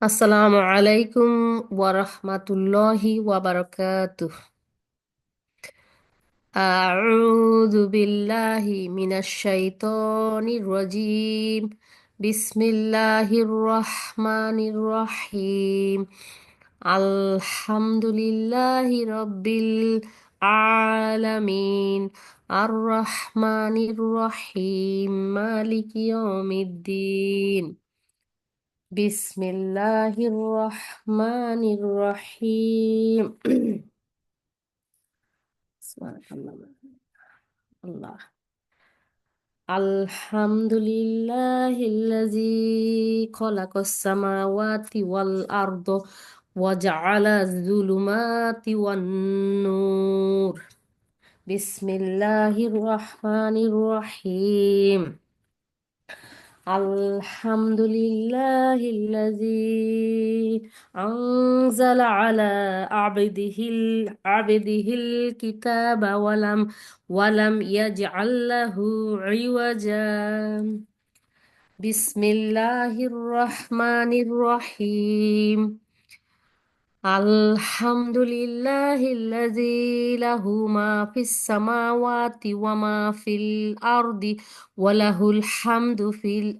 আসসালামু আলাইকুম ওয়া বারাকাতুহ। আউযু বিল্লাহি মিনাশ শাইতানির রাজীম। বিসমিল্লাহির রহমানির রহিম। আলহামদুলিল্লাহি রাব্বিল আলামিন। আর রহমানির রহিম মালিকি ইয়াউমিদ্দিন। বিসমিল্লাহির রহমানির রহিম। সুবহানাল্লাহ। আল্লাহ। আলহামদুলিল্লাহিল্লাযী খলাকাস সামাওয়াতি ওয়াল আরদ ওয়া জাআলাজ যুলুমাতি ওয়ান নূর। বিসমিল্লাহির রহমানির রহিম। আলহামদুলিল্লাহিল্লাযী আনজালা আলা আবদিহিল কিতাবা ওয়ালাম ইয়াজআল লাহু ইওয়াজা। বিসমিল্লাহির রহমানির রহিম। আলহামদুলিল্লাহিল্লাযী লাহু মা ফিস সামাওয়াতি ওয়া মা ফিল আরদি ওয়া লাহুল হামদু ফিল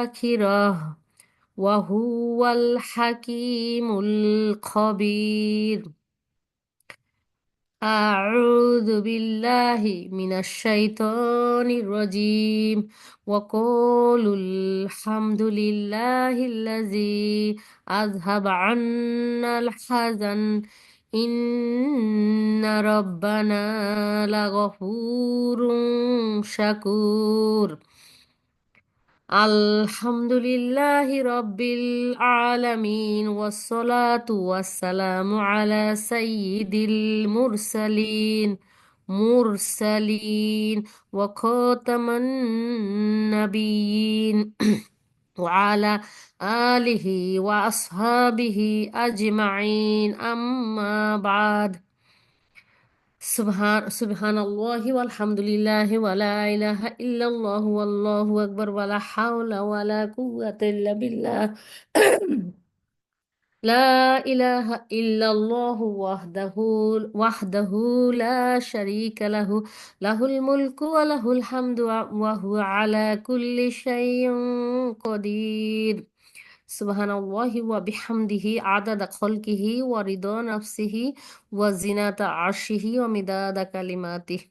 আখিরাহ ওয়া হুয়াল হাকীমুল খবীর। أعوذ بالله من الشيطان الرجيم. وقولوا الحمد لله الذي أذهب عنا الحزن إن ربنا لغفور شكور. আলহামদুলিল্লাহি রব্বিল আলামিন ওয়াসসালাতু ওয়াসসালামু আলা সাইয়্যিদিল মুরসালিন ওয়া খাতামান নাবিয়্যিন ওয়া আলা আলিহি ওয়া আসহাবিহি আজমাইন আম্মা বাদ। সুবহানাল্লাহি ওয়ালহামদুলিল্লাহি ওয়ালা ইলাহা ইল্লাল্লাহু ওয়াল্লাহু আকবার ওয়ালা হাওলা ওয়ালা কুওয়াতা ইল্লা বিল্লাহ। লা ইলাহা ইল্লাল্লাহু ওয়াহদাহু লা শারীকা লাহু লাহুল মুলকু ওয়া লাহুল হামদু ওয়া হুয়া আলা কুল্লি শাইইন কাদির। সুবহানাল্লাহি ওয়া বিহামদিহি আদাদা খলকিহি ওয়া রিদা নাফসিহি ওয়া জিনাতা আরশিহি ওয়া মিদাদা কালিমাতিহি।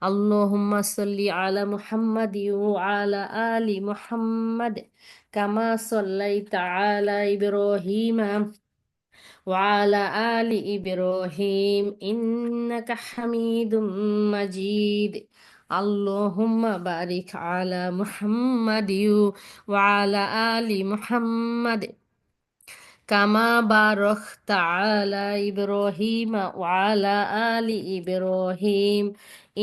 আল্লাহুম্মা সাল্লি আলা মুহাম্মাদি ওয়া আলা আলি মুহাম্মাদ কামা সাল্লাইতা আলা ইব্রাহিমা ওয়া আলা আলি ইব্রাহিম ইন্নাকা হামিদুম মাজিদ। আল্লাহুম্মা বারিক আলা মুহাম্মাদি ওয়া আলা আলি মুহাম্মাদ কামা বারাকতা আলা ইব্রাহিম ওয়া আলা আলি ইব্রাহিম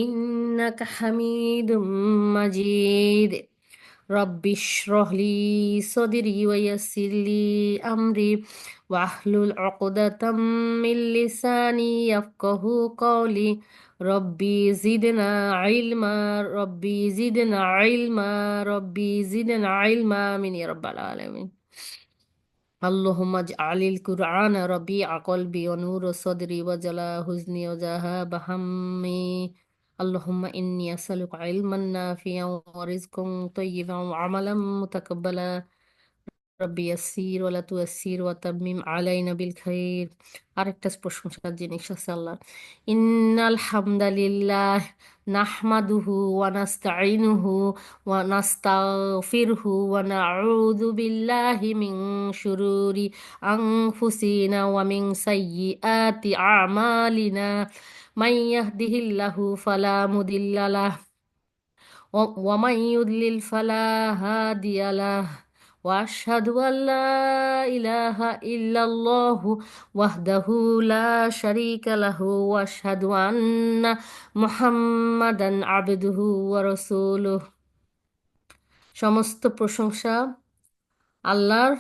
ইন্নাকা হামিদুম মাজিদ। রব্বি ইশরাহ লি সাদরি ওয়া ইয়াসসির লি আমরি ওয়াহলুল উকদাতাম মিন লিসানি ইয়াফকাহু কওলি। রব্বি জিদনা ইলমা রব্বি জিদনা ইলমা রব্বি জিদনা ইলমা আমিন ইয়া রাব্বাল আলামিন। اللهم اجعل القرآن ربيع قلبي ونور صدري وجلاء حزني وذهاب همي. اللهم إني أسألك علما نافعا ورزقا طيبا وعملا متقبلا. রব্বি ইয়াসসির ওয়ালা তুয়াসসির ওয়া তাম্মিম আলাইনা বিল খাইর। আরেকটা প্রশংসার জিনিস আছে আল্লাহ। ইন্নাল হামদালিল্লাহ নাহমাদুহু ওয়া নাস্তাইনুহু ওয়া নাস্তাগফিরহু ওয়া নাউযু বিল্লাহি মিন শুরুরি আনফুসিনা ওয়া মিন সাইয়্যিআতি আমালিনা। মান ইয়াহদিহিল্লাহু ফালা মুদিল্লা লাহু ومن يضلل فلا هادي له وأشهد أن لا إله إلا الله وحده لا شريك له وأشهد أن محمدا عبده ورسوله। সমস্ত প্রশংসা আল্লাহর।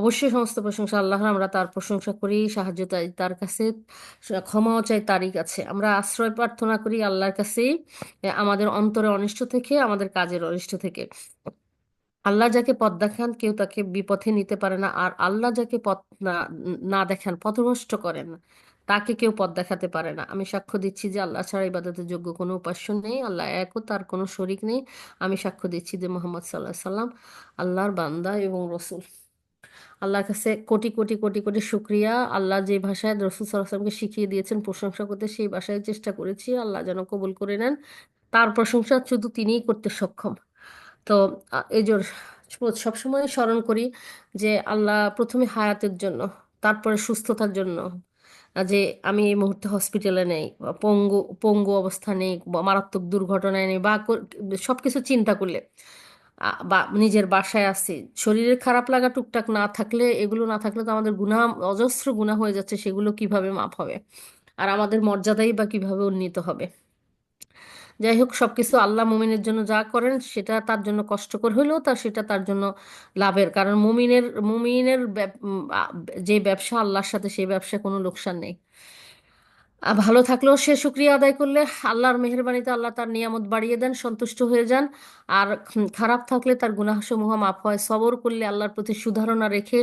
অবশ্যই সমস্ত প্রশংসা আল্লাহর। আমরা তার প্রশংসা করি, সাহায্য চাই তার কাছে, ক্ষমাও চাই তারই কাছে। আমরা আশ্রয় প্রার্থনা করি আল্লাহর কাছে, আমাদের অন্তরের অনিষ্ট থেকে, আমাদের কাজের অনিষ্ট থেকে। আল্লাহ যাকে পথ দেখান কেউ তাকে বিপথে নিতে পারে না, আর আল্লাহ যাকে পথ না না দেখান, পথভ্রষ্ট করেন, তাকে কেউ পথ দেখাতে পারে না। আমি সাক্ষ্য দিচ্ছি যে আল্লাহ ছাড়া ইবাদতের যোগ্য কোনো উপাস্য নেই, আল্লাহ এক ও তার কোনো শরিক নেই। আমি সাক্ষ্য দিচ্ছি যে মোহাম্মদ সাল্লাহ সাল্লাম আল্লাহর বান্দা এবং রসুল। আল্লাহর কাছে কোটি কোটি কোটি কোটি শুক্রিয়া। আল্লাহ যে ভাষায় রসুল সাল্লাহ সাল্লামকে শিখিয়ে দিয়েছেন প্রশংসা করতে, সেই ভাষায় চেষ্টা করেছি, আল্লাহ যেন কবুল করে নেন। তার প্রশংসা শুধু তিনিই করতে সক্ষম। তো এই যে সবসময় স্মরণ করি যে আল্লাহ প্রথমে হায়াতের জন্য, তারপরে সুস্থতার জন্য, যে আমি এই মুহূর্তে হসপিটালে নেই, বা পঙ্গু পঙ্গু অবস্থা নেই, বা মারাত্মক দুর্ঘটনায় নেই, বা সবকিছু চিন্তা করলে বা নিজের বাসায় আছি, শরীরের খারাপ লাগা টুকটাক না থাকলে, এগুলো না থাকলে তো আমাদের গুনাহ, অজস্র গুনাহ হয়ে যাচ্ছে, সেগুলো কিভাবে মাপ হবে, আর আমাদের মর্যাদাই বা কিভাবে উন্নীত হবে। যাই হোক, সবকিছু আল্লাহ মুমিনের জন্য যা করেন সেটা তার জন্য কষ্টকর হলেও সেটা তার জন্য লাভের, কারণ মুমিনের যে ব্যবসা আল্লাহর সাথে, সেই ব্যবসায় কোনো লোকসান নেই। ভালো থাকলেও সে শুক্রিয়া আদায় করলে আল্লাহর মেহেরবানিতে আল্লাহ তার নিয়ামত বাড়িয়ে দেন, সন্তুষ্ট হয়ে যান। আর খারাপ থাকলে তার গুনাহসমূহ মাফ হয়। সবর করলে, আল্লাহর প্রতি সুধারণা রেখে,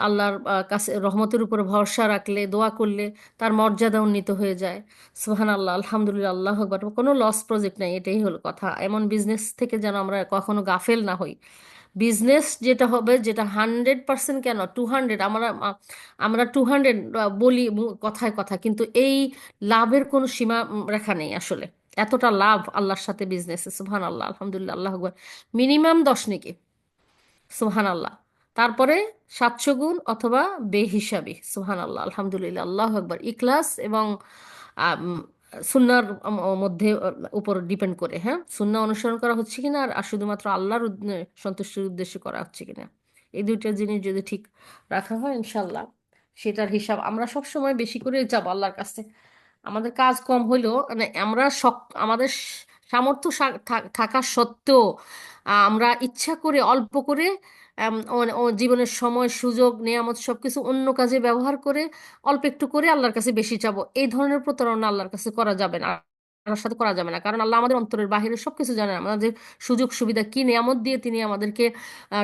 আল্লাহর কাছে রহমতের উপর ভরসা রাখলে, দোয়া করলে তার মর্যাদা উন্নীত হয়ে যায়। সুবহান আল্লাহ, আলহামদুলিল্লাহ, আল্লাহ আকবার। কোনো লস প্রজেক্ট নেই, এটাই হলো কথা। এমন বিজনেস থেকে যেন আমরা কখনো গাফেল না হই। বিজনেস যেটা হবে, যেটা 100%, কেন 200, আমরা আমরা 200 বলি কথায় কথা, কিন্তু এই লাভের কোনো সীমা রেখা নেই আসলে। এতটা লাভ আল্লাহর সাথে বিজনেসে, সুবহান আল্লাহ, আলহামদুলিল্লাহ, আল্লাহ আকবার। মিনিমাম 10 নেকি, সুবহান আল্লাহ। তারপরে 700 গুণ অথবা বেহিসাবি, সুবহান আল্লাহ, আলহামদুলিল্লাহ, আল্লাহ আকবার। ইখলাস এবং আম, সুন্নাহর মধ্যে উপর ডিপেন্ড করে, হ্যাঁ, সুন্নাহ অনুসরণ করা হচ্ছে কিনা, আর শুধুমাত্র আল্লাহর সন্তুষ্টির উদ্দেশ্যে করা হচ্ছে কিনা, এই দুইটা জিনিস যদি ঠিক রাখা হয়, ইনশাল্লাহ সেটার হিসাব আমরা সব সময় বেশি করে যাব আল্লাহর কাছে। আমাদের কাজ কম হইলেও, মানে আমরা আমাদের সামর্থ্য থাকা সত্ত্বেও আমরা ইচ্ছা করে অল্প করে জীবনের সময়, সুযোগ, নেয়ামত সবকিছু অন্য কাজে ব্যবহার করে অল্প একটু করে আল্লাহর কাছে বেশি চাবো, এই ধরনের প্রতারণা আল্লাহর কাছে করা যাবে না, আল্লাহর সাথে করা যাবে না। কারণ আল্লাহ আমাদের অন্তরের বাহিরে সবকিছু জানেন, আমাদের সুযোগ সুবিধা কি নেয়ামত দিয়ে তিনি আমাদেরকে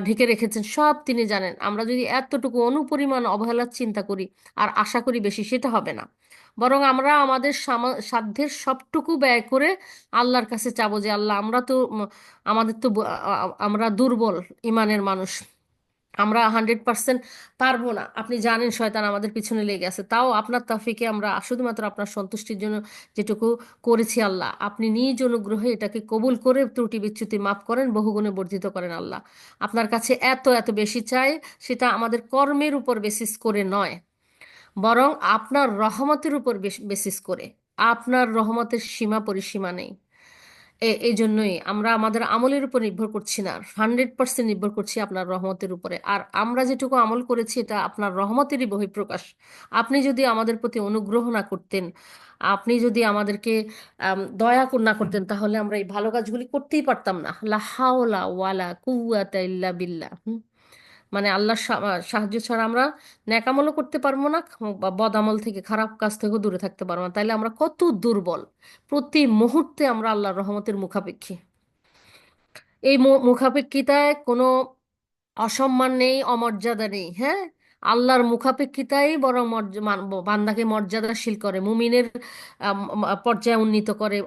ঢেকে রেখেছেন, সব তিনি জানেন। আমরা যদি এতটুকু অনুপরিমাণ অবহেলার চিন্তা করি আর আশা করি বেশি, সেটা হবে না। বরং আমরা আমাদের সাধ্যের সবটুকু ব্যয় করে আল্লাহর কাছে চাবো যে আল্লাহ, আমরা তো আমাদের তো আমরা দুর্বল ইমানের মানুষ, আমরা 100% পারবো না। আপনি জানেন শয়তান আমাদের পিছনে লেগে আছে, তাও আপনার তৌফিকে আমরা শুধুমাত্র আপনার সন্তুষ্টির জন্য যেটুকু করেছি, আল্লাহ আপনি নিজ অনুগ্রহে এটাকে কবুল করে ত্রুটি বিচ্যুতি মাফ করেন, বহুগুণে বর্ধিত করেন। আল্লাহ, আপনার কাছে এত এত বেশি চাই, সেটা আমাদের কর্মের উপর বেসিস করে নয়, বরং আপনার রহমতের উপর বেসিস করে। আপনার রহমতের সীমা পরিসীমা নেই। এই জন্যই আমরা আমাদের আমলের উপর নির্ভর করছি না, 100% নির্ভর করছি আপনার রহমতের উপরে। আর আমরা যেটুকু আমল করেছি, এটা আপনার রহমতেরই বহিঃপ্রকাশ। আপনি যদি আমাদের প্রতি অনুগ্রহ না করতেন, আপনি যদি আমাদেরকে দয়া না করতেন, তাহলে আমরা এই ভালো কাজগুলি করতেই পারতাম না। লা হাওলা ওয়ালা কুওয়াতা ইল্লা বিল্লাহ। মানে আল্লাহর সাহায্য ছাড়া আমরা ন্যাকামলও করতে পারবো না, বা বদ আমল থেকে, খারাপ কাজ থেকেও দূরে থাকতে পারবো না। তাইলে আমরা কত দুর্বল! প্রতি মুহূর্তে আমরা আল্লাহর রহমতের মুখাপেক্ষী। এই মুখাপেক্ষিতায় কোনো অসম্মান নেই, অমর্যাদা নেই, হ্যাঁ। আল্লাহর মুখাপেক্ষিতাই বরং বান্দাকে মর্যাদাশীল করে, মুমিনের পর্যায়ে উন্নীত করে।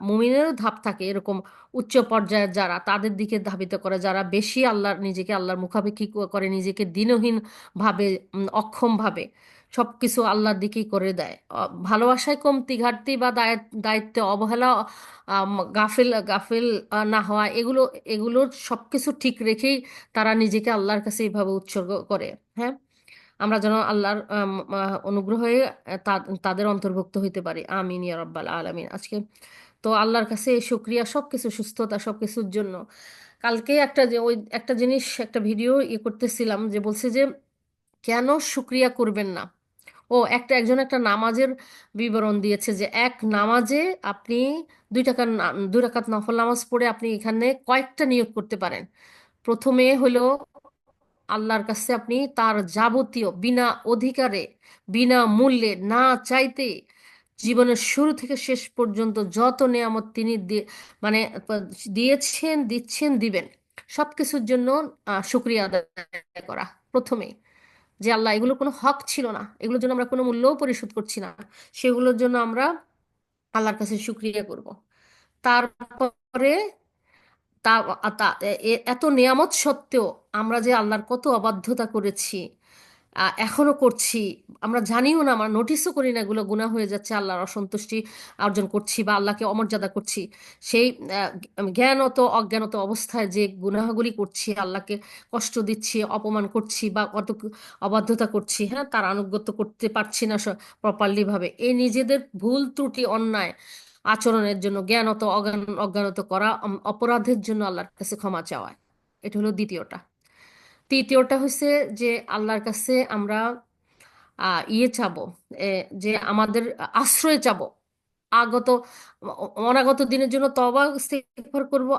মুমিনেরও ধাপ থাকে এরকম, উচ্চ পর্যায়ের যারা, তাদের দিকে ধাবিত করে, যারা বেশি নিজেকে আল্লাহর মুখাপেক্ষী করে, নিজেকে দিনহীন ভাবে, অক্ষম ভাবে সবকিছু আল্লাহর দিকেই করে দেয়। ভালোবাসায় কমতি ঘাটতি বা দায়িত্বে অবহেলা, গাফিল গাফিল না হওয়া, এগুলোর সবকিছু ঠিক রেখেই তারা নিজেকে আল্লাহর কাছে এইভাবে উৎসর্গ করে, হ্যাঁ। আমরা যেন আল্লাহর অনুগ্রহে তাদের অন্তর্ভুক্ত হইতে পারি, আমিন ইয়া রাব্বাল আলামিন। আজকে তো আল্লাহর কাছে শুক্রিয়া সবকিছু, সুস্থতা সবকিছুর জন্য। কালকে একটা জিনিস, একটা ভিডিও করতেছিলাম, যে বলছে যে কেন শুক্রিয়া করবেন না। একজন একটা নামাজের বিবরণ দিয়েছে, যে এক নামাজে আপনি 2 রাকাত নফল নামাজ পড়ে আপনি এখানে কয়েকটা নিয়ত করতে পারেন। প্রথমে হলো, আল্লাহর কাছে আপনি তার যাবতীয়, বিনা অধিকারে, বিনা মূল্যে, না চাইতে, জীবনের শুরু থেকে শেষ পর্যন্ত যত নেয়ামত তিনি মানে দিয়েছেন, দিচ্ছেন, দিবেন, সবকিছুর জন্য শুক্রিয়া আদায় করা প্রথমেই, যে আল্লাহ এগুলো কোনো হক ছিল না, এগুলোর জন্য আমরা কোনো মূল্যও পরিশোধ করছি না, সেগুলোর জন্য আমরা আল্লাহর কাছে শুক্রিয়া করব। তারপরে তা এত নেয়ামত সত্ত্বেও আমরা যে আল্লাহর কত অবাধ্যতা করেছি, এখনো করছি, আমরা জানিও না, আমরা নোটিসও করি না এগুলো গুনাহ হয়ে যাচ্ছে, আল্লাহর অসন্তুষ্টি অর্জন করছি বা আল্লাহকে অমর্যাদা করছি। সেই জ্ঞানত অজ্ঞানত অবস্থায় যে গুনাহগুলি করছি, আল্লাহকে কষ্ট দিচ্ছি, অপমান করছি বা কত অবাধ্যতা করছি, হ্যাঁ, তার আনুগত্য করতে পারছি না প্রপারলি ভাবে, এই নিজেদের ভুল ত্রুটি অন্যায় আচরণের জন্য, জ্ঞানত অজ্ঞানত করা অপরাধের জন্য আল্লাহর কাছে ক্ষমা চাওয়া, এটা হলো দ্বিতীয়টা। তৃতীয়টা হচ্ছে যে আল্লাহর কাছে আমরা ইয়ে চাবো, যে আমাদের আশ্রয় চাবো। আগত অনাগত দিনের জন্য তওবা ইস্তেগফার করব,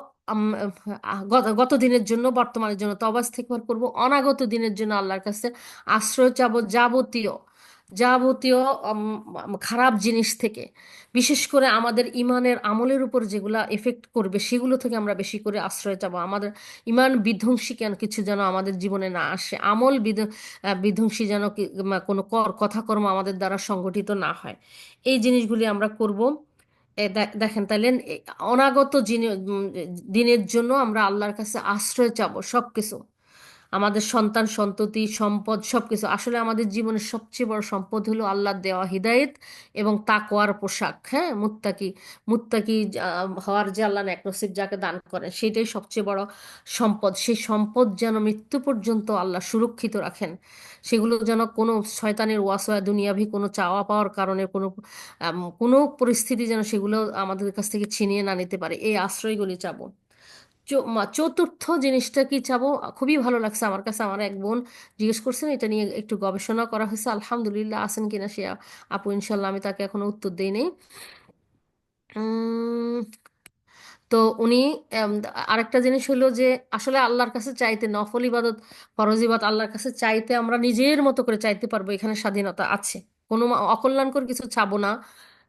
গত দিনের জন্য বর্তমানের জন্য তওবা ইস্তেগফার করব, অনাগত দিনের জন্য আল্লাহর কাছে আশ্রয় চাবো যাবতীয় যাবতীয় খারাপ জিনিস থেকে, বিশেষ করে আমাদের ইমানের আমলের উপর যেগুলা এফেক্ট করবে সেগুলো থেকে আমরা বেশি করে আশ্রয় চাবো। আমাদের ইমান বিধ্বংসী কেন কিছু যেন আমাদের জীবনে না আসে, আমল বিধ্বংসী যেন কোনো কথাকর্ম আমাদের দ্বারা সংগঠিত না হয়, এই জিনিসগুলি আমরা করব। দেখেন তাইলে অনাগত দিনের জন্য আমরা আল্লাহর কাছে আশ্রয় চাবো সবকিছু, আমাদের সন্তান সন্ততি সম্পদ সবকিছু। আসলে আমাদের জীবনের সবচেয়ে বড় সম্পদ হলো আল্লাহর দেওয়া হিদায়েত এবং তাকওয়ার পোশাক, হ্যাঁ, মুত্তাকি মুত্তাকি হওয়ার যে আল্লাহ নেক নসিব যাকে দান করেন, সেটাই সবচেয়ে বড় সম্পদ। সেই সম্পদ যেন মৃত্যু পর্যন্ত আল্লাহ সুরক্ষিত রাখেন, সেগুলো যেন কোনো শয়তানের ওয়াসওয়া দুনিয়াভি কোনো চাওয়া পাওয়ার কারণে কোনো পরিস্থিতি যেন সেগুলো আমাদের কাছ থেকে ছিনিয়ে না নিতে পারে, এই আশ্রয়গুলি চাবো। চতুর্থ জিনিসটা কি চাবো, খুবই ভালো লাগছে আমার কাছে, আমার এক বোন জিজ্ঞেস করছেন, এটা নিয়ে একটু গবেষণা করা হয়েছে, আলহামদুলিল্লাহ আছেন কিনা সে আপু, ইনশাল্লাহ আমি তাকে এখনো উত্তর দেই নাই। উম, তো উনি এম, আরেকটা জিনিস হলো যে আসলে আল্লাহর কাছে চাইতে, নফল ইবাদত ফরজ ইবাদত আল্লাহর কাছে চাইতে আমরা নিজের মতো করে চাইতে পারবো, এখানে স্বাধীনতা আছে, কোনো অকল্যাণকর কিছু চাবো না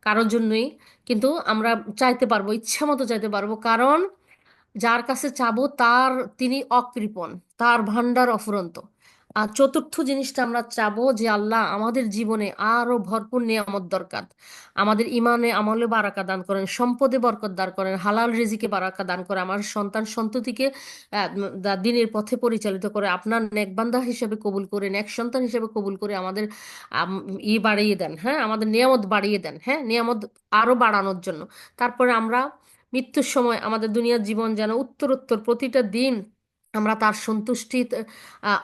কারোর জন্যই, কিন্তু আমরা চাইতে পারবো, ইচ্ছা মতো চাইতে পারবো, কারণ যার কাছে চাবো তিনি অকৃপণ, তার ভান্ডার অফুরন্ত। আর চতুর্থ জিনিসটা আমরা চাবো যে আল্লাহ আমাদের জীবনে আরো ভরপুর নিয়ামত দরকার, আমাদের ইমানে আমলে বারাকা দান করেন, সম্পদে বরকত দান করেন, হালাল রিজিকে বারাকা দান করে, আমার সন্তান সন্ততিকে দিনের পথে পরিচালিত করে, আপনার নেক বান্দা হিসেবে কবুল করে, নেক সন্তান হিসেবে কবুল করে, আমাদের আম, বাড়িয়ে দেন, হ্যাঁ, আমাদের নিয়ামত বাড়িয়ে দেন, হ্যাঁ, নিয়ামত আরো বাড়ানোর জন্য। তারপরে আমরা মৃত্যুর সময় আমাদের দুনিয়ার জীবন যেন উত্তরোত্তর প্রতিটা দিন আমরা তার সন্তুষ্টি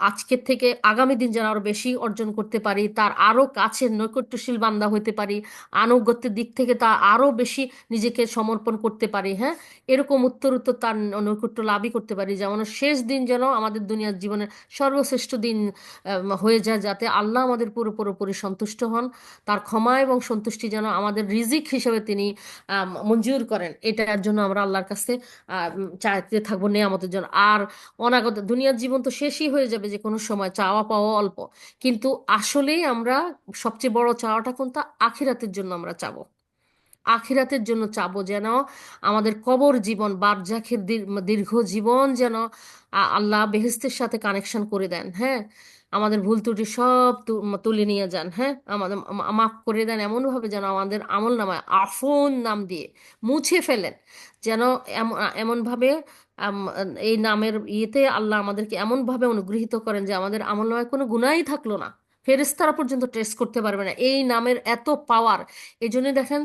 আজকের থেকে আগামী দিন যেন আরো বেশি অর্জন করতে পারি, তার আরো কাছের নৈকট্যশীল বান্দা হতে পারি, আনুগত্যের দিক থেকে তা আরো বেশি নিজেকে সমর্পণ করতে পারি, হ্যাঁ, এরকম উত্তরোত্তর তার নৈকট্য লাভই করতে পারি, যেমন শেষ দিন যেন আমাদের দুনিয়ার জীবনের সর্বশ্রেষ্ঠ দিন হয়ে যায়, যাতে আল্লাহ আমাদের পুরোপুরি সন্তুষ্ট হন, তার ক্ষমা এবং সন্তুষ্টি যেন আমাদের রিজিক হিসেবে তিনি মঞ্জুর করেন, এটার জন্য আমরা আল্লাহর কাছে চাইতে থাকবো নিয়ামতের জন্য। আর অনাগত দুনিয়ার জীবন তো শেষই হয়ে যাবে যে কোনো সময়, চাওয়া পাওয়া অল্প, কিন্তু আসলেই আমরা সবচেয়ে বড় চাওয়াটা কোনটা, আখিরাতের জন্য আমরা চাবো, আখিরাতের জন্য চাবো যেন আমাদের কবর জীবন বারজাখের দীর্ঘ জীবন যেন আল্লাহ বেহেশতের সাথে কানেকশন করে দেন, হ্যাঁ, আমাদের ভুল ত্রুটি সব তুলে নিয়ে যান, হ্যাঁ, আমাদের মাফ করে দেন এমন ভাবে যেন আমাদের আমল নামায় আফন নাম দিয়ে মুছে ফেলেন, যেন এমন ভাবে আম, এই নামের ইয়েতে আল্লাহ আমাদেরকে এমন ভাবে অনুগৃহীত করেন যে আমাদের আমল নামায় কোনো গুনাহই থাকলো না, ফেরেশতারা পর্যন্ত টেস্ট করতে পারবে না, এই নামের এত পাওয়ার। এই জন্য দেখেন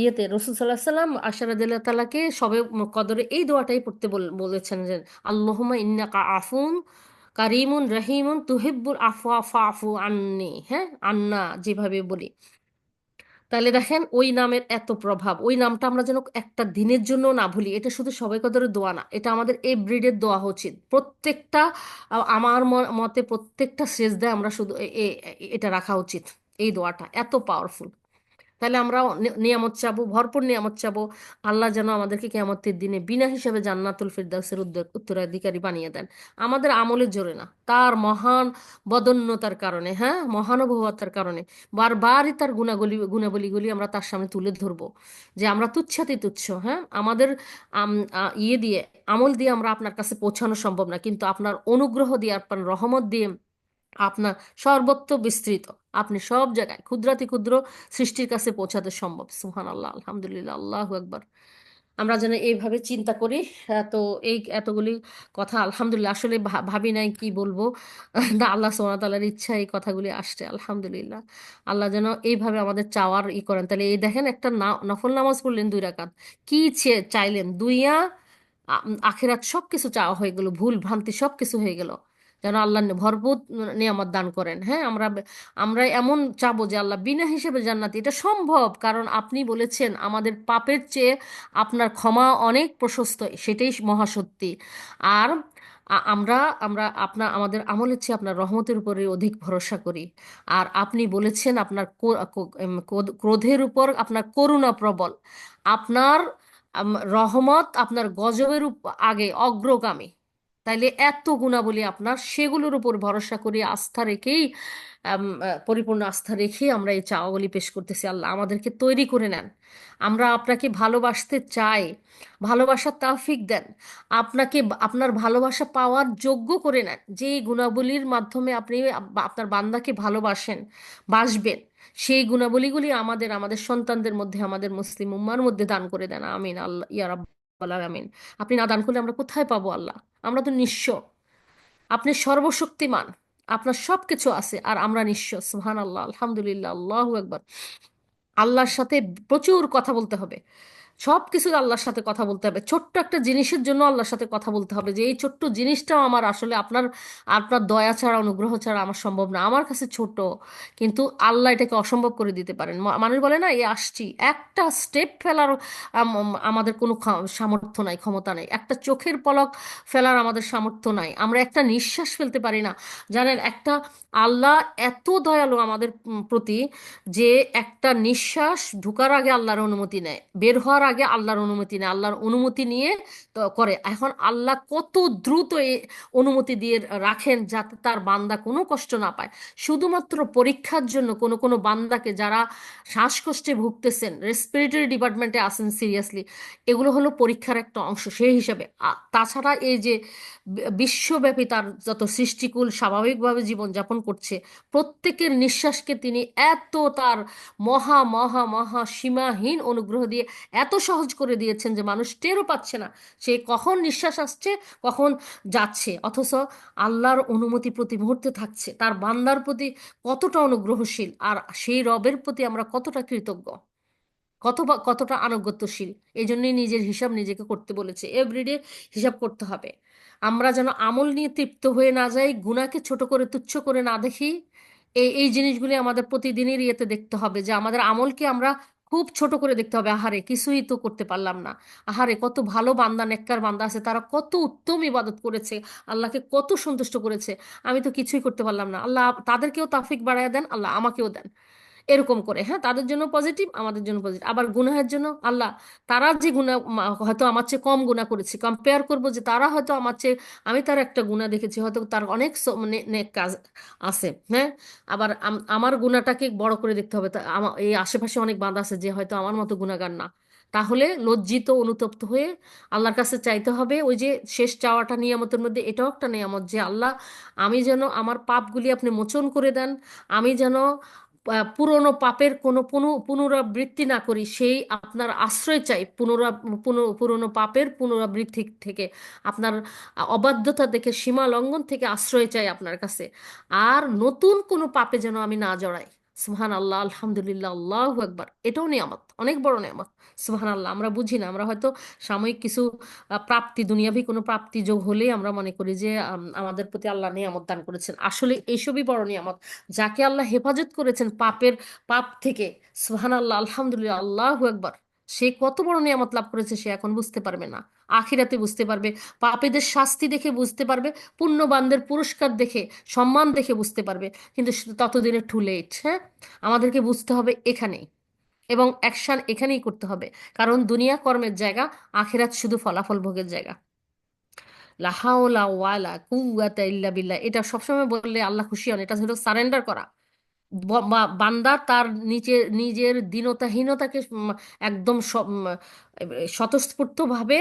ইয়েতে রসুল সাল্লাহ সাল্লাম আশা রাদিয়াল্লাহু তাআলাকে সবে কদরে এই দোয়াটাই পড়তে বলেছেন যে আল্লাহুম্মা ইন্নাকা আফুন কারিমুন রহিমুন তুহিব্বুল আফওয়া ফাফু আন্নি, হ্যাঁ, আন্না যেভাবে বলি। তাহলে দেখেন ওই নামের এত প্রভাব, ওই নামটা আমরা যেন একটা দিনের জন্য না ভুলি, এটা শুধু সবাই কদরের দোয়া না, এটা আমাদের এভরিডে দোয়া উচিত প্রত্যেকটা, আমার মতে প্রত্যেকটা সেজদায় আমরা শুধু এটা রাখা উচিত, এই দোয়াটা এত পাওয়ারফুল। তাহলে আমরা নিয়ামত চাবো, ভরপুর নিয়ামত চাবো। আল্লাহ যেন আমাদেরকে কিয়ামতের দিনে বিনা হিসাবে জান্নাতুল ফিরদাউসের উত্তরাধিকারী বানিয়ে দেন, আমাদের আমলের জোরে না, তার মহান বদন্যতার কারণে, হ্যাঁ, মহানুভবতার কারণে। বারবারই তার গুণাবলীগুলি আমরা তার সামনে তুলে ধরবো, যে আমরা তুচ্ছাতি তুচ্ছ, হ্যাঁ, আমাদের ইয়ে দিয়ে, আমল দিয়ে আমরা আপনার কাছে পৌঁছানো সম্ভব না, কিন্তু আপনার অনুগ্রহ দিয়ে, আপনার রহমত দিয়ে, আপনার সর্বত্র বিস্তৃত, আপনি সব জায়গায় ক্ষুদ্রাতি ক্ষুদ্র সৃষ্টির কাছে পৌঁছাতে সম্ভব। সুবহান আল্লাহ, আলহামদুলিল্লাহ, আল্লাহু আকবার। আমরা যেন এইভাবে চিন্তা করি। তো এই এতগুলি কথা আলহামদুলিল্লাহ, আসলে ভাবি নাই কি বলবো। না, আল্লাহ সুবহানাহু ওয়া তাআলার ইচ্ছা এই কথাগুলি আসছে, আলহামদুলিল্লাহ। আল্লাহ যেন এইভাবে আমাদের চাওয়ার করেন। তাহলে এই দেখেন, একটা নফল নামাজ পড়লেন 2 রাকাত, কি চাইলেন? দুনিয়া আখিরাত সব কিছু চাওয়া হয়ে গেল, ভুল ভ্রান্তি সব কিছু হয়ে গেল। যেন আল্লাহ ভরপুর নিয়ামত দান করেন। হ্যাঁ, আমরা আমরা এমন চাবো যে আল্লাহ বিনা হিসেবে জান্নাতি। এটা সম্ভব, কারণ আপনি বলেছেন আমাদের পাপের চেয়ে আপনার ক্ষমা অনেক প্রশস্ত, সেটাই মহাসত্যি। আর আমরা আমরা আমাদের আমলের চেয়ে আপনার রহমতের উপরে অধিক ভরসা করি। আর আপনি বলেছেন আপনার ক্রোধের উপর আপনার করুণা প্রবল, আপনার রহমত আপনার গজবের আগে অগ্রগামী। তাইলে এত গুণাবলী আপনার, সেগুলোর উপর ভরসা করে আস্থা রেখেই পরিপূর্ণ আস্থা রেখে আমরা এই চাওয়াগুলি পেশ করতেছি। আল্লাহ আমাদেরকে তৈরি করে নেন, আমরা আপনাকে ভালোবাসতে চাই, ভালোবাসার তৌফিক দেন, আপনাকে আপনার ভালোবাসা পাওয়ার যোগ্য করে নেন, যে এই গুণাবলীর মাধ্যমে আপনি আপনার বান্দাকে ভালোবাসেন, বাসবেন। সেই গুণাবলীগুলি আমাদের আমাদের সন্তানদের মধ্যে, আমাদের মুসলিম উম্মার মধ্যে দান করে দেন। আমিন আল্লাহ, ইয়া রাব্বাল আলামিন। আপনি না দান করলে আমরা কোথায় পাবো আল্লাহ? আমরা তো নিঃস্ব, আপনি সর্বশক্তিমান, আপনার সব কিছু আছে, আর আমরা নিঃস্ব। সুবহান আল্লাহ, আলহামদুলিল্লাহ, আল্লাহু আকবার। আল্লাহর সাথে প্রচুর কথা বলতে হবে, সব কিছু আল্লাহর সাথে কথা বলতে হবে। ছোট্ট একটা জিনিসের জন্য আল্লাহর সাথে কথা বলতে হবে, যে এই ছোট্ট জিনিসটাও আমার আসলে আপনার আপনার দয়া ছাড়া, অনুগ্রহ ছাড়া আমার সম্ভব না, আমার কাছে ছোট, কিন্তু আল্লাহ এটাকে অসম্ভব করে দিতে পারেন। মানুষ বলে না, এই আসছি, একটা স্টেপ ফেলার আমাদের কোনো সামর্থ্য নাই, ক্ষমতা নাই, একটা চোখের পলক ফেলার আমাদের সামর্থ্য নাই, আমরা একটা নিঃশ্বাস ফেলতে পারি না। জানেন, একটা আল্লাহ এত দয়ালু আমাদের প্রতি, যে একটা নিঃশ্বাস ঢোকার আগে আল্লাহর অনুমতি নেয়, বের হওয়ার আগে আল্লাহর অনুমতি নেয়, আল্লাহর অনুমতি নিয়ে তো করে। এখন আল্লাহ কত দ্রুত এই অনুমতি দিয়ে রাখেন, যাতে তার বান্দা কোনো কষ্ট না পায়। শুধুমাত্র পরীক্ষার জন্য কোনো কোনো বান্দাকে, যারা শ্বাসকষ্টে ভুগতেছেন, রেসপিরেটরি ডিপার্টমেন্টে আছেন সিরিয়াসলি, এগুলো হলো পরীক্ষার একটা অংশ সেই হিসাবে। তাছাড়া এই যে বিশ্বব্যাপী তার যত সৃষ্টিকুল স্বাভাবিকভাবে জীবনযাপন করছে, প্রত্যেকের নিঃশ্বাসকে তিনি এত তার মহা মহা মহা সীমাহীন অনুগ্রহ দিয়ে এত সহজ করে দিয়েছেন, যে মানুষ টেরও পাচ্ছে না সে কখন নিঃশ্বাস আসছে, কখন যাচ্ছে। অথচ আল্লাহর অনুমতি প্রতি মুহূর্তে থাকছে। তার বান্দার প্রতি কতটা অনুগ্রহশীল, আর সেই রবের প্রতি আমরা কতটা কৃতজ্ঞ, কতটা আনুগত্যশীল। এই জন্যই নিজের হিসাব নিজেকে করতে বলেছে, এভরিডে হিসাব করতে হবে। আমরা যেন আমল নিয়ে তৃপ্ত হয়ে না যাই, গুনাহকে ছোট করে তুচ্ছ করে না দেখি। এই এই জিনিসগুলি আমাদের প্রতিদিনের ইয়েতে দেখতে হবে, যে আমাদের আমলকে আমরা খুব ছোট করে দেখতে হবে। আহারে, কিছুই তো করতে পারলাম না, আহারে কত ভালো বান্দা, নেককার বান্দা আছে, তারা কত উত্তম ইবাদত করেছে, আল্লাহকে কত সন্তুষ্ট করেছে, আমি তো কিছুই করতে পারলাম না। আল্লাহ তাদেরকেও তাফিক বাড়ায় দেন, আল্লাহ আমাকেও দেন। এরকম করে, হ্যাঁ, তাদের জন্য পজিটিভ, আমাদের জন্য পজিটিভ। আবার গুনাহের জন্য আল্লাহ, তারা যে হয়তো আমার চেয়ে কম গুনাহ করেছে, কম্পেয়ার করব যে তারা হয়তো আমার চেয়ে, আমি তার একটা গুনাহ দেখেছি, হয়তো তার অনেক নেক কাজ আছে, হ্যাঁ। আবার আমার গুনাহটাকে বড় করে দেখতে হবে। আমার এই আশেপাশে অনেক বাঁধা আছে যে হয়তো আমার মতো গুনাহগার না। তাহলে লজ্জিত অনুতপ্ত হয়ে আল্লাহর কাছে চাইতে হবে। ওই যে শেষ চাওয়াটা নিয়ামতের মধ্যে এটাও একটা নিয়ামত, যে আল্লাহ, আমি যেন আমার পাপগুলি আপনি মোচন করে দেন, আমি যেন পুরনো পাপের কোনো পুনরাবৃত্তি না করি, সেই আপনার আশ্রয় চাই। পুরনো পাপের পুনরাবৃত্তি থেকে, আপনার অবাধ্যতা থেকে, সীমা লঙ্ঘন থেকে আশ্রয় চাই আপনার কাছে। আর নতুন কোনো পাপে যেন আমি না জড়াই। সুবহান আল্লাহ, আলহামদুলিল্লাহ, আল্লাহু আকবার। এটাও নিয়ামত, অনেক বড় নিয়ামত। সুবহান আল্লাহ। আমরা বুঝি না, আমরা হয়তো সাময়িক কিছু প্রাপ্তি, দুনিয়াবি কোনো প্রাপ্তি যোগ হলেই আমরা মনে করি যে আমাদের প্রতি আল্লাহ নিয়ামত দান করেছেন। আসলে এইসবই বড় নিয়ামত, যাকে আল্লাহ হেফাজত করেছেন পাপ থেকে। সুবহান আল্লাহ, আলহামদুলিল্লাহ, আল্লাহু আকবার। সে কত বড় নিয়ামত লাভ করেছে, সে এখন বুঝতে পারবে না, আখিরাতে বুঝতে পারবে। পাপীদের শাস্তি দেখে বুঝতে পারবে, পুণ্যবানদের পুরস্কার দেখে, সম্মান দেখে বুঝতে পারবে। কিন্তু ততদিনে টু লেট। হ্যাঁ, আমাদেরকে বুঝতে হবে এখানেই। এবং অ্যাকশন এখানেই করতে হবে, কারণ দুনিয়া কর্মের জায়গা, আখিরাত শুধু ফলাফল ভোগের জায়গা। লা হাওলা ওয়ালা কুওয়াতা ইল্লা বিল্লাহ, এটা সবসময় বললে আল্লাহ খুশি হন। এটা হলো সারেন্ডার করা। বান্দা তার নিজের দীনতাহীনতাকে একদম স্বতঃস্ফূর্তভাবে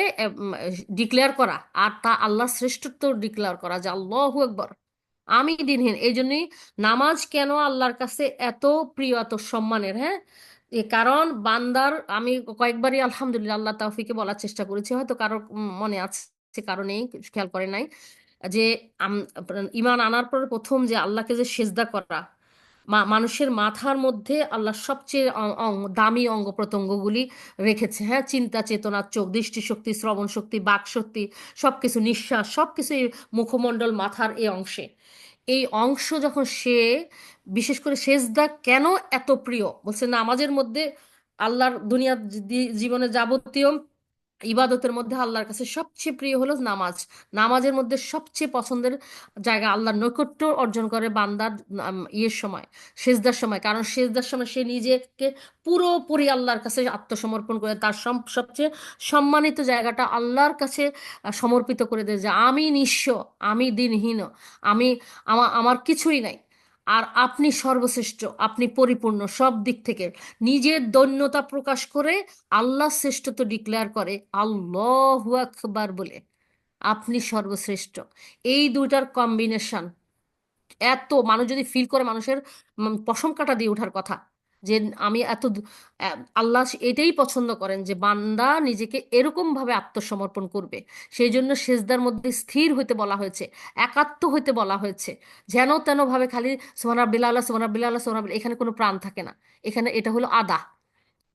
ডিক্লেয়ার করা, আর তা আল্লাহর শ্রেষ্ঠত্ব ডিক্লেয়ার করা যে আল্লাহু আকবার, আমি দিনহীন। এই জন্যই নামাজ কেন আল্লাহর কাছে এত প্রিয়, এত সম্মানের, হ্যাঁ, কারণ বান্দার, আমি কয়েকবারই আলহামদুলিল্লাহ আল্লাহ তাওফিকে বলার চেষ্টা করেছি, হয়তো কারো মনে আছে কারো নেই, খেয়াল করে নাই, যে ঈমান আনার পর প্রথম যে আল্লাহকে যে সেজদা করা, মানুষের মাথার মধ্যে আল্লাহ সবচেয়ে দামি অঙ্গ প্রত্যঙ্গগুলি রেখেছে, হ্যাঁ, চিন্তা চেতনা, চোখ, দৃষ্টিশক্তি, শ্রবণ শক্তি, বাক শক্তি, সবকিছু, নিঃশ্বাস, সবকিছু এই মুখমণ্ডল মাথার এই অংশে। এই অংশ যখন সে, বিশেষ করে সেজদা কেন এত প্রিয়, বলছে নামাজের মধ্যে আল্লাহর দুনিয়ার জীবনে যাবতীয় ইবাদতের মধ্যে আল্লাহর কাছে সবচেয়ে প্রিয় হলো নামাজ। নামাজের মধ্যে সবচেয়ে পছন্দের জায়গা, আল্লাহর নৈকট্য অর্জন করে বান্দার ইয়ের সময়, সেজদার সময়। কারণ সেজদার সময় সে নিজেকে পুরোপুরি আল্লাহর কাছে আত্মসমর্পণ করে, তার সবচেয়ে সম্মানিত জায়গাটা আল্লাহর কাছে সমর্পিত করে দেয়, যে আমি নিঃস্ব, আমি দিনহীন, আমি আমার কিছুই নাই, আর আপনি সর্বশ্রেষ্ঠ, আপনি পরিপূর্ণ সব দিক থেকে। নিজের দৈন্যতা প্রকাশ করে আল্লাহ শ্রেষ্ঠত্ব ডিক্লেয়ার করে আল্লাহু আকবার বলে, আপনি সর্বশ্রেষ্ঠ। এই দুইটার কম্বিনেশন এত, মানুষ যদি ফিল করে, মানুষের পশম কাটা দিয়ে ওঠার কথা, যে আমি আল্লাহ এটাই পছন্দ করেন, যে বান্দা নিজেকে এরকম ভাবে আত্মসমর্পণ করবে। সেই জন্য সেজদার মধ্যে স্থির হইতে বলা হয়েছে, একাত্ম হইতে বলা হয়েছে। যেন তেন ভাবে খালি সুবহানাল্লাহ, সুবহানাল্লাহ, সুবহানাল্লাহ, এখানে কোনো প্রাণ থাকে না। এখানে এটা হলো আদা।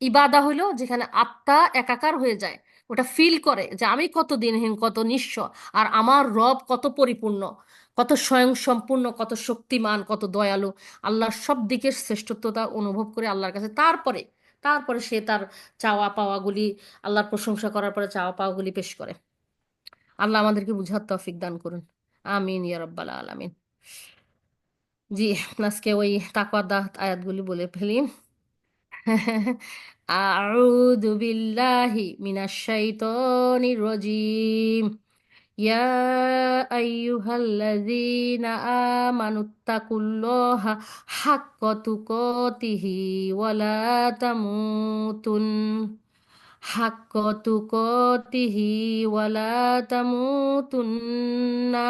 ইবাদা হইলো যেখানে আত্মা একাকার হয়ে যায়, ওটা ফিল করে যে আমি কত দিনহীন, কত নিঃস্ব, আর আমার রব কত পরিপূর্ণ, কত স্বয়ং সম্পূর্ণ, কত শক্তিমান, কত দয়ালু। আল্লাহর সব দিকের শ্রেষ্ঠত্বতা অনুভব করে আল্লাহর কাছে, তারপরে তারপরে সে তার চাওয়া পাওয়াগুলি, আল্লাহর প্রশংসা করার পরে চাওয়া পাওয়াগুলি পেশ করে। আল্লাহ আমাদেরকে বুঝার তৌফিক দান করুন। আমিন ইয়া রাব্বাল আলামিন। জি, আজকে ওই তাকওয়ার আয়াতগুলি বলে ফেলি। আউযু বিল্লাহি মিনাশ শাইতানির রাজিম। ইয়া আইয়ুহাল্লাযীনা আমানুত্তাকুল্লাহা হাক্কা তুকাতিহি ওয়া লা তামুতুন হাক্কা তুকাতিহি ওয়া লা তামুতুন্না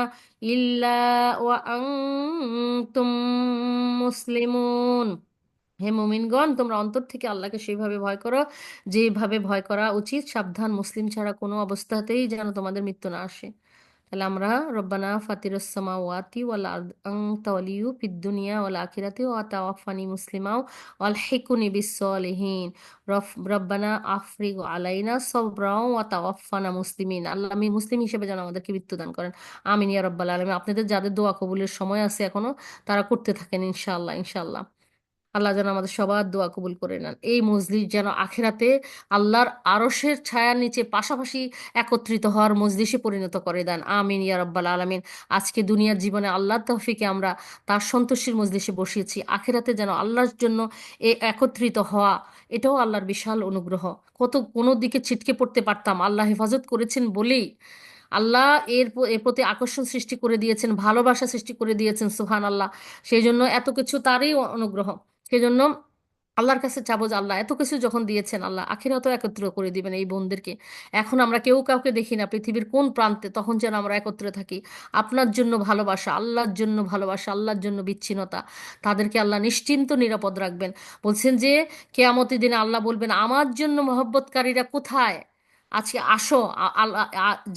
ইল্লা ওয়া আনতুম মুসলিমুন। হে মুমিনগণ, তোমরা অন্তর থেকে আল্লাহকে সেইভাবে ভয় করো যেভাবে ভয় করা উচিত। সাবধান, মুসলিম ছাড়া কোনো অবস্থাতেই যেন তোমাদের মৃত্যু না আসে। তাহলে আমরা রব্বানা ফাতিরাস সামাওয়াতি ওয়াল আরদ আনতা ওয়ালিয়্যু ফিদ দুনিয়া ওয়াল আখিরাতি ওয়া তাওয়াফানি মুসলিমা ওয়াল হিকুনি বিস সলিহিন। রব্বানা আফরিগ আলাইনা সাবরা ওয়া তাওয়াফানা মুসলিমিন। আল্লাহ, আমি মুসলিম হিসেবে যেন আমাদেরকে মৃত্যু দান করেন। আমিন ইয়া রাব্বাল আলামিন। আপনাদের যাদের দোয়া কবুলের সময় আছে এখনো, তারা করতে থাকেন ইনশাআল্লাহ, ইনশাআল্লাহ। আল্লাহ যেন আমাদের সবার দোয়া কবুল করে নেন। এই মজলিস যেন আখিরাতে আল্লাহর আরশের ছায়ার নিচে পাশাপাশি একত্রিত হওয়ার মজলিসে পরিণত করে দেন। আমিন ইয়া রাব্বাল আলামিন। আজকে দুনিয়ার জীবনে আল্লাহর তৌফিকে আমরা তার সন্তুষ্টির মজলিসে বসিয়েছি, আখিরাতে যেন আল্লাহর জন্য একত্রিত হওয়া, এটাও আল্লাহর বিশাল অনুগ্রহ। কোনো দিকে ছিটকে পড়তে পারতাম, আল্লাহ হেফাজত করেছেন বলেই, আল্লাহ এর প্রতি আকর্ষণ সৃষ্টি করে দিয়েছেন, ভালোবাসা সৃষ্টি করে দিয়েছেন, সুবহান আল্লাহ। সেই জন্য এত কিছু তারই অনুগ্রহ। সেই জন্য আল্লাহর কাছে চাবো যে আল্লাহ এত কিছু যখন দিয়েছেন, আল্লাহ আখিরাতেও একত্র করে দিবেন এই বোনদেরকে। এখন আমরা কেউ কাউকে দেখি না পৃথিবীর কোন প্রান্তে, তখন যেন আমরা একত্রে থাকি। আপনার জন্য ভালোবাসা, আল্লাহর জন্য ভালোবাসা, আল্লাহর জন্য বিচ্ছিন্নতা, তাদেরকে আল্লাহ নিশ্চিন্ত নিরাপদ রাখবেন। বলছেন যে কেয়ামতের দিনে আল্লাহ বলবেন, আমার জন্য মহব্বতকারীরা কোথায়? আজকে আসো।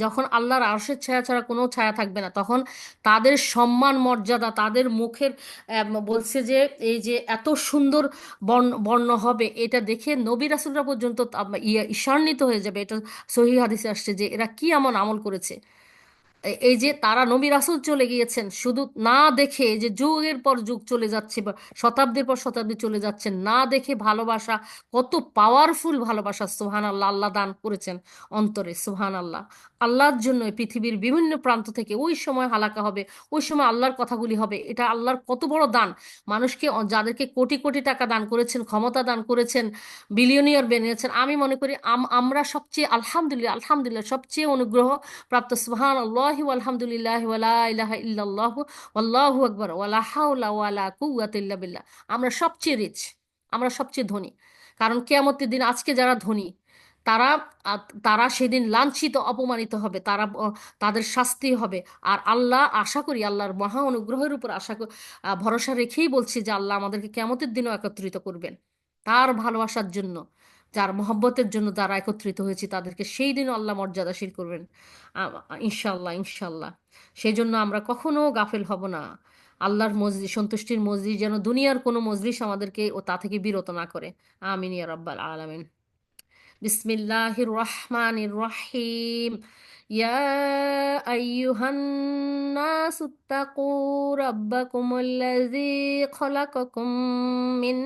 যখন আল্লাহর আরশের ছায়া ছাড়া কোনো ছায়া থাকবে না, তখন তাদের সম্মান মর্যাদা, তাদের মুখের বলছে যে এই যে এত সুন্দর বর্ণ হবে, এটা দেখে নবী রাসূলরা পর্যন্ত ঈর্ষান্বিত হয়ে যাবে। এটা সহিহ হাদিসে আসছে যে এরা কি এমন আমল করেছে। এই যে তারা নবী রাসূল চলে গিয়েছেন শুধু না দেখে, এই যে যুগের পর যুগ চলে যাচ্ছে বা শতাব্দীর পর শতাব্দী চলে যাচ্ছে না দেখে ভালোবাসা, কত পাওয়ারফুল ভালোবাসা সুবহান আল্লাহ আল্লাহ দান করেছেন অন্তরে, সুবহান আল্লাহ। আল্লাহর জন্য পৃথিবীর বিভিন্ন প্রান্ত থেকে ওই সময় হালাকা হবে, ওই সময় আল্লাহর কথাগুলি হবে, এটা আল্লাহর কত বড় দান মানুষকে। যাদেরকে কোটি কোটি টাকা দান করেছেন, ক্ষমতা দান করেছেন, বিলিয়নিয়ার বানিয়েছেন, আমি মনে করি আমরা সবচেয়ে আলহামদুলিল্লাহ আলহামদুলিল্লাহ সবচেয়ে অনুগ্রহ প্রাপ্ত, সুবহান আল্লাহি আলহামদুলিল্লাহ ওয়ালা ইলাহা ইল্লাল্লাহ আল্লাহু আকবার ওয়ালা হাওলা ওয়ালা কুওয়াতা ইল্লা বিল্লাহ। আমরা সবচেয়ে রিচ, আমরা সবচেয়ে ধনী। কারণ কিয়ামতের দিন আজকে যারা ধনী তারা তারা সেদিন লাঞ্ছিত অপমানিত হবে, তারা তাদের শাস্তি হবে। আর আল্লাহ, আশা করি আল্লাহর মহা অনুগ্রহের উপর ভরসা রেখেই বলছি যে আল্লাহ আমাদেরকে কিয়ামতের দিনও একত্রিত করবেন তার ভালোবাসার জন্য। যার মহব্বতের জন্য যারা একত্রিত হয়েছে তাদেরকে সেই দিনও আল্লাহ মর্যাদাশীল করবেন, ইনশাল্লাহ ইনশাল্লাহ। সেই জন্য আমরা কখনো গাফেল হব না। আল্লাহর মজলিস, সন্তুষ্টির মজলিস যেন দুনিয়ার কোনো মজলিস আমাদেরকে ও তা থেকে বিরত না করে। আমিন ইয়া রাব্বাল আলামিন। বিসমিল্লাহির রহমানির রহিম। ইয়া আইয়ুহান নাসু তাকু রাব্বাকুমুল্লাযী খলাকাকুম মিন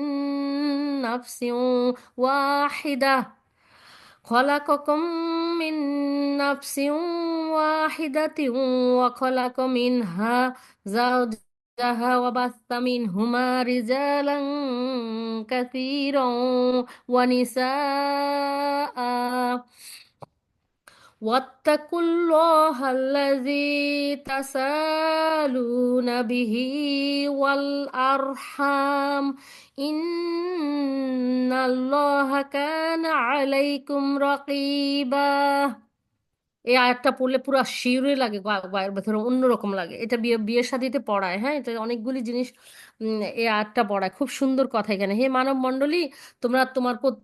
নাফসিন ওয়াহিদা خلقكم من نفس واحدة وخلق منها زوجها وبث منهما رجالا كثيرا ونساء واتقوا الله الذي تسالون به والأرحام إن الله كان عليكم رقيبا। এই আয়াতটা পড়লে পুরো শিউরে লাগে, গায়ের ভেতরে অন্যরকম লাগে। এটা বিয়ে বিয়ের শাদীতে পড়ায়, হ্যাঁ, এটা অনেকগুলি জিনিস এই আয়াতটা পড়ায়। খুব সুন্দর কথা এখানে, হে মানব মণ্ডলী, তোমরা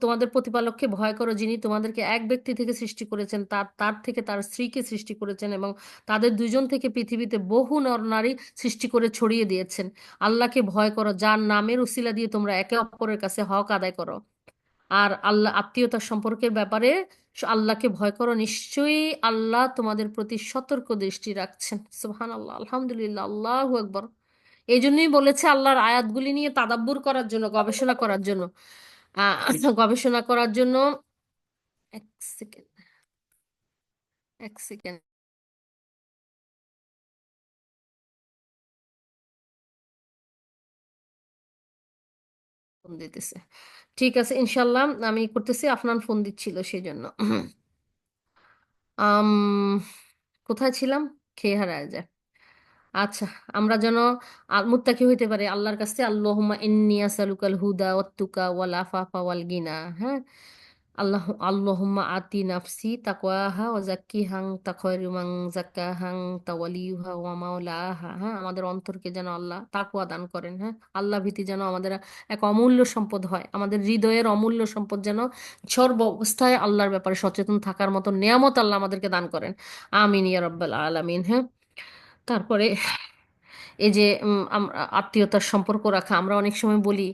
তোমাদের প্রতিপালককে ভয় করো, যিনি তোমাদেরকে এক ব্যক্তি থেকে সৃষ্টি করেছেন, তার তার থেকে তার স্ত্রীকে সৃষ্টি করেছেন এবং তাদের দুজন থেকে পৃথিবীতে বহু নর নারী সৃষ্টি করে ছড়িয়ে দিয়েছেন। আল্লাহকে ভয় করো, যার নামের উসিলা দিয়ে তোমরা একে অপরের কাছে হক আদায় করো। আর আল্লাহ আত্মীয়তার সম্পর্কের ব্যাপারে আল্লাহকে ভয় করো, নিশ্চয়ই আল্লাহ তোমাদের প্রতি সতর্ক দৃষ্টি রাখছেন। সুবহান আল্লাহ আলহামদুলিল্লাহ আল্লাহু আকবার। এই জন্যই বলেছে আল্লাহর আয়াতগুলি নিয়ে তাদাব্বুর করার জন্য, গবেষণা করার জন্য, গবেষণা করার জন্য। এক সেকেন্ড, এক সেকেন্ড ফোন দিতেছে। ঠিক আছে ইনশাল্লাহ আমি করতেছি, আফনান ফোন দিচ্ছিল সেই জন্য। আম কোথায় ছিলাম, খেয়ে হারায় যায়। আচ্ছা, আমরা যেন মুত্তাকি হইতে পারি আল্লাহর কাছে। আল্লাহুম্মা ইন্নী আসালুকাল হুদা ওয়াত তুকা ওয়াল আফাফা ওয়াল গিনা। হ্যাঁ, আল্লাহুম্মা আতি নাফসি তাকওয়াহা ওয়া যাক্কিহা আনতা খায়রু মান যাক্কাহা আনতা ওয়ালিয়ুহা ওয়া মাওলাহা। হ্যাঁ, আমাদের অন্তরকে যেন আল্লাহ তাকওয়া দান করেন। হ্যাঁ, আল্লাহ ভীতি যেন আমাদের এক অমূল্য সম্পদ হয়, আমাদের হৃদয়ের অমূল্য সম্পদ যেন সর্ব অবস্থায় আল্লাহর ব্যাপারে সচেতন থাকার মতো নেয়ামত আল্লাহ আমাদেরকে দান করেন। আমিন ইয়া রাব্বাল আলামিন। হ্যাঁ, তারপরে এই যে আত্মীয়তার সম্পর্ক রাখা, আমরা অনেক সময় বলি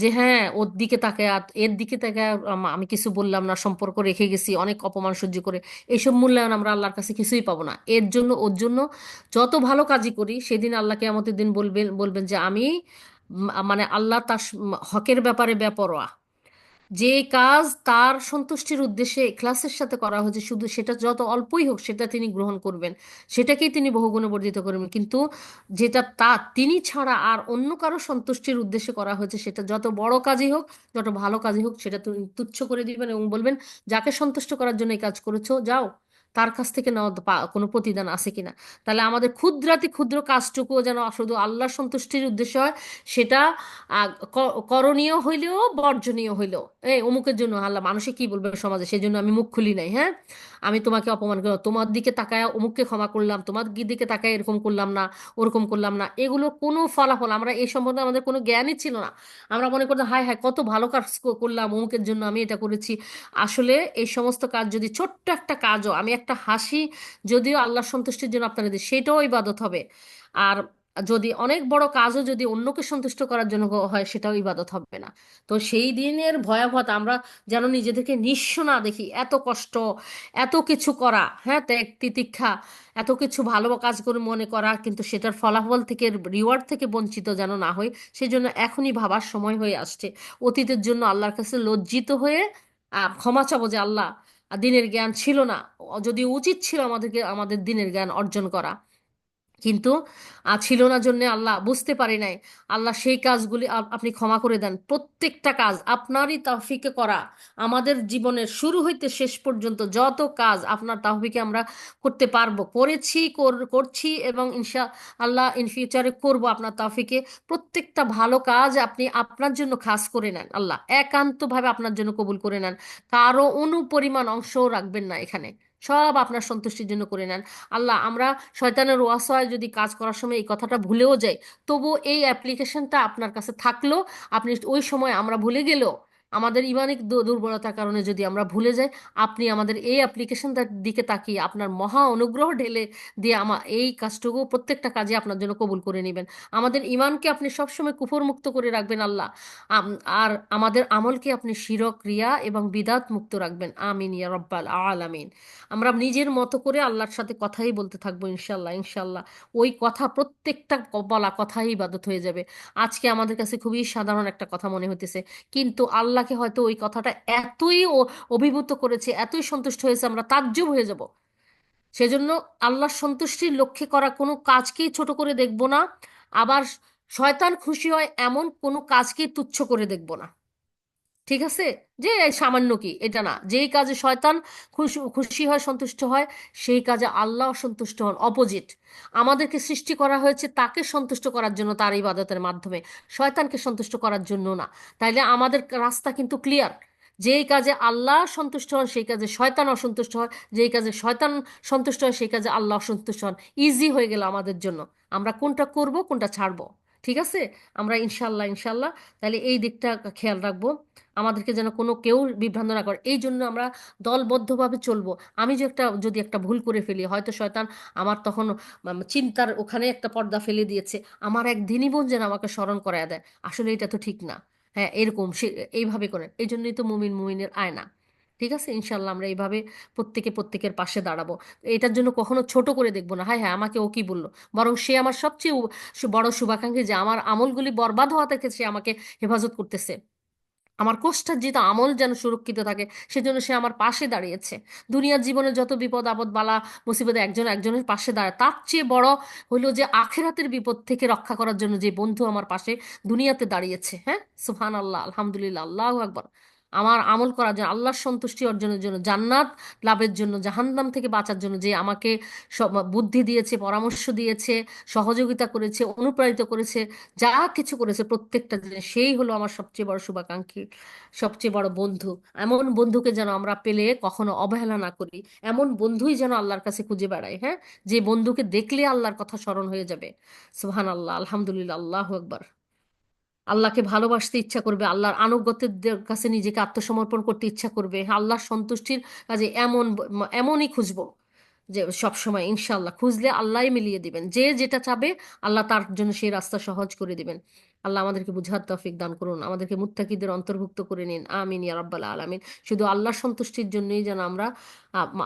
যে হ্যাঁ ওর দিকে তাকায় এর দিকে তাকায় আমি কিছু বললাম না, সম্পর্ক রেখে গেছি অনেক অপমান সহ্য করে। এইসব মূল্যায়ন আমরা আল্লাহর কাছে কিছুই পাবো না। এর জন্য ওর জন্য যত ভালো কাজই করি সেদিন আল্লাহ কিয়ামতের দিন বলবেন বলবেন যে আমি মানে আল্লাহ তার হকের ব্যাপারে বেপরোয়া। যে কাজ তার সন্তুষ্টির উদ্দেশ্যে ইখলাসের সাথে করা হয়েছে, শুধু সেটা যত অল্পই হোক সেটা তিনি গ্রহণ করবেন, সেটাকেই তিনি বহুগুণে বর্ধিত করবেন। কিন্তু যেটা তিনি ছাড়া আর অন্য কারো সন্তুষ্টির উদ্দেশ্যে করা হয়েছে, সেটা যত বড় কাজই হোক, যত ভালো কাজই হোক, সেটা তিনি তুচ্ছ করে দিবেন এবং বলবেন যাকে সন্তুষ্ট করার জন্য এই কাজ করেছো যাও, তার কাছ থেকে নাও কোনো প্রতিদান আছে কিনা। তাহলে আমাদের ক্ষুদ্রাতি ক্ষুদ্র কাজটুকুও যেন শুধু আল্লাহর সন্তুষ্টির উদ্দেশ্য হয়, সেটা করণীয় হইলেও বর্জনীয় হইলেও। অমুকের জন্য আল্লাহ, মানুষে কি বলবে সমাজে, সেই জন্য আমি মুখ খুলি নাই। হ্যাঁ, আমি তোমাকে অপমান করলাম, তোমার দিকে তাকায় অমুককে ক্ষমা করলাম, তোমার দিকে তাকায় এরকম করলাম না, ওরকম করলাম না, এগুলো কোনো ফলাফল, আমরা এই সম্বন্ধে আমাদের কোনো জ্ঞানই ছিল না। আমরা মনে করতাম হায় হায় কত ভালো কাজ করলাম, অমুকের জন্য আমি এটা করেছি। আসলে এই সমস্ত কাজ যদি ছোট্ট একটা কাজও, আমি একটা হাসি যদিও আল্লাহর সন্তুষ্টির জন্য আপনাদের দিই, সেটাও ইবাদত হবে। আর যদি অনেক বড় কাজও যদি অন্যকে সন্তুষ্ট করার জন্য হয়, সেটাও ইবাদত হবে না। তো সেই দিনের ভয়াবহতা আমরা যেন নিজেদেরকে নিঃস্ব না দেখি। এত কষ্ট, এত কিছু করা, হ্যাঁ, ত্যাগ তিতিক্ষা, এত কিছু ভালো কাজ করে মনে করা, কিন্তু সেটার ফলাফল থেকে, রিওয়ার্ড থেকে বঞ্চিত যেন না হই। সেই জন্য এখনই ভাবার সময় হয়ে আসছে। অতীতের জন্য আল্লাহর কাছে লজ্জিত হয়ে ক্ষমা চাবো যে আল্লাহ, দিনের জ্ঞান ছিল না, যদি উচিত ছিল আমাদেরকে আমাদের দিনের জ্ঞান অর্জন করা, কিন্তু ছিল না জন্য আল্লাহ বুঝতে পারি নাই। আল্লাহ সেই কাজগুলি আপনি ক্ষমা করে দেন। প্রত্যেকটা কাজ আপনারই তৌফিকে করা, আমাদের জীবনের শুরু হইতে শেষ পর্যন্ত যত কাজ আপনার তৌফিকে আমরা করতে পারবো, করেছি, করছি, এবং ইনশা আল্লাহ ইন ফিউচারে করব আপনার তৌফিকে। প্রত্যেকটা ভালো কাজ আপনি আপনার জন্য খাস করে নেন আল্লাহ, একান্তভাবে আপনার জন্য কবুল করে নেন। কারো অনুপরিমাণ অংশও রাখবেন না এখানে, সব আপনার সন্তুষ্টির জন্য করে নেন আল্লাহ। আমরা শয়তানের ওয়াসওয়াসায় যদি কাজ করার সময় এই কথাটা ভুলেও যাই, তবু এই অ্যাপ্লিকেশনটা আপনার কাছে থাকলো, আপনি ওই সময় আমরা ভুলে গেলেও, আমাদের ইমানিক দুর্বলতার কারণে যদি আমরা ভুলে যাই, আপনি আমাদের এই অ্যাপ্লিকেশনটার দিকে তাকিয়ে আপনার মহা অনুগ্রহ ঢেলে দিয়ে এই কাজটুকু, প্রত্যেকটা কাজে আপনার জন্য কবুল করে নেবেন। আমাদের ইমানকে আপনি সবসময় কুফর মুক্ত করে রাখবেন আল্লাহ। আর আমাদের আমলকে আপনি শিরক, রিয়া এবং বিদাত মুক্ত রাখবেন। আমিন ইয়া রব্বাল আলামিন। আমরা নিজের মতো করে আল্লাহর সাথে কথাই বলতে থাকবো ইনশাল্লাহ, ইনশাল্লাহ। ওই কথা, প্রত্যেকটা বলা কথাই ইবাদত হয়ে যাবে। আজকে আমাদের কাছে খুবই সাধারণ একটা কথা মনে হতেছে, কিন্তু আল্লাহকে হয়তো ওই কথাটা এতই অভিভূত করেছে, এতই সন্তুষ্ট হয়েছে, আমরা তাজ্জব হয়ে যাব। সেজন্য আল্লাহর সন্তুষ্টির লক্ষ্যে করা কোনো কাজকেই ছোট করে দেখব না, আবার শয়তান খুশি হয় এমন কোনো কাজকেই তুচ্ছ করে দেখব না। ঠিক আছে? যে এই সামান্য কি, এটা না, যেই কাজে শয়তান খুশি খুশি হয়, সন্তুষ্ট হয়, সেই কাজে আল্লাহ সন্তুষ্ট হন। অপোজিট, আমাদেরকে সৃষ্টি করা হয়েছে তাকে সন্তুষ্ট করার জন্য, তার ইবাদতের মাধ্যমে, শয়তানকে সন্তুষ্ট করার জন্য না। তাইলে আমাদের রাস্তা কিন্তু ক্লিয়ার। যেই কাজে আল্লাহ সন্তুষ্ট হন সেই কাজে শয়তান অসন্তুষ্ট হয়, যেই কাজে শয়তান সন্তুষ্ট হয় সেই কাজে আল্লাহ অসন্তুষ্ট হন। ইজি হয়ে গেল আমাদের জন্য, আমরা কোনটা করব কোনটা ছাড়বো। ঠিক আছে? আমরা ইনশাল্লাহ, ইনশাল্লাহ, তাহলে এই দিকটা খেয়াল রাখবো, আমাদেরকে যেন কোনো কেউ বিভ্রান্ত না করে। এই জন্য আমরা দলবদ্ধভাবে চলবো। আমি যে যদি একটা ভুল করে ফেলি, হয়তো শয়তান আমার তখন চিন্তার ওখানে একটা পর্দা ফেলে দিয়েছে, আমার এক দিনই বোন যেন আমাকে স্মরণ করায় দেয়, আসলে এটা তো ঠিক না। হ্যাঁ, এরকম সে এইভাবে করেন। এই জন্যই তো মুমিন মুমিনের আয়না। ঠিক আছে? ইনশাল্লাহ আমরা এইভাবে প্রত্যেকে প্রত্যেকের পাশে দাঁড়াবো। এটার জন্য কখনো ছোট করে দেখবো না, হ্যাঁ হ্যাঁ আমাকে ও কি বললো, বরং সে আমার সবচেয়ে বড় শুভাকাঙ্ক্ষী, যে আমার আমলগুলি বরবাদ হওয়া থেকে সে আমাকে হেফাজত করতেছে, আমার কোষ্ঠার্জিত আমল যেন সুরক্ষিত থাকে, সেজন্য সে আমার পাশে দাঁড়িয়েছে। দুনিয়ার জীবনে যত বিপদ আপদ বালা মুসিবতে একজন একজনের পাশে দাঁড়ায়, তার চেয়ে বড় হইলো যে আখেরাতের বিপদ থেকে রক্ষা করার জন্য যে বন্ধু আমার পাশে দুনিয়াতে দাঁড়িয়েছে। হ্যাঁ, সুবহান আল্লাহ, আলহামদুলিল্লাহ, আল্লাহু আকবার। আমার আমল করার জন্য, আল্লাহর সন্তুষ্টি অর্জনের জন্য, জান্নাত লাভের জন্য, জাহান্নাম থেকে বাঁচার জন্য যে আমাকে সব বুদ্ধি দিয়েছে, পরামর্শ দিয়েছে, সহযোগিতা করেছে, অনুপ্রাণিত করেছে, যা কিছু করেছে প্রত্যেকটা জিনিস, সেই হলো আমার সবচেয়ে বড় শুভাকাঙ্ক্ষী, সবচেয়ে বড় বন্ধু। এমন বন্ধুকে যেন আমরা পেলে কখনো অবহেলা না করি, এমন বন্ধুই যেন আল্লাহর কাছে খুঁজে বেড়াই। হ্যাঁ, যে বন্ধুকে দেখলে আল্লাহর কথা স্মরণ হয়ে যাবে। সুবহান আল্লাহ, আলহামদুলিল্লাহ, আল্লাহু আকবার। আল্লাহকে ভালোবাসতে ইচ্ছা করবে, আল্লাহর আনুগত্যের কাছে নিজেকে আত্মসমর্পণ করতে ইচ্ছা করবে, আল্লাহর সন্তুষ্টির কাজে এমনই খুঁজবো যে সব সময় ইনশাআল্লাহ খুঁজলে আল্লাহই মিলিয়ে দিবেন। যে যেটা চাবে আল্লাহ তার জন্য সেই রাস্তা সহজ করে দিবেন। আল্লাহ আমাদেরকে বুঝার তৌফিক দান করুন, আমাদেরকে মুত্তাকিদের অন্তর্ভুক্ত করে নিন। আমিন ইয়া রাব্বাল আলামিন। শুধু আল্লাহর সন্তুষ্টির জন্যই যেন আমরা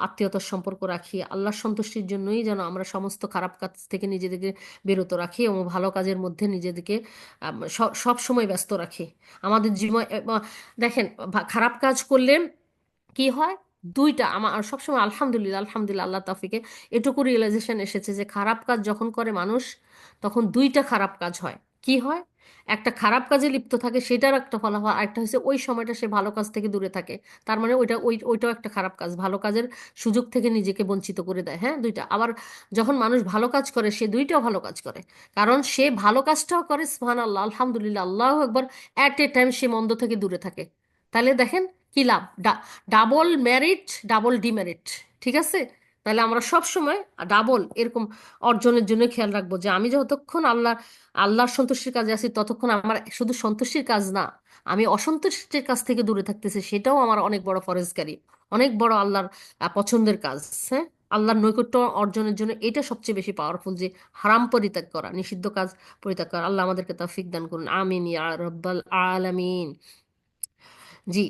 আত্মীয়তার সম্পর্ক রাখি, আল্লাহর সন্তুষ্টির জন্যই যেন আমরা সমস্ত খারাপ কাজ থেকে নিজেদেরকে বিরত রাখি এবং ভালো কাজের মধ্যে নিজেদেরকে সব সময় ব্যস্ত রাখি। আমাদের জীবন দেখেন, খারাপ কাজ করলে কি হয়, দুইটা আমার সবসময় আলহামদুলিল্লাহ, আলহামদুলিল্লাহ, আল্লাহ তাফিকে এটুকু রিয়েলাইজেশন এসেছে যে খারাপ কাজ যখন করে মানুষ, তখন দুইটা খারাপ কাজ হয়। কি হয়? একটা খারাপ কাজে লিপ্ত থাকে, সেটার একটা ফলাফল, আরেকটা হচ্ছে ওই সময়টা সে ভালো কাজ থেকে দূরে থাকে। তার মানে ওইটাও একটা খারাপ কাজ, ভালো কাজের সুযোগ থেকে নিজেকে বঞ্চিত করে দেয়। হ্যাঁ, দুইটা। আবার যখন মানুষ ভালো কাজ করে, সে দুইটাও ভালো কাজ করে, কারণ সে ভালো কাজটাও করে, সুবহানাল্লাহ, আলহামদুলিল্লাহ, আল্লাহু আকবার, অ্যাট এ টাইম সে মন্দ থেকে দূরে থাকে। তাহলে দেখেন কি লাভ, ডাবল মেরিট, ডাবল ডিমেরিট। ঠিক আছে? তাহলে আমরা সব সময় ডাবল এরকম অর্জনের জন্য খেয়াল রাখবো, যে আমি যতক্ষণ আল্লাহর সন্তুষ্টির কাজে আছি, ততক্ষণ আমার শুধু সন্তুষ্টির কাজ না, আমি অসন্তুষ্টির কাছ থেকে দূরে থাকতেছি, সেটাও আমার অনেক বড় ফরজকারি, অনেক বড় আল্লাহর পছন্দের কাজ। হ্যাঁ, আল্লাহর নৈকট্য অর্জনের জন্য এটা সবচেয়ে বেশি পাওয়ারফুল, যে হারাম পরিত্যাগ করা, নিষিদ্ধ কাজ পরিত্যাগ করা। আল্লাহ আমাদেরকে তৌফিক দান করুন, আমিন ইয়া রাব্বাল আলামিন। জি।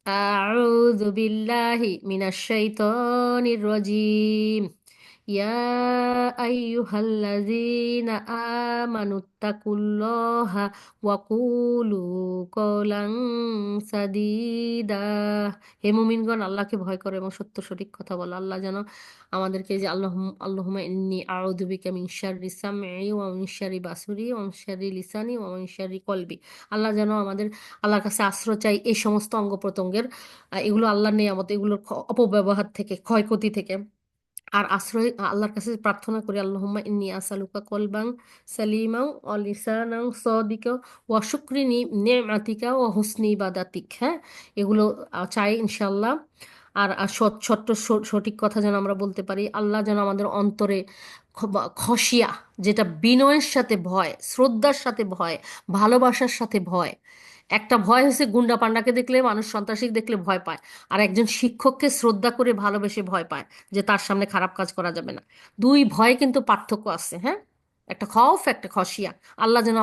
أعوذ بالله من الشيطان الرجيم. يا أيها الذين آمنوا اتقوا الله وقولوا قولا سديدا। হে মুমিনগণ, আল্লাহকে ভয় করো এবং সত্য সঠিক কথা বলো। আল্লাহ যেন আমাদেরকে, যে আল্লাহুম্মা ইন্নী আউযু বিকা মিন শাররি সামঈ ওয়া মিন শাররি বাসরি ওয়া মিন শাররি লিসানি ওয়া মিন শাররি কলবি। আল্লাহ যেন আমাদের, আল্লাহর কাছে আশ্রয় চাই এই সমস্ত অঙ্গ প্রত্যঙ্গের, এগুলো আল্লাহর নেয়ামত, এগুলোর অপব্যবহার থেকে, ক্ষয়ক্ষতি থেকে। আর আশ্রয় আল্লাহর কাছে প্রার্থনা করি, আল্লাহুম্মা ইন্নী আসালুকা কলবাং সালিমাও ওয়া লিসানাও সাদিকা ওয়া শুকরি নি'মাতিকা ওয়া হুসনি ইবাদাতিক। হ্যাঁ, এগুলো চাই ইনশাআল্লাহ। আর ছোট্ট সঠিক কথা যেন আমরা বলতে পারি। আল্লাহ যেন আমাদের অন্তরে খসিয়া, যেটা বিনয়ের সাথে ভয়, শ্রদ্ধার সাথে ভয়, ভালোবাসার সাথে ভয়। একটা ভয় হচ্ছে গুন্ডা পান্ডাকে দেখলে, মানুষ সন্ত্রাসী দেখলে ভয় পায়, আর একজন শিক্ষককে শ্রদ্ধা করে ভালোবেসে ভয় পায়, যে তার সামনে খারাপ কাজ করা যাবে না। দুই ভয়ে কিন্তু পার্থক্য আছে, হ্যাঁ, একটা খৌফ, একটা খসিয়া। আল্লাহ যেন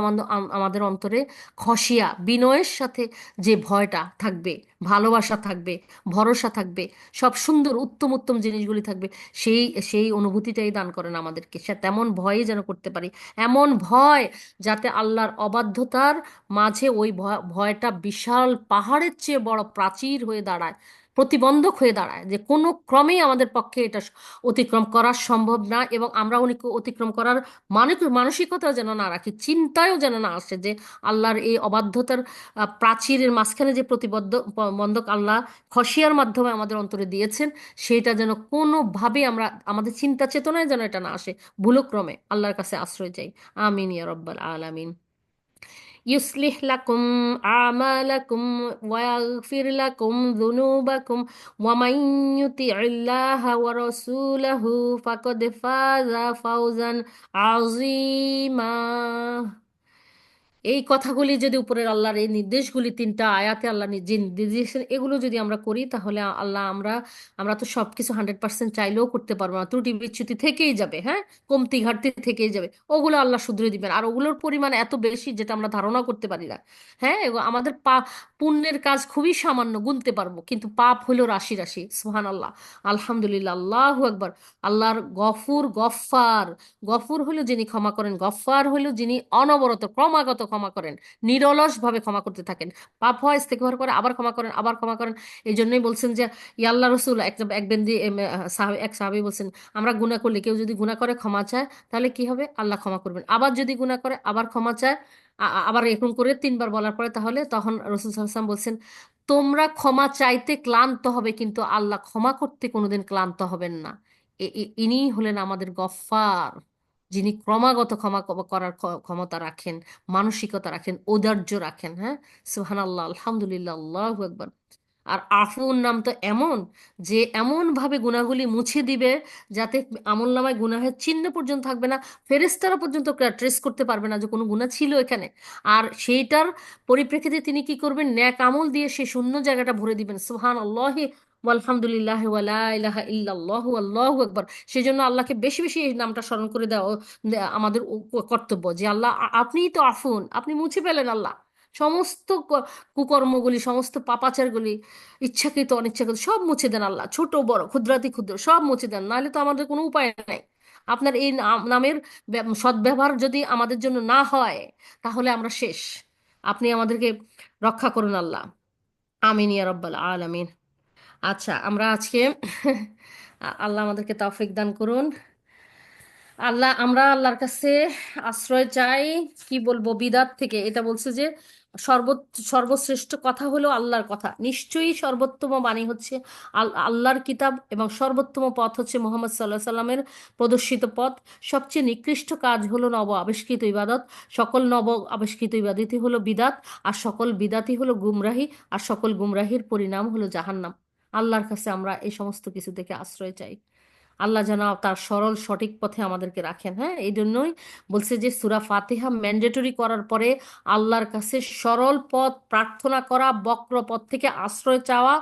আমাদের অন্তরে খসিয়া বিনয়ের সাথে যে ভয়টা থাকবে, ভালোবাসা থাকবে, ভরসা থাকবে, সব সুন্দর উত্তম উত্তম জিনিসগুলি থাকবে, সেই সেই অনুভূতিটাই দান করেন আমাদেরকে। সে তেমন ভয়ই যেন করতে পারি, এমন ভয় যাতে আল্লাহর অবাধ্যতার মাঝে ওই ভয়টা বিশাল পাহাড়ের চেয়ে বড় প্রাচীর হয়ে দাঁড়ায়, প্রতিবন্ধক হয়ে দাঁড়ায়, যে কোনো ক্রমেই আমাদের পক্ষে এটা অতিক্রম করা সম্ভব না। এবং আমরা উনিকে অতিক্রম করার মানসিকতাও যেন না রাখি, চিন্তায়ও যেন না আসে যে আল্লাহর এই অবাধ্যতার প্রাচীরের মাঝখানে যে বন্ধক আল্লাহ খসিয়ার মাধ্যমে আমাদের অন্তরে দিয়েছেন, সেটা যেন কোনোভাবে আমরা, আমাদের চিন্তা চেতনায় যেন এটা না আসে, ভুলক্রমে। আল্লাহর কাছে আশ্রয় চাই। আমিন ইয়া রাব্বাল আলামিন। يصلح لكم أعمالكم ويغفر لكم ذنوبكم ومن يطع الله ورسوله فقد فاز فوزا عظيما। এই কথাগুলি যদি উপরের আল্লাহর এই নির্দেশগুলি, তিনটা আয়াতে আল্লাহ যে নির্দেশ দিয়েছেন, এগুলো যদি আমরা করি, তাহলে আল্লাহ, আমরা তো সবকিছু 100% চাইলেও করতে পারবো না, ত্রুটি বিচ্যুতি থেকেই যাবে, হ্যাঁ, কমতি ঘাটতি থেকেই যাবে। ওগুলো আল্লাহ শুধরে দিবেন, আর ওগুলোর পরিমাণ এত বেশি যেটা আমরা ধারণা করতে পারি না। হ্যাঁ, আমাদের পুণ্যের কাজ খুবই সামান্য, গুনতে পারবো, কিন্তু পাপ হলো রাশি রাশি। সুবহান আল্লাহ, আলহামদুলিল্লাহ, আল্লাহু আকবার। আল্লাহর গফুর গফফার, গফুর হলো যিনি ক্ষমা করেন, গফফার হলো যিনি অনবরত ক্রমাগত ক্ষমা করেন, নিরলস ভাবে ক্ষমা করতে থাকেন। পাপ হয়, ইস্তেগফার করে, আবার ক্ষমা করেন, আবার ক্ষমা করেন। এই জন্যই বলছেন যে, ইয়া আল্লাহ রসুল, এক বেন্দি এক সাহাবী বলছেন, আমরা গুনাহ করলে, কেউ যদি গুনাহ করে ক্ষমা চায়, তাহলে কি হবে? আল্লাহ ক্ষমা করবেন। আবার যদি গুনাহ করে আবার ক্ষমা চায়, আবার এরকম করে 3বার বলার পরে, তাহলে তখন রসুল সাল্লাল্লাহু আলাইহি ওয়াসাল্লাম বলছেন, তোমরা ক্ষমা চাইতে ক্লান্ত হবে, কিন্তু আল্লাহ ক্ষমা করতে কোনোদিন ক্লান্ত হবেন না। ইনিই হলেন আমাদের গফফার, যিনি ক্রমাগত ক্ষমা করার ক্ষমতা রাখেন, মানসিকতা রাখেন, ঔদার্য রাখেন। হ্যাঁ, সুবহানাল্লাহ, আলহামদুলিল্লাহ, আল্লাহু আকবার। আর আফুর নাম তো এমন, যে এমন ভাবে গুনাহগুলি মুছে দিবে, যাতে আমলনামায় গুনাহের চিহ্ন পর্যন্ত থাকবে না, ফেরেশতারা পর্যন্ত ট্রেস করতে পারবে না যে কোনো গুনাহ ছিল এখানে। আর সেইটার পরিপ্রেক্ষিতে তিনি কি করবেন? নেক আমল দিয়ে সেই শূন্য জায়গাটা ভরে দিবেন। সুবহানাল্লাহি আলহামদুলিল্লাহ ওয়ালা ইলাহা ইল্লাল্লাহু আল্লাহু আকবার। সেই জন্য আল্লাহকে বেশি বেশি এই নামটা স্মরণ করে দেওয়া আমাদের কর্তব্য, যে আল্লাহ আপনিই তো আফুন, আপনি মুছে ফেলেন আল্লাহ সমস্ত কুকর্মগুলি, সমস্ত পাপাচারগুলি, ইচ্ছাকৃত অনিচ্ছাকৃত সব মুছে দেন আল্লাহ, ছোট বড় ক্ষুদ্রাতি ক্ষুদ্র সব মুছে দেন, নাহলে তো আমাদের কোনো উপায় নাই। আপনার এই নামের সদ্ব্যবহার যদি আমাদের জন্য না হয়, তাহলে আমরা শেষ। আপনি আমাদেরকে রক্ষা করুন আল্লাহ, আমিন ইয়া রাব্বাল আলামিন। আচ্ছা, আমরা আজকে আল্লাহ আমাদেরকে তৌফিক দান করুন। আমরা আল্লাহর কাছে আশ্রয় চাই, কি বলবো, বিদাত থেকে। এটা বলছে যে সর্ব সর্বশ্রেষ্ঠ কথা হলো আল্লাহর কথা, নিশ্চয়ই সর্বোত্তম বাণী হচ্ছে আল্লাহর কিতাব, এবং সর্বোত্তম পথ হচ্ছে মুহাম্মদ সাল্লাহ সাল্লামের প্রদর্শিত পথ। সবচেয়ে নিকৃষ্ট কাজ হলো নব আবিষ্কৃত ইবাদত, সকল নব আবিষ্কৃত ইবাদতই হলো বিদাত, আর সকল বিদাতই হলো গুমরাহি, আর সকল গুমরাহির পরিণাম হলো জাহান্নাম। আল্লাহর কাছে আমরা এই সমস্ত কিছু থেকে আশ্রয় চাই। আল্লাহ যেন তার সরল সঠিক পথে আমাদেরকে রাখেন। হ্যাঁ, এই জন্যই বলছে যে সূরা ফাতিহা ম্যান্ডেটরি করার পরে আল্লাহর কাছে সরল পথ প্রার্থনা করা, বক্র পথ থেকে আশ্রয় চাওয়া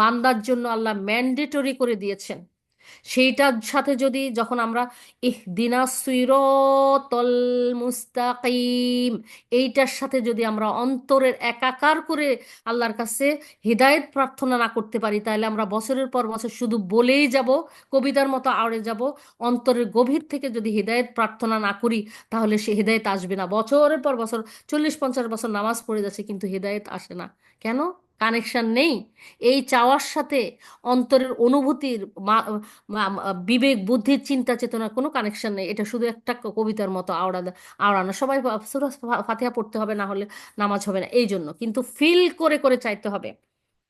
বান্দার জন্য আল্লাহ ম্যান্ডেটরি করে দিয়েছেন। সেইটার সাথে যদি যখন আমরা ইহদিনা সিরাতাল মুস্তাকিম, এইটার সাথে যদি আমরা অন্তরের একাকার করে আল্লাহর কাছে হিদায়েত প্রার্থনা না করতে পারি, তাহলে আমরা বছরের পর বছর শুধু বলেই যাব, কবিতার মতো আওড়ে যাব। অন্তরের গভীর থেকে যদি হিদায়েত প্রার্থনা না করি, তাহলে সে হিদায়েত আসবে না। বছরের পর বছর 40-50 বছর নামাজ পড়ে যাচ্ছে, কিন্তু হিদায়েত আসে না। কেন? কানেকশন নেই। এই চাওয়ার সাথে অন্তরের অনুভূতির, বিবেক বুদ্ধির চিন্তা চেতনার কোনো কানেকশন নেই। এটা শুধু একটা কবিতার মতো আওড়ানো। সবাই সূরা ফাতিহা পড়তে হবে, না হলে নামাজ হবে না। এই জন্য কিন্তু ফিল করে করে চাইতে হবে,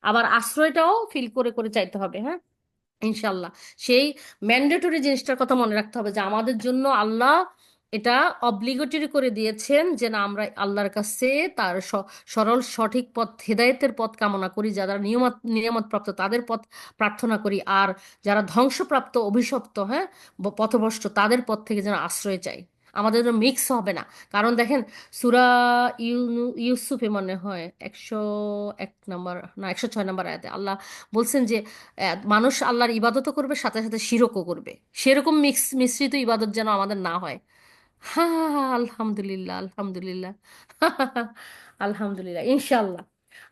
আবার আশ্রয়টাও ফিল করে করে চাইতে হবে। হ্যাঁ, ইনশাল্লাহ। সেই ম্যান্ডেটরি জিনিসটার কথা মনে রাখতে হবে যে আমাদের জন্য আল্লাহ এটা অব্লিগেটরি করে দিয়েছেন, যে না আমরা আল্লাহর কাছে তার সরল সঠিক পথ, হেদায়েতের পথ কামনা করি। যারা নিয়ামত প্রাপ্ত তাদের পথ প্রার্থনা করি, আর যারা ধ্বংসপ্রাপ্ত অভিশপ্ত, হ্যাঁ, পথভ্রষ্ট, তাদের পথ থেকে যেন আশ্রয় চাই। আমাদের জন্য মিক্স হবে না। কারণ দেখেন, সূরা ইউসুফে মনে হয় 101 নম্বর, না 106 নম্বর আয়াতে আল্লাহ বলছেন যে মানুষ আল্লাহর ইবাদতও করবে, সাথে সাথে শিরকও করবে। সেরকম মিশ্রিত ইবাদত যেন আমাদের না হয়। হ্যাঁ হ্যাঁ হ্যাঁ, আলহামদুলিল্লাহ, আলহামদুলিল্লাহ। আলহামদুলিল্লাহ, ইনশাল্লাহ।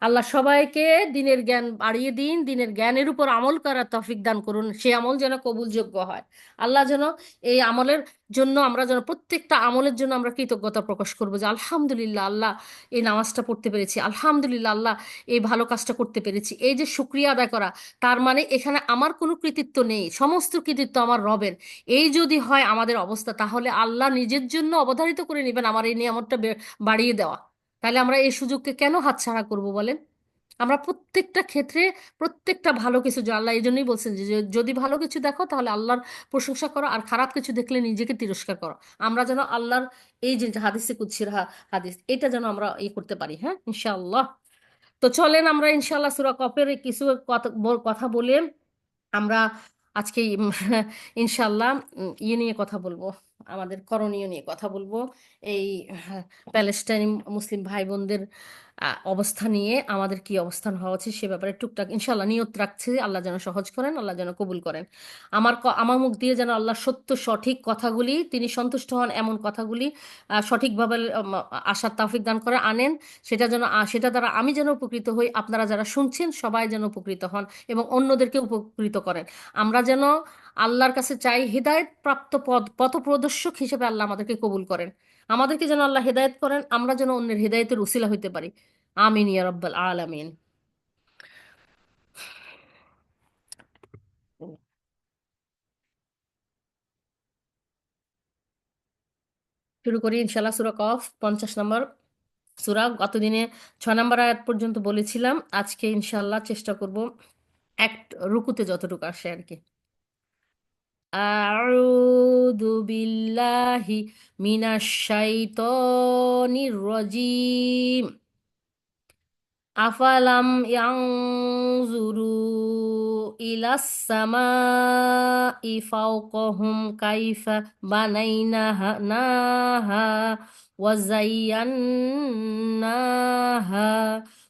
আল্লাহ সবাইকে দিনের জ্ঞান বাড়িয়ে দিন, দিনের জ্ঞানের উপর আমল করার তৌফিক দান করুন, সে আমল যেন কবুলযোগ্য হয়। আল্লাহ যেন এই আমলের জন্য, আমরা যেন প্রত্যেকটা আমলের জন্য আমরা কৃতজ্ঞতা প্রকাশ করবো, যে আলহামদুলিল্লাহ আল্লাহ, এই নামাজটা পড়তে পেরেছি, আলহামদুলিল্লাহ আল্লাহ এই ভালো কাজটা করতে পেরেছি। এই যে শুকরিয়া আদায় করা, তার মানে এখানে আমার কোনো কৃতিত্ব নেই, সমস্ত কৃতিত্ব আমার রবের। এই যদি হয় আমাদের অবস্থা, তাহলে আল্লাহ নিজের জন্য অবধারিত করে নেবেন আমার এই নিয়ামতটা বাড়িয়ে দেওয়া। তাহলে আমরা এই সুযোগকে কেন হাতছাড়া করব বলেন? আমরা প্রত্যেকটা ক্ষেত্রে, প্রত্যেকটা ভালো কিছু, যে আল্লাহ এই জন্যই বলছেন যে যদি ভালো কিছু দেখো তাহলে আল্লাহর প্রশংসা করো, আর খারাপ কিছু দেখলে নিজেকে তিরস্কার করো। আমরা যেন আল্লাহর এই যে হাদিসে কুদসির হাদিস, এটা যেন আমরা করতে পারি। হ্যাঁ, ইনশাআল্লাহ। তো চলেন আমরা ইনশাআল্লাহ সূরা কফের কিছু কথা বলে আমরা আজকে ইনশাল্লাহ ইয়ে নিয়ে কথা বলবো, আমাদের করণীয় নিয়ে কথা বলবো। এই প্যালেস্টাইন মুসলিম ভাই বোনদের অবস্থা নিয়ে আমাদের কি অবস্থান হওয়া উচিত, সে ব্যাপারে টুকটাক ইনশাল্লাহ নিয়ত রাখছি। আল্লাহ যেন সহজ করেন, আল্লাহ যেন কবুল করেন। আমার মুখ দিয়ে যেন আল্লাহ সত্য সঠিক কথাগুলি, তিনি সন্তুষ্ট হন এমন কথাগুলি সঠিকভাবে আসার তৌফিক দান করে আনেন। সেটা যেন সেটা দ্বারা আমি যেন উপকৃত হই, আপনারা যারা শুনছেন সবাই যেন উপকৃত হন এবং অন্যদেরকে উপকৃত করেন। আমরা যেন আল্লাহর কাছে চাই, হেদায়েত প্রাপ্ত পথপ্রদর্শক হিসেবে আল্লাহ আমাদেরকে কবুল করেন। আমাদেরকে যেন আল্লাহ হেদায়েত করেন, আমরা যেন অন্যের হেদায়েতের উসিলা হইতে পারি। আমিন ইয়া রাব্বাল আলামিন। শুরু করি ইনশাল্লাহ। সূরা কফ 50 নম্বর সূরা। গতদিনে 6 নম্বর আয়াত পর্যন্ত বলেছিলাম, আজকে ইনশাল্লাহ চেষ্টা করব এক রুকুতে যতটুকু আসে আর কি। আউযু বিল্লাহি মিনাশ শাইতানির রাজিম। আফালাম ইয়ানজুরু ইলাস সামাই ফাওকাহুম কাইফা বানাইনাহা নাহা ওয়া যায়্যান্নাহা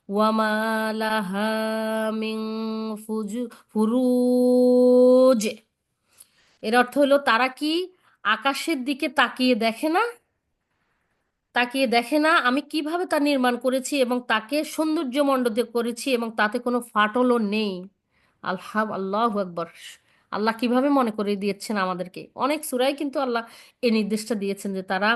ওয়া মা লাহা মিন ফুরুজ। এর অর্থ হলো, তারা কি আকাশের দিকে তাকিয়ে দেখে না আমি কিভাবে তা নির্মাণ করেছি এবং তাকে সৌন্দর্যমণ্ডিত করেছি এবং তাতে কোনো ফাটলও নেই। আল্লাহু আকবার। আল্লাহ কিভাবে মনে করে দিয়েছেন আমাদেরকে, অনেক সূরায় কিন্তু আল্লাহ এই নির্দেশটা দিয়েছেন যে তারা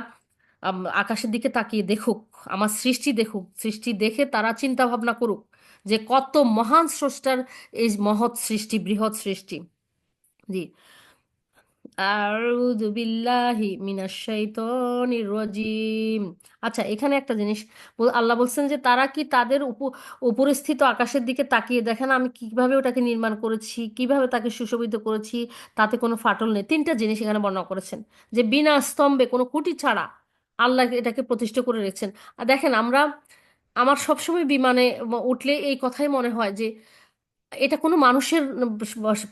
আকাশের দিকে তাকিয়ে দেখুক, আমার সৃষ্টি দেখুক, সৃষ্টি দেখে তারা চিন্তা ভাবনা করুক যে কত মহান স্রষ্টার এই মহৎ সৃষ্টি, বৃহৎ সৃষ্টি। জি। আউযু বিল্লাহি মিনাশ শাইতানির রাজিম। আচ্ছা, এখানে একটা জিনিস আল্লাহ বলছেন যে তারা কি তাদের উপরস্থিত আকাশের দিকে তাকিয়ে দেখে না আমি কিভাবে ওটাকে নির্মাণ করেছি, কিভাবে তাকে সুশোভিত করেছি, তাতে কোনো ফাটল নেই। তিনটা জিনিস এখানে বর্ণনা করেছেন, যে বিনা স্তম্ভে কোনো খুঁটি ছাড়া আল্লাহ এটাকে প্রতিষ্ঠা করে রেখেছেন। আর দেখেন, আমার সবসময় বিমানে উঠলে এই কথাই মনে হয় যে এটা কোনো মানুষের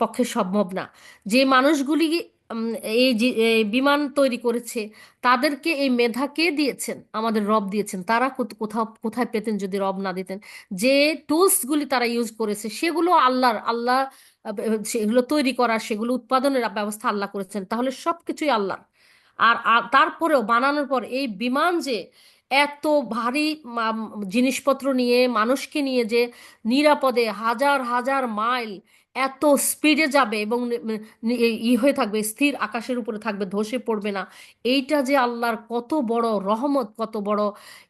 পক্ষে সম্ভব না। যে মানুষগুলি উম, এই বিমান তৈরি করেছে, তাদেরকে এই মেধা কে দিয়েছেন? আমাদের রব দিয়েছেন। তারা কোথাও কোথায় পেতেন যদি রব না দিতেন? যে টুলসগুলি তারা ইউজ করেছে সেগুলো আল্লাহর, আল্লাহ সেগুলো তৈরি করার, সেগুলো উৎপাদনের ব্যবস্থা আল্লাহ করেছেন, তাহলে সবকিছুই আল্লাহ। আর তারপরেও বানানোর পর এই বিমান যে এত ভারী জিনিসপত্র নিয়ে, মানুষকে নিয়ে যে নিরাপদে হাজার হাজার মাইল এত স্পিডে যাবে এবং হয়ে থাকবে, স্থির আকাশের উপরে থাকবে, ধসে পড়বে না, এইটা যে আল্লাহর কত বড় রহমত, কত বড়,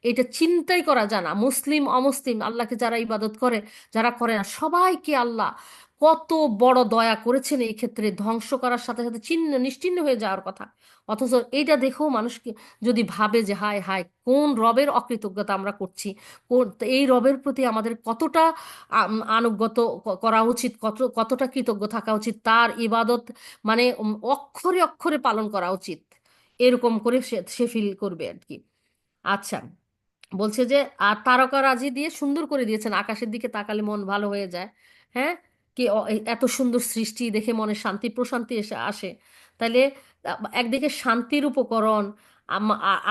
এটা চিন্তাই করা যায় না। মুসলিম অমুসলিম আল্লাহকে যারা ইবাদত করে, যারা করে না, সবাইকে আল্লাহ কত বড় দয়া করেছেন এই ক্ষেত্রে, ধ্বংস করার সাথে সাথে ছিন্ন নিশ্চিহ্ন হয়ে যাওয়ার কথা। অথচ এইটা দেখেও মানুষকে যদি ভাবে যে হায় হায়, কোন রবের অকৃতজ্ঞতা আমরা করছি, এই রবের প্রতি আমাদের কতটা আনুগত্য করা উচিত, কতটা কৃতজ্ঞ থাকা উচিত, তার ইবাদত মানে অক্ষরে অক্ষরে পালন করা উচিত, এরকম করে সে সে ফিল করবে আর কি। আচ্ছা, বলছে যে আর তারকারাজি দিয়ে সুন্দর করে দিয়েছেন, আকাশের দিকে তাকালে মন ভালো হয়ে যায়। হ্যাঁ, কি এত সুন্দর সৃষ্টি দেখে মনে শান্তি প্রশান্তি এসে আসে। তাইলে একদিকে শান্তির উপকরণ,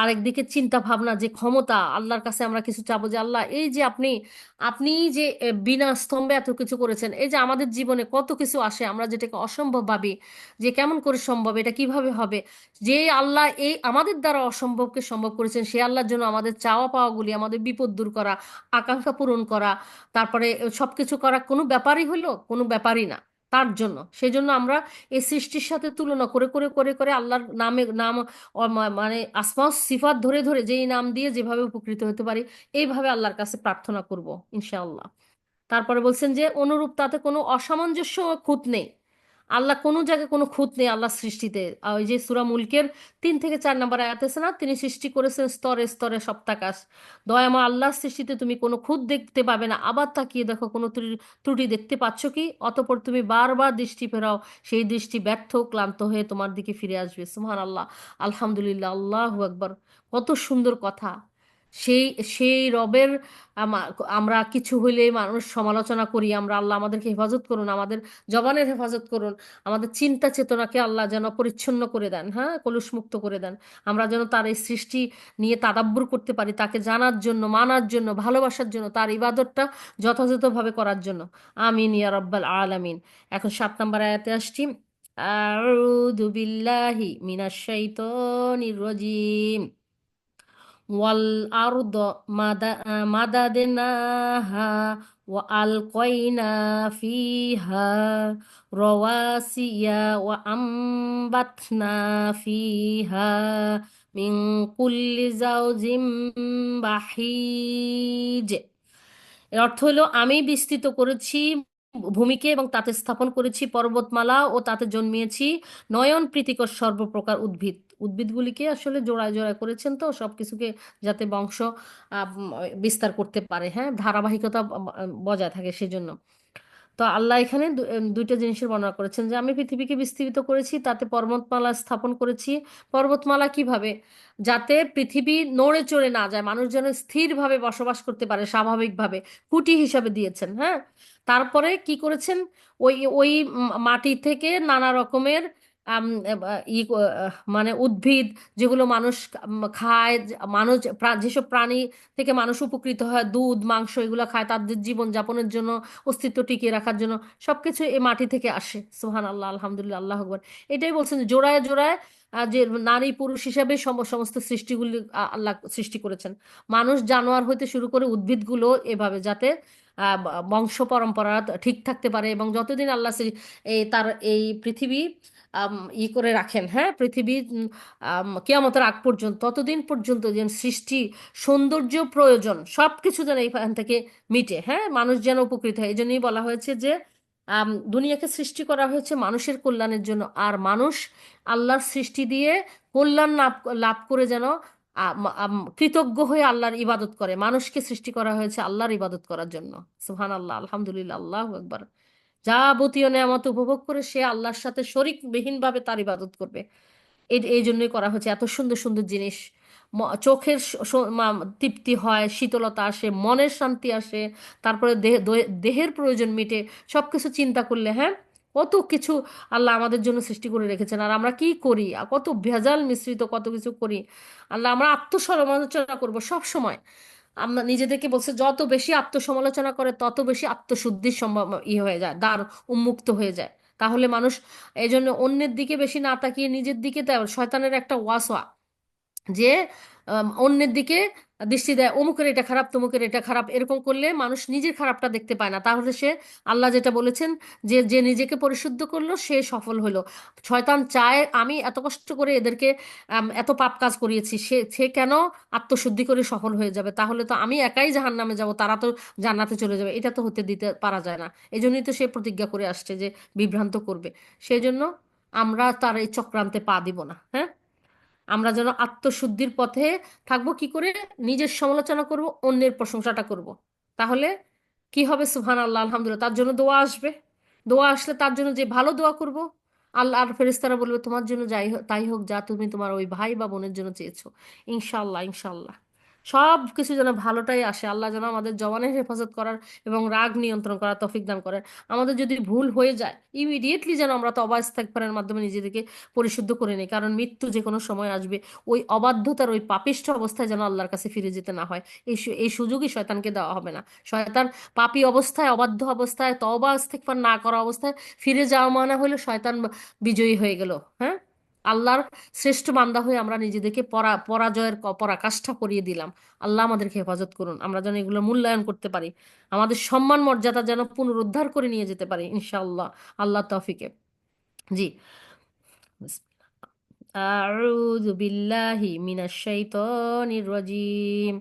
আরেকদিকে চিন্তা ভাবনা, যে ক্ষমতা আল্লাহর কাছে আমরা কিছু চাবো যে আল্লাহ এই যে আপনি আপনি যে বিনা স্তম্ভে এত কিছু করেছেন, এই যে আমাদের জীবনে কত কিছু আসে আমরা যেটাকে অসম্ভব ভাবি, যে কেমন করে সম্ভব, এটা কিভাবে হবে, যে আল্লাহ এই আমাদের দ্বারা অসম্ভবকে সম্ভব করেছেন, সে আল্লাহর জন্য আমাদের চাওয়া পাওয়াগুলি, আমাদের বিপদ দূর করা, আকাঙ্ক্ষা পূরণ করা, তারপরে সবকিছু করা কোনো ব্যাপারই হলো, কোনো ব্যাপারই না তার জন্য। সেই জন্য আমরা এই সৃষ্টির সাথে তুলনা করে করে করে করে আল্লাহর নাম মানে আসমা সিফাত ধরে ধরে, যেই নাম দিয়ে যেভাবে উপকৃত হতে পারি, এইভাবে আল্লাহর কাছে প্রার্থনা করব ইনশাআল্লাহ। তারপরে বলছেন যে অনুরূপ তাতে কোনো অসামঞ্জস্য ও খুঁত নেই। আল্লাহ কোনো জায়গায় কোনো খুঁত নেই আল্লাহ সৃষ্টিতে। ওই যে সূরা মুলকের 3 থেকে 4 নম্বর আয়াত আছে না, তিনি সৃষ্টি করেছেন স্তরে স্তরে সপ্তাকাশ। দয়াময় আল্লাহর সৃষ্টিতে তুমি কোনো খুঁত দেখতে পাবে না, আবার তাকিয়ে দেখো কোনো ত্রুটি দেখতে পাচ্ছ কি? অতঃপর তুমি বারবার দৃষ্টি ফেরাও, সেই দৃষ্টি ব্যর্থ ক্লান্ত হয়ে তোমার দিকে ফিরে আসবে। সুবহান আল্লাহ, আলহামদুলিল্লাহ, আল্লাহু আকবার। কত সুন্দর কথা। সেই সেই রবের আমা- আমরা কিছু হইলে মানুষ সমালোচনা করি, আমরা আল্লাহ আমাদেরকে হেফাজত করুন, আমাদের জবানের হেফাজত করুন, আমাদের চিন্তা চেতনাকে আল্লাহ যেন পরিচ্ছন্ন করে দেন, হ্যাঁ, কলুষমুক্ত করে দেন। আমরা যেন তার এই সৃষ্টি নিয়ে তাদাব্বুর করতে পারি, তাকে জানার জন্য, মানার জন্য, ভালোবাসার জন্য, তার ইবাদতটা যথাযথভাবে করার জন্য। আমিন ইয়া রাব্বাল আলামিন। এখন 7 নম্বর আয়াতে আসছি। আউযু বিল্লাহি মিনাশ শাইতানির রাজিম। ওয়াল আরদ মাদাদনাহা ওয়া আলকাইনা ফিহা রওয়াসিয়া ওয়া আমবাতনা ফিহা মিন কুল্লি জাওজিম বাহিজ। এর অর্থ হলো, আমি বিস্তৃত করেছি ভূমিকে এবং তাতে স্থাপন করেছি পর্বতমালা ও তাতে জন্মিয়েছি নয়ন প্রীতিকর সর্বপ্রকার উদ্ভিদ। উদ্ভিদগুলিকে আসলে জোড়ায় জোড়ায় করেছেন তো সবকিছুকে, যাতে বংশ বিস্তার করতে পারে, হ্যাঁ, ধারাবাহিকতা বজায় থাকে সেজন্য। তো আল্লাহ এখানে দুইটা জিনিসের বর্ণনা করেছেন, যে আমি পৃথিবীকে বিস্তৃত করেছি, তাতে পর্বতমালা স্থাপন করেছি। পর্বতমালা কিভাবে? যাতে পৃথিবী নড়ে চড়ে না যায়, মানুষ যেন স্থিরভাবে বসবাস করতে পারে স্বাভাবিকভাবে, খুঁটি হিসাবে দিয়েছেন, হ্যাঁ। তারপরে কি করেছেন? ওই ওই মাটি থেকে নানা রকমের আম, মানে উদ্ভিদ, যেগুলো মানুষ খায়, মানুষ যেসব প্রাণী থেকে মানুষ উপকৃত হয়, দুধ মাংস এগুলো খায় তাদের জীবন যাপনের জন্য, অস্তিত্ব টিকিয়ে রাখার জন্য, সবকিছু এই মাটি থেকে আসে। সুবহান আল্লাহ, আলহামদুলিল্লাহ, আল্লাহ আকবার। এটাই বলছেন যে জোড়ায় জোড়ায় যে নারী পুরুষ হিসাবে সমস্ত সৃষ্টিগুলি আল্লাহ সৃষ্টি করেছেন। মানুষ জানোয়ার হইতে শুরু করে উদ্ভিদগুলো এভাবে, যাতে বংশ পরম্পরা ঠিক থাকতে পারে, এবং যতদিন আল্লাহ এই তার এই পৃথিবী করে রাখেন, হ্যাঁ, পৃথিবী কিয়ামতের আগ পর্যন্ত, ততদিন পর্যন্ত যেন সৃষ্টি সৌন্দর্য প্রয়োজন সবকিছু যেন এখান থেকে মিটে, হ্যাঁ, মানুষ যেন উপকৃত হয়। এই জন্যই বলা হয়েছে যে দুনিয়াকে সৃষ্টি করা হয়েছে মানুষের কল্যাণের জন্য, আর মানুষ আল্লাহর সৃষ্টি দিয়ে কল্যাণ লাভ লাভ করে যেন কৃতজ্ঞ হয়ে আল্লাহর ইবাদত করে। মানুষকে সৃষ্টি করা হয়েছে আল্লাহর ইবাদত করার জন্য। সুবহান আল্লাহ, আলহামদুলিল্লাহ, আল্লাহু আকবার। যাবতীয় নেয়ামত উপভোগ করে সে আল্লাহর সাথে শরিক বিহীনভাবে তার ইবাদত করবে। এই এই জন্যই করা হয়েছে এত সুন্দর সুন্দর জিনিস। চোখের তৃপ্তি হয়, শীতলতা আসে, মনের শান্তি আসে, তারপরে দেহের প্রয়োজন মিটে, সবকিছু চিন্তা করলে, হ্যাঁ, কত কিছু আল্লাহ আমাদের জন্য সৃষ্টি করে রেখেছেন, আর আমরা কি করি, আর কত ভেজাল মিশ্রিত কত কিছু করি। আল্লাহ, আমরা আত্মসমালোচনা করব সব সময়। আমরা নিজেদেরকে বলছে যত বেশি আত্মসমালোচনা করে তত বেশি আত্মশুদ্ধির সম্ভব হয়ে যায়, দ্বার উন্মুক্ত হয়ে যায়। তাহলে মানুষ এই জন্য অন্যের দিকে বেশি না তাকিয়ে নিজের দিকে দেয়। শয়তানের একটা ওয়াসওয়া যে অন্যের দিকে দৃষ্টি দেয়, অমুকের এটা খারাপ, তমুকের এটা খারাপ, এরকম করলে মানুষ নিজের খারাপটা দেখতে পায় না। তাহলে সে, আল্লাহ যেটা বলেছেন যে যে নিজেকে পরিশুদ্ধ করলো সে সফল হলো। শয়তান চায় আমি এত কষ্ট করে এদেরকে এত পাপ কাজ করিয়েছি, সে সে কেন আত্মশুদ্ধি করে সফল হয়ে যাবে, তাহলে তো আমি একাই জাহান্নামে যাব, তারা তো জান্নাতে চলে যাবে। এটা তো হতে দিতে পারা যায় না। এই জন্যই তো সে প্রতিজ্ঞা করে আসছে যে বিভ্রান্ত করবে। সেই জন্য আমরা তার এই চক্রান্তে পা দিব না। হ্যাঁ, আমরা যেন আত্মশুদ্ধির পথে থাকবো। কি করে? নিজের সমালোচনা করব, অন্যের প্রশংসাটা করব। তাহলে কি হবে? সুবহান আল্লাহ, আলহামদুলিল্লাহ, তার জন্য দোয়া আসবে। দোয়া আসলে তার জন্য যে ভালো দোয়া করব, আল্লাহ আর ফেরেশতারা বলবে তোমার জন্য যাই হোক তাই হোক, যা তুমি তোমার ওই ভাই বা বোনের জন্য চেয়েছো। ইনশাআল্লাহ, ইনশাআল্লাহ সব কিছু যেন ভালোটাই আসে। আল্লাহ যেন আমাদের জবানের হেফাজত করার এবং রাগ নিয়ন্ত্রণ করার তৌফিক দান করেন। আমাদের যদি ভুল হয়ে যায় ইমিডিয়েটলি যেন আমরা তওবা ইস্তেগফারের মাধ্যমে নিজেদেরকে পরিশুদ্ধ করে নিই, কারণ মৃত্যু যে কোনো সময় আসবে। ওই অবাধ্যতার ওই পাপিষ্ঠ অবস্থায় যেন আল্লাহর কাছে ফিরে যেতে না হয়। এই সুযোগই শয়তানকে দেওয়া হবে না। শয়তান পাপী অবস্থায়, অবাধ্য অবস্থায়, তওবা ইস্তেগফার না করা অবস্থায় ফিরে যাওয়া মানে হলো শয়তান বিজয়ী হয়ে গেল। হ্যাঁ, আল্লাহর শ্রেষ্ঠ বান্দা হয়ে আমরা নিজেদেরকে পরাজয়ের পরাকাষ্ঠা করিয়ে দিলাম। আল্লাহ আমাদেরকে হেফাজত করুন, আমরা যেন এগুলো মূল্যায়ন করতে পারি, আমাদের সম্মান মর্যাদা যেন পুনরুদ্ধার করে নিয়ে যেতে পারি ইনশাআল্লাহ। আল্লাহ তৌফিকে। জি। আউযু বিল্লাহি মিনাশ শাইতানির রাজিম।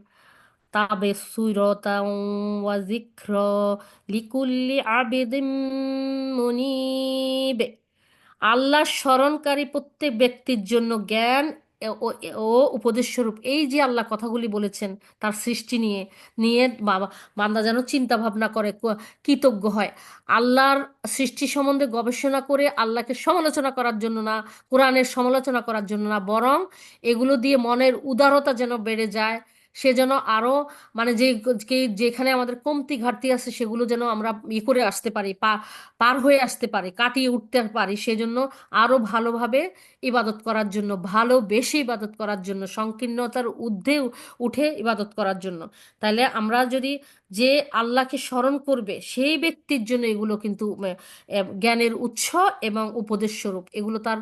তাবসিরাতাও ওয়া যিকরা লিকুল্লি আবিদিন মুনিব। আল্লাহ স্মরণকারী প্রত্যেক ব্যক্তির জন্য জ্ঞান ও ও উপদেশ স্বরূপ। এই যে আল্লাহ কথাগুলি বলেছেন তার সৃষ্টি নিয়ে নিয়ে বাবা, বান্দা যেন চিন্তা ভাবনা করে, কৃতজ্ঞ হয়। আল্লাহর সৃষ্টি সম্বন্ধে গবেষণা করে আল্লাহকে সমালোচনা করার জন্য না, কোরআনের সমালোচনা করার জন্য না, বরং এগুলো দিয়ে মনের উদারতা যেন বেড়ে যায়। সে যেন আরো, মানে যেখানে আমাদের কমতি ঘাটতি আছে সেগুলো যেন আমরা করে আসতে পারি, পার হয়ে আসতে পারি, কাটিয়ে উঠতে পারি। সেজন্য আরো ভালোভাবে ইবাদত করার জন্য, ভালোবেসে ইবাদত করার জন্য, সংকীর্ণতার ঊর্ধ্বে উঠে ইবাদত করার জন্য। তাহলে আমরা যদি, যে আল্লাহকে স্মরণ করবে সেই ব্যক্তির জন্য এগুলো কিন্তু জ্ঞানের উৎস এবং উপদেশ স্বরূপ। এগুলো তার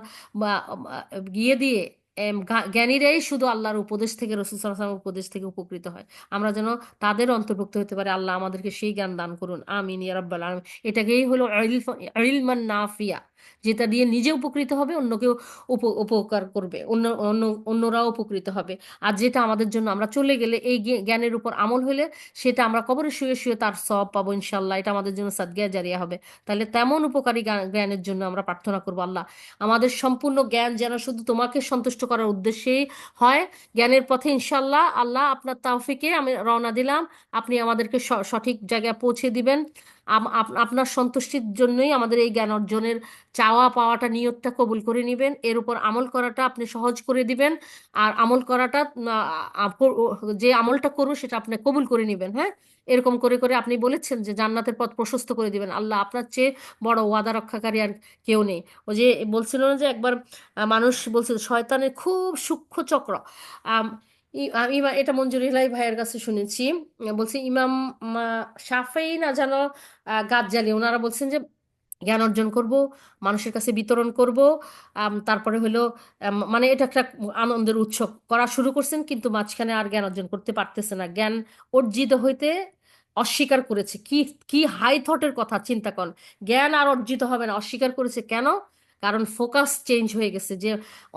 গিয়ে দিয়ে জ্ঞানীরাই শুধু আল্লাহর উপদেশ থেকে, রাসূল সাল্লাল্লাহু আলাইহি ওয়াসাল্লামের উপদেশ থেকে উপকৃত হয়। আমরা যেন তাদের অন্তর্ভুক্ত হতে পারি। আল্লাহ আমাদেরকে সেই জ্ঞান দান করুন, আমিন ইয়া রাব্বাল আলামিন। এটাকেই হলো ইলমান নাফিয়া, যেটা দিয়ে নিজে উপকৃত হবে, অন্যকেও উপকার করবে, অন্যরাও উপকৃত হবে। আর যেটা আমাদের জন্য, আমরা চলে গেলে এই জ্ঞানের উপর আমল হলে সেটা আমরা কবরে শুয়ে শুয়ে তার সওয়াব পাবো ইনশাল্লাহ। এটা আমাদের জন্য সাদগায়ে জারিয়া হবে। তাহলে তেমন উপকারী জ্ঞানের জন্য আমরা প্রার্থনা করবো, আল্লাহ আমাদের সম্পূর্ণ জ্ঞান যেন শুধু তোমাকে সন্তুষ্ট করার উদ্দেশ্যেই হয়। জ্ঞানের পথে ইনশাল্লাহ আল্লাহ আপনার তৌফিকে আমি রওনা দিলাম। আপনি আমাদেরকে সঠিক জায়গায় পৌঁছে দিবেন। আপনার সন্তুষ্টির জন্যই আমাদের এই জ্ঞান অর্জনের চাওয়া পাওয়াটা, নিয়তটা কবুল করে নেবেন। এর উপর আমল করাটা আপনি সহজ করে দিবেন। আর আমল করাটা যে আমলটা করবো সেটা আপনি কবুল করে নেবেন। হ্যাঁ, এরকম করে করে আপনি বলেছেন যে জান্নাতের পথ প্রশস্ত করে দিবেন। আল্লাহ, আপনার চেয়ে বড় ওয়াদা রক্ষাকারী আর কেউ নেই। ও যে বলছিল না যে একবার মানুষ বলছিল শয়তানের খুব সূক্ষ্ম চক্র। আম, আমি এটা মঞ্জুর ইলাহি ভাইয়ের কাছে শুনেছি। বলছে ইমাম শাফেই না যেন গাজ্জালি, ওনারা বলছেন যে জ্ঞান অর্জন করব, মানুষের কাছে বিতরণ করব। তারপরে হলো মানে এটা একটা আনন্দের উৎসব করা শুরু করছেন, কিন্তু মাঝখানে আর জ্ঞান অর্জন করতে পারতেছে না। জ্ঞান অর্জিত হইতে অস্বীকার করেছে। কি কি হাই থটের কথা চিন্তা করেন! জ্ঞান আর অর্জিত হবে না, অস্বীকার করেছে কেন? কারণ ফোকাস চেঞ্জ হয়ে গেছে। যে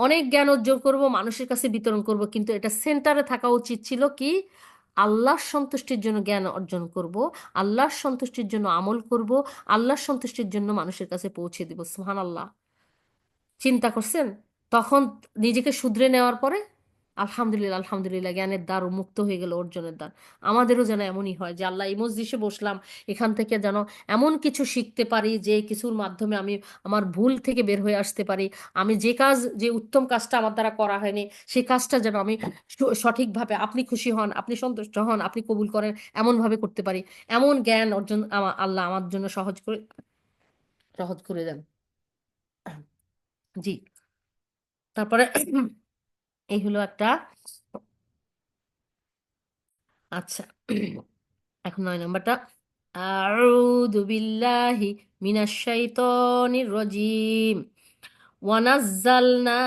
অনেক জ্ঞান অর্জন করব, মানুষের কাছে বিতরণ করব, কিন্তু এটা সেন্টারে থাকা উচিত ছিল কি? আল্লাহর সন্তুষ্টির জন্য জ্ঞান অর্জন করব, আল্লাহর সন্তুষ্টির জন্য আমল করব, আল্লাহর সন্তুষ্টির জন্য মানুষের কাছে পৌঁছে দিব। সুবহানাল্লাহ! চিন্তা করছেন? তখন নিজেকে শুধরে নেওয়ার পরে আলহামদুলিল্লাহ, আলহামদুলিল্লাহ, জ্ঞানের দ্বার উন্মুক্ত হয়ে গেল, অর্জনের দ্বার। আমাদেরও যেন এমনই হয় যে আল্লাহ, এই মজলিসে বসলাম, এখান থেকে যেন এমন কিছু শিখতে পারি যে কিছুর মাধ্যমে আমি আমার ভুল থেকে বের হয়ে আসতে পারি। আমি যে উত্তম কাজটা আমার দ্বারা করা হয়নি সেই কাজটা যেন আমি সঠিকভাবে, আপনি খুশি হন, আপনি সন্তুষ্ট হন, আপনি কবুল করেন, এমনভাবে করতে পারি। এমন জ্ঞান অর্জন আল্লাহ আমার জন্য সহজ করে সহজ করে দেন। জি। তারপরে এই হলো একটা। আচ্ছা, এখন 9 নম্বরটা। আউযু বিল্লাহি মিনাশ শাইতানির রাজিম। ওয়ানাজ্জালনা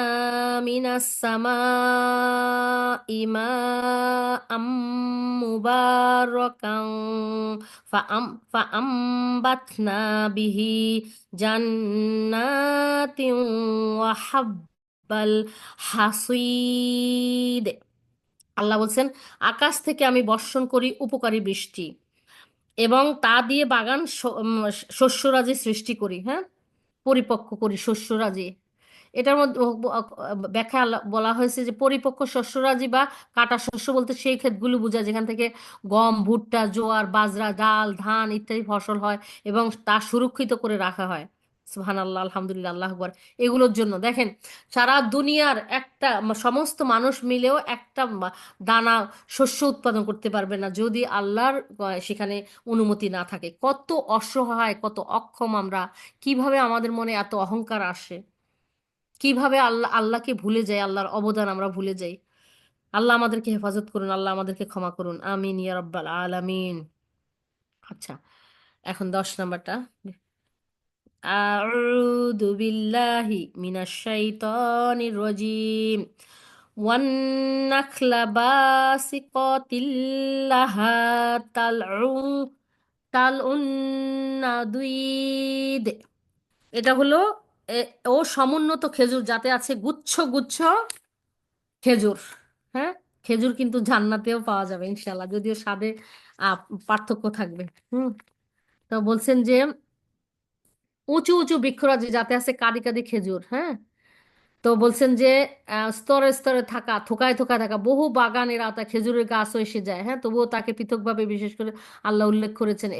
মিনাস সামাই মাআম মুবারাকান ফাআমবাতনা বিহি জান্নাতিন ওয়া হাব্বাল হাসীদ। আল্লাহ বলছেন, আকাশ থেকে আমি বর্ষণ করি উপকারী বৃষ্টি, এবং তা দিয়ে বাগান শস্যরাজি সৃষ্টি করি, হ্যাঁ, পরিপক্ক করি শস্যরাজি। এটার মধ্যে ব্যাখ্যা বলা হয়েছে যে পরিপক্ক শস্যরাজি বা কাটা শস্য বলতে সেই ক্ষেতগুলো বোঝায় যেখান থেকে গম, ভুট্টা, জোয়ার, বাজরা, ডাল, ধান ইত্যাদি ফসল হয় এবং তা সুরক্ষিত করে রাখা হয়। সুবহানাল্লাহ, আলহামদুলিল্লাহ, আল্লাহু আকবার। এগুলোর জন্য দেখেন, সারা দুনিয়ার একটা সমস্ত মানুষ মিলেও একটা দানা শস্য উৎপাদন করতে পারবে না যদি আল্লাহর সেখানে অনুমতি না থাকে। কত অসহায়, কত অক্ষম আমরা! কিভাবে আমাদের মনে এত অহংকার আসে! কিভাবে আল্লাহকে ভুলে যাই, আল্লাহর অবদান আমরা ভুলে যাই! আল্লাহ আমাদেরকে হেফাজত করুন, আল্লাহ আমাদেরকে ক্ষমা করুন, আমিন ইয়া রাব্বাল আলামিন। আচ্ছা, এখন 10 নম্বরটা। আউযু বিল্লাহি মিনাশ শাইতানির রাজিম। ওয়ান নাখলা বাসিকাতিল লাহা তালউ তালউন নাদীদ। এটা হলো ও সমুন্নত খেজুর, যাতে আছে গুচ্ছ গুচ্ছ খেজুর। হ্যাঁ, খেজুর কিন্তু জান্নাতেও পাওয়া যাবে ইনশাল্লাহ, যদিও স্বাদে আহ, পার্থক্য থাকবে। হুম। তো বলছেন যে উঁচু উঁচু বৃক্ষরাজি, যাতে আছে কাঁদি কাঁদি খেজুর। হ্যাঁ। তো বলছেন যে স্তরে স্তরে থাকা, থোকায় থোকায় থাকা বহু বাগানের আওতায় খেজুরের গাছও এসে যায়। হ্যাঁ, তবুও তাকে পৃথকভাবে বিশেষ করে আল্লাহ উল্লেখ করেছেন।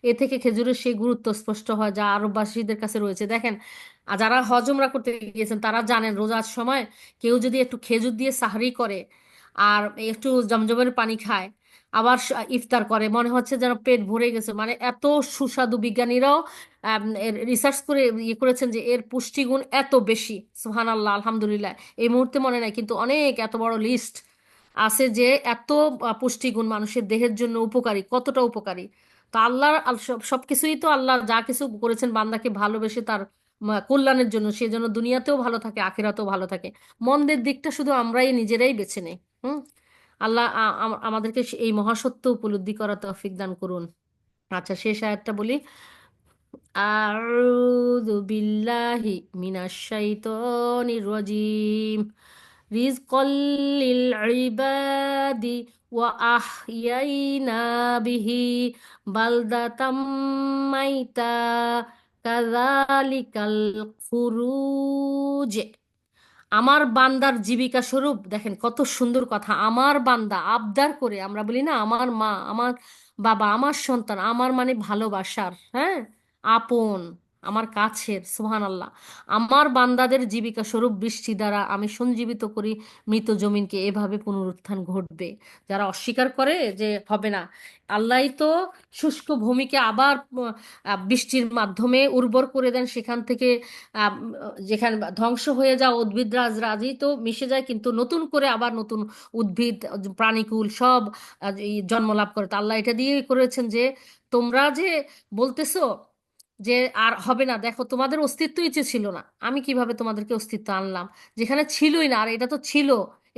এ থেকে খেজুরের সেই গুরুত্ব স্পষ্ট হয় যা আরববাসীদের কাছে রয়েছে। দেখেন, যারা হজ উমরা করতে গিয়েছেন তারা জানেন রোজার সময় কেউ যদি একটু খেজুর দিয়ে সাহরি করে আর একটু জমজমের পানি খায়, আবার ইফতার করে, মনে হচ্ছে যেন পেট ভরে গেছে। মানে এত সুস্বাদু! বিজ্ঞানীরাও রিসার্চ করে করেছেন যে এর পুষ্টিগুণ এত বেশি। সুবহানাল্লাহ, আলহামদুলিল্লাহ। এই মুহূর্তে মনে নাই, কিন্তু অনেক এত বড় লিস্ট আছে যে এত পুষ্টিগুণ মানুষের দেহের জন্য উপকারী, কতটা উপকারী। তো আল্লাহর সবকিছুই তো আল্লাহ যা কিছু করেছেন বান্দাকে ভালোবেসে তার কল্যাণের জন্য, সেই জন্য দুনিয়াতেও ভালো থাকে, আখিরাতেও ভালো থাকে। মন্দের দিকটা শুধু আমরাই নিজেরাই বেছে নেই। হুম। আল্লাহ আমাদেরকে এই মহাসত্য উপলব্ধি করা তৌফিক দান করুন। আচ্ছা, শেষ আয়াতটা বলি। আউযু বিল্লাহি মিনাশ শাইতানির রাজিম। রিজকাল লিল ইবাদি ওয়া আহইয়াইনা বিহি বালদাতাম মাইতা কাযালিকাল খুরুজ। আমার বান্দার জীবিকা স্বরূপ, দেখেন কত সুন্দর কথা। আমার বান্দা আবদার করে, আমরা বলি না আমার মা, আমার বাবা, আমার সন্তান, আমার মানে ভালোবাসার, হ্যাঁ, আপন, আমার কাছের। সুবহানাল্লাহ। আমার বান্দাদের জীবিকা স্বরূপ বৃষ্টি দ্বারা আমি সঞ্জীবিত করি মৃত জমিনকে, এভাবে পুনরুত্থান ঘটবে। যারা অস্বীকার করে যে হবে না, আল্লাহই তো শুষ্ক ভূমিকে আবার বৃষ্টির মাধ্যমে উর্বর করে দেন। সেখান থেকে আহ, যেখানে ধ্বংস হয়ে যাওয়া উদ্ভিদ রাজি তো মিশে যায়, কিন্তু নতুন করে আবার নতুন উদ্ভিদ, প্রাণীকুল সব এই জন্ম লাভ করে। তো আল্লাহ এটা দিয়ে করেছেন যে তোমরা যে বলতেছো যে আর হবে না, দেখো তোমাদের অস্তিত্বই যে ছিল না, আমি কিভাবে তোমাদেরকে অস্তিত্ব আনলাম যেখানে ছিলই না। আর এটা তো ছিল,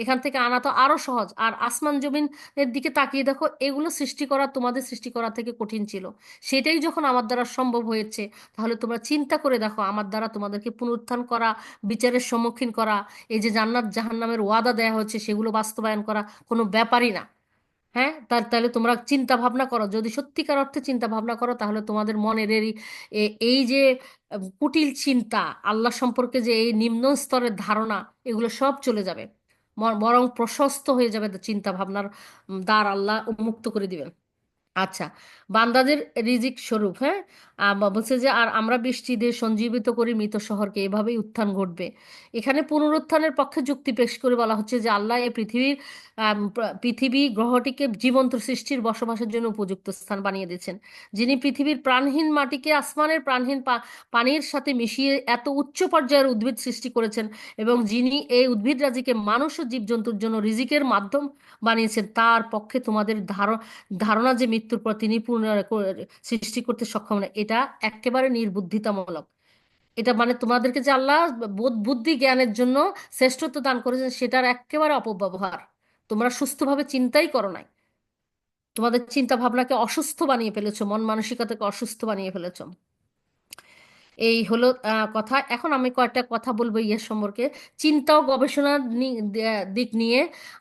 এখান থেকে আনা তো আরো সহজ। আর আসমান জমিনের দিকে তাকিয়ে দেখো, এগুলো সৃষ্টি করা তোমাদের সৃষ্টি করা থেকে কঠিন ছিল। সেটাই যখন আমার দ্বারা সম্ভব হয়েছে, তাহলে তোমরা চিন্তা করে দেখো আমার দ্বারা তোমাদেরকে পুনরুত্থান করা, বিচারের সম্মুখীন করা, এই যে জান্নাত জাহান্নামের ওয়াদা দেয়া হচ্ছে সেগুলো বাস্তবায়ন করা কোনো ব্যাপারই না। হ্যাঁ, তাহলে তোমরা চিন্তা ভাবনা করো, যদি সত্যিকার অর্থে চিন্তা ভাবনা করো, তাহলে তোমাদের মনের এই যে কুটিল চিন্তা, আল্লাহ সম্পর্কে যে এই নিম্ন স্তরের ধারণা, এগুলো সব চলে যাবে। বরং প্রশস্ত হয়ে যাবে চিন্তা ভাবনার দ্বার, আল্লাহ উন্মুক্ত করে দিবেন। আচ্ছা, বান্দাদের রিজিক স্বরূপ, হ্যাঁ, বলছে যে আর আমরা বৃষ্টি দিয়ে সঞ্জীবিত করি মৃত শহরকে, এভাবেই উত্থান ঘটবে। এখানে পুনরুত্থানের পক্ষে যুক্তি পেশ করে বলা হচ্ছে যে আল্লাহ এই পৃথিবী গ্রহটিকে জীবন্ত সৃষ্টির বসবাসের জন্য উপযুক্ত স্থান বানিয়ে দিয়েছেন। যিনি পৃথিবীর প্রাণহীন মাটিকে আসমানের প্রাণহীন পানির সাথে মিশিয়ে এত উচ্চ পর্যায়ের উদ্ভিদ সৃষ্টি করেছেন, এবং যিনি এই উদ্ভিদ রাজিকে মানুষ ও জীবজন্তুর জন্য রিজিকের মাধ্যম বানিয়েছেন, তার পক্ষে তোমাদের ধারণা যে মৃত্যুর পর তিনি সৃষ্টি করতে সক্ষম না, এটা একেবারে নির্বুদ্ধিতামূলক। এটা মানে তোমাদেরকে যে আল্লাহ বোধ বুদ্ধি জ্ঞানের জন্য শ্রেষ্ঠত্ব দান করেছেন, সেটার একেবারে অপব্যবহার। তোমরা সুস্থভাবে চিন্তাই করো নাই, তোমাদের চিন্তা ভাবনাকে অসুস্থ বানিয়ে ফেলেছো, মন মানসিকতাকে অসুস্থ বানিয়ে ফেলেছো। এই হলো কথা। এখন আমি কয়েকটা কথা বলবো ইয়ের সম্পর্কে। চিন্তা ও গবেষণার দিক নিয়ে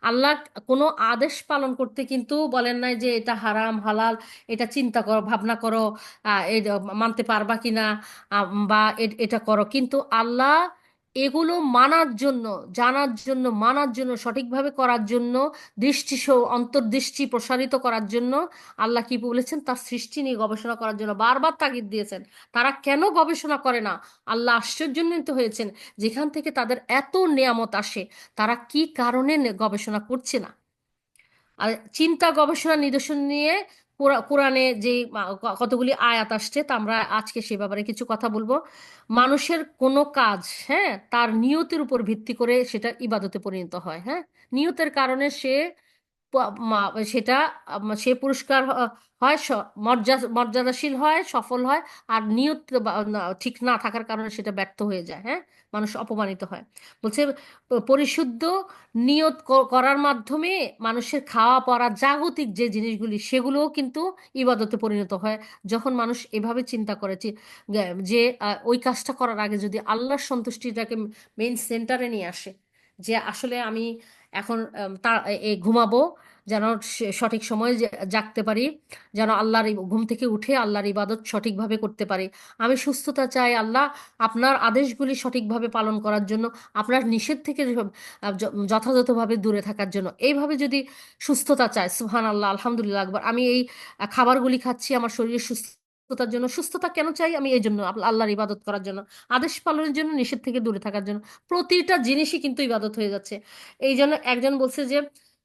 আল্লাহ কোনো আদেশ পালন করতে কিন্তু বলেন নাই যে এটা হারাম হালাল, এটা চিন্তা করো, ভাবনা করো, এটা মানতে পারবা কিনা, বা এটা করো। কিন্তু আল্লাহ এগুলো মানার জন্য, জানার জন্য, মানার জন্য, সঠিকভাবে করার জন্য, অন্তর্দৃষ্টি প্রসারিত করার জন্য আল্লাহ কি বলেছেন, তার সৃষ্টি নিয়ে গবেষণা করার জন্য বারবার তাগিদ দিয়েছেন। তারা কেন গবেষণা করে না? আল্লাহ আশ্চর্যান্বিত হয়েছেন যেখান থেকে তাদের এত নেয়ামত আসে, তারা কি কারণে গবেষণা করছে না। আর চিন্তা গবেষণা নিদর্শন নিয়ে কোরআনে যে কতগুলি আয়াত আসছে, তা আমরা আজকে সে ব্যাপারে কিছু কথা বলবো। মানুষের কোনো কাজ, হ্যাঁ, তার নিয়তের উপর ভিত্তি করে সেটা ইবাদতে পরিণত হয়। হ্যাঁ, নিয়তের কারণে সেটা সে পুরস্কার হয়, মর্যাদাশীল হয়, সফল হয়। আর নিয়ত ঠিক না থাকার কারণে সেটা ব্যর্থ হয়ে যায়। হ্যাঁ, মানুষ অপমানিত হয়। বলছে পরিশুদ্ধ নিয়ত করার মাধ্যমে মানুষের খাওয়া পড়া জাগতিক যে জিনিসগুলি, সেগুলোও কিন্তু ইবাদতে পরিণত হয়, যখন মানুষ এভাবে চিন্তা করে যে ওই কাজটা করার আগে যদি আল্লাহর সন্তুষ্টিটাকে মেইন সেন্টারে নিয়ে আসে, যে আসলে আমি এখন ঘুমাবো যেন সঠিক সময়ে জাগতে পারি, যেন আল্লাহর ঘুম থেকে উঠে আল্লাহর ইবাদত সঠিকভাবে করতে পারি। আমি সুস্থতা চাই আল্লাহ, আপনার আদেশগুলি সঠিকভাবে পালন করার জন্য, আপনার নিষেধ থেকে যথাযথভাবে দূরে থাকার জন্য। এইভাবে যদি সুস্থতা চায়, সুবহান আল্লাহ, আলহামদুলিল্লাহ আকবার, আমি এই খাবারগুলি খাচ্ছি আমার শরীরের সুস্থতার জন্য। সুস্থতা কেন চাই? আমি এই জন্য, আল্লাহর ইবাদত করার জন্য, আদেশ পালনের জন্য, নিষেধ থেকে দূরে থাকার জন্য। প্রতিটা জিনিসই কিন্তু ইবাদত হয়ে যাচ্ছে। এই জন্য একজন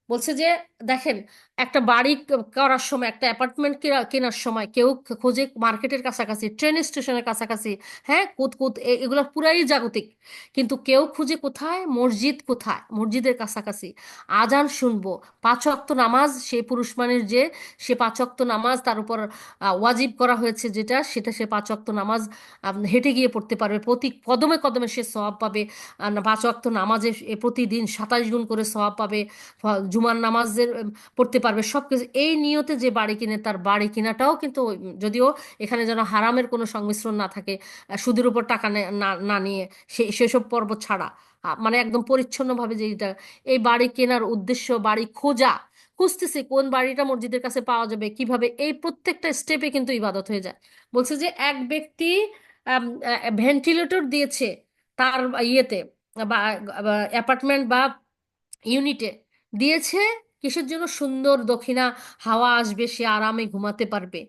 বলছে যে দেখেন, একটা বাড়ি করার সময়, একটা অ্যাপার্টমেন্ট কেনার সময় কেউ খোঁজে মার্কেটের কাছাকাছি, ট্রেন স্টেশনের কাছাকাছি, হ্যাঁ, কুত কুত, এগুলো পুরাই জাগতিক। কিন্তু কেউ খুঁজে কোথায়, মসজিদ কোথায়, মসজিদের কাছাকাছি আজান শুনবো, পাঁচ ওয়াক্ত নামাজ, সেই পুরুষ মানুষ যে সে পাঁচ ওয়াক্ত নামাজ তার উপর ওয়াজিব করা হয়েছে, সেটা সে পাঁচ ওয়াক্ত নামাজ হেঁটে গিয়ে পড়তে পারবে, প্রতি কদমে কদমে সে সওয়াব পাবে। পাঁচ ওয়াক্ত নামাজে প্রতিদিন 27 গুণ করে সওয়াব পাবে। জুমার নামাজের পড়তে পারবে, সব কিছু। এই নিয়তে যে বাড়ি কিনে, তার বাড়ি কেনাটাও কিন্তু যদিও এখানে যেন হারামের কোনো সংমিশ্রণ না থাকে, সুদের উপর টাকা না না নিয়ে, সেসব পর্ব ছাড়া, মানে একদম পরিচ্ছন্নভাবে যে এটা, এই বাড়ি কেনার উদ্দেশ্য, বাড়ি খুঁজতেছে কোন বাড়িটা মসজিদের কাছে পাওয়া যাবে, কিভাবে, এই প্রত্যেকটা স্টেপে কিন্তু ইবাদত হয়ে যায়। বলছে যে এক ব্যক্তি ভেন্টিলেটর দিয়েছে তার ইয়েতে, বা অ্যাপার্টমেন্ট বা ইউনিটে দিয়েছে, কিসের জন্য? সুন্দর দক্ষিণা হাওয়া আসবে, সে আরামে ঘুমাতে পারবে।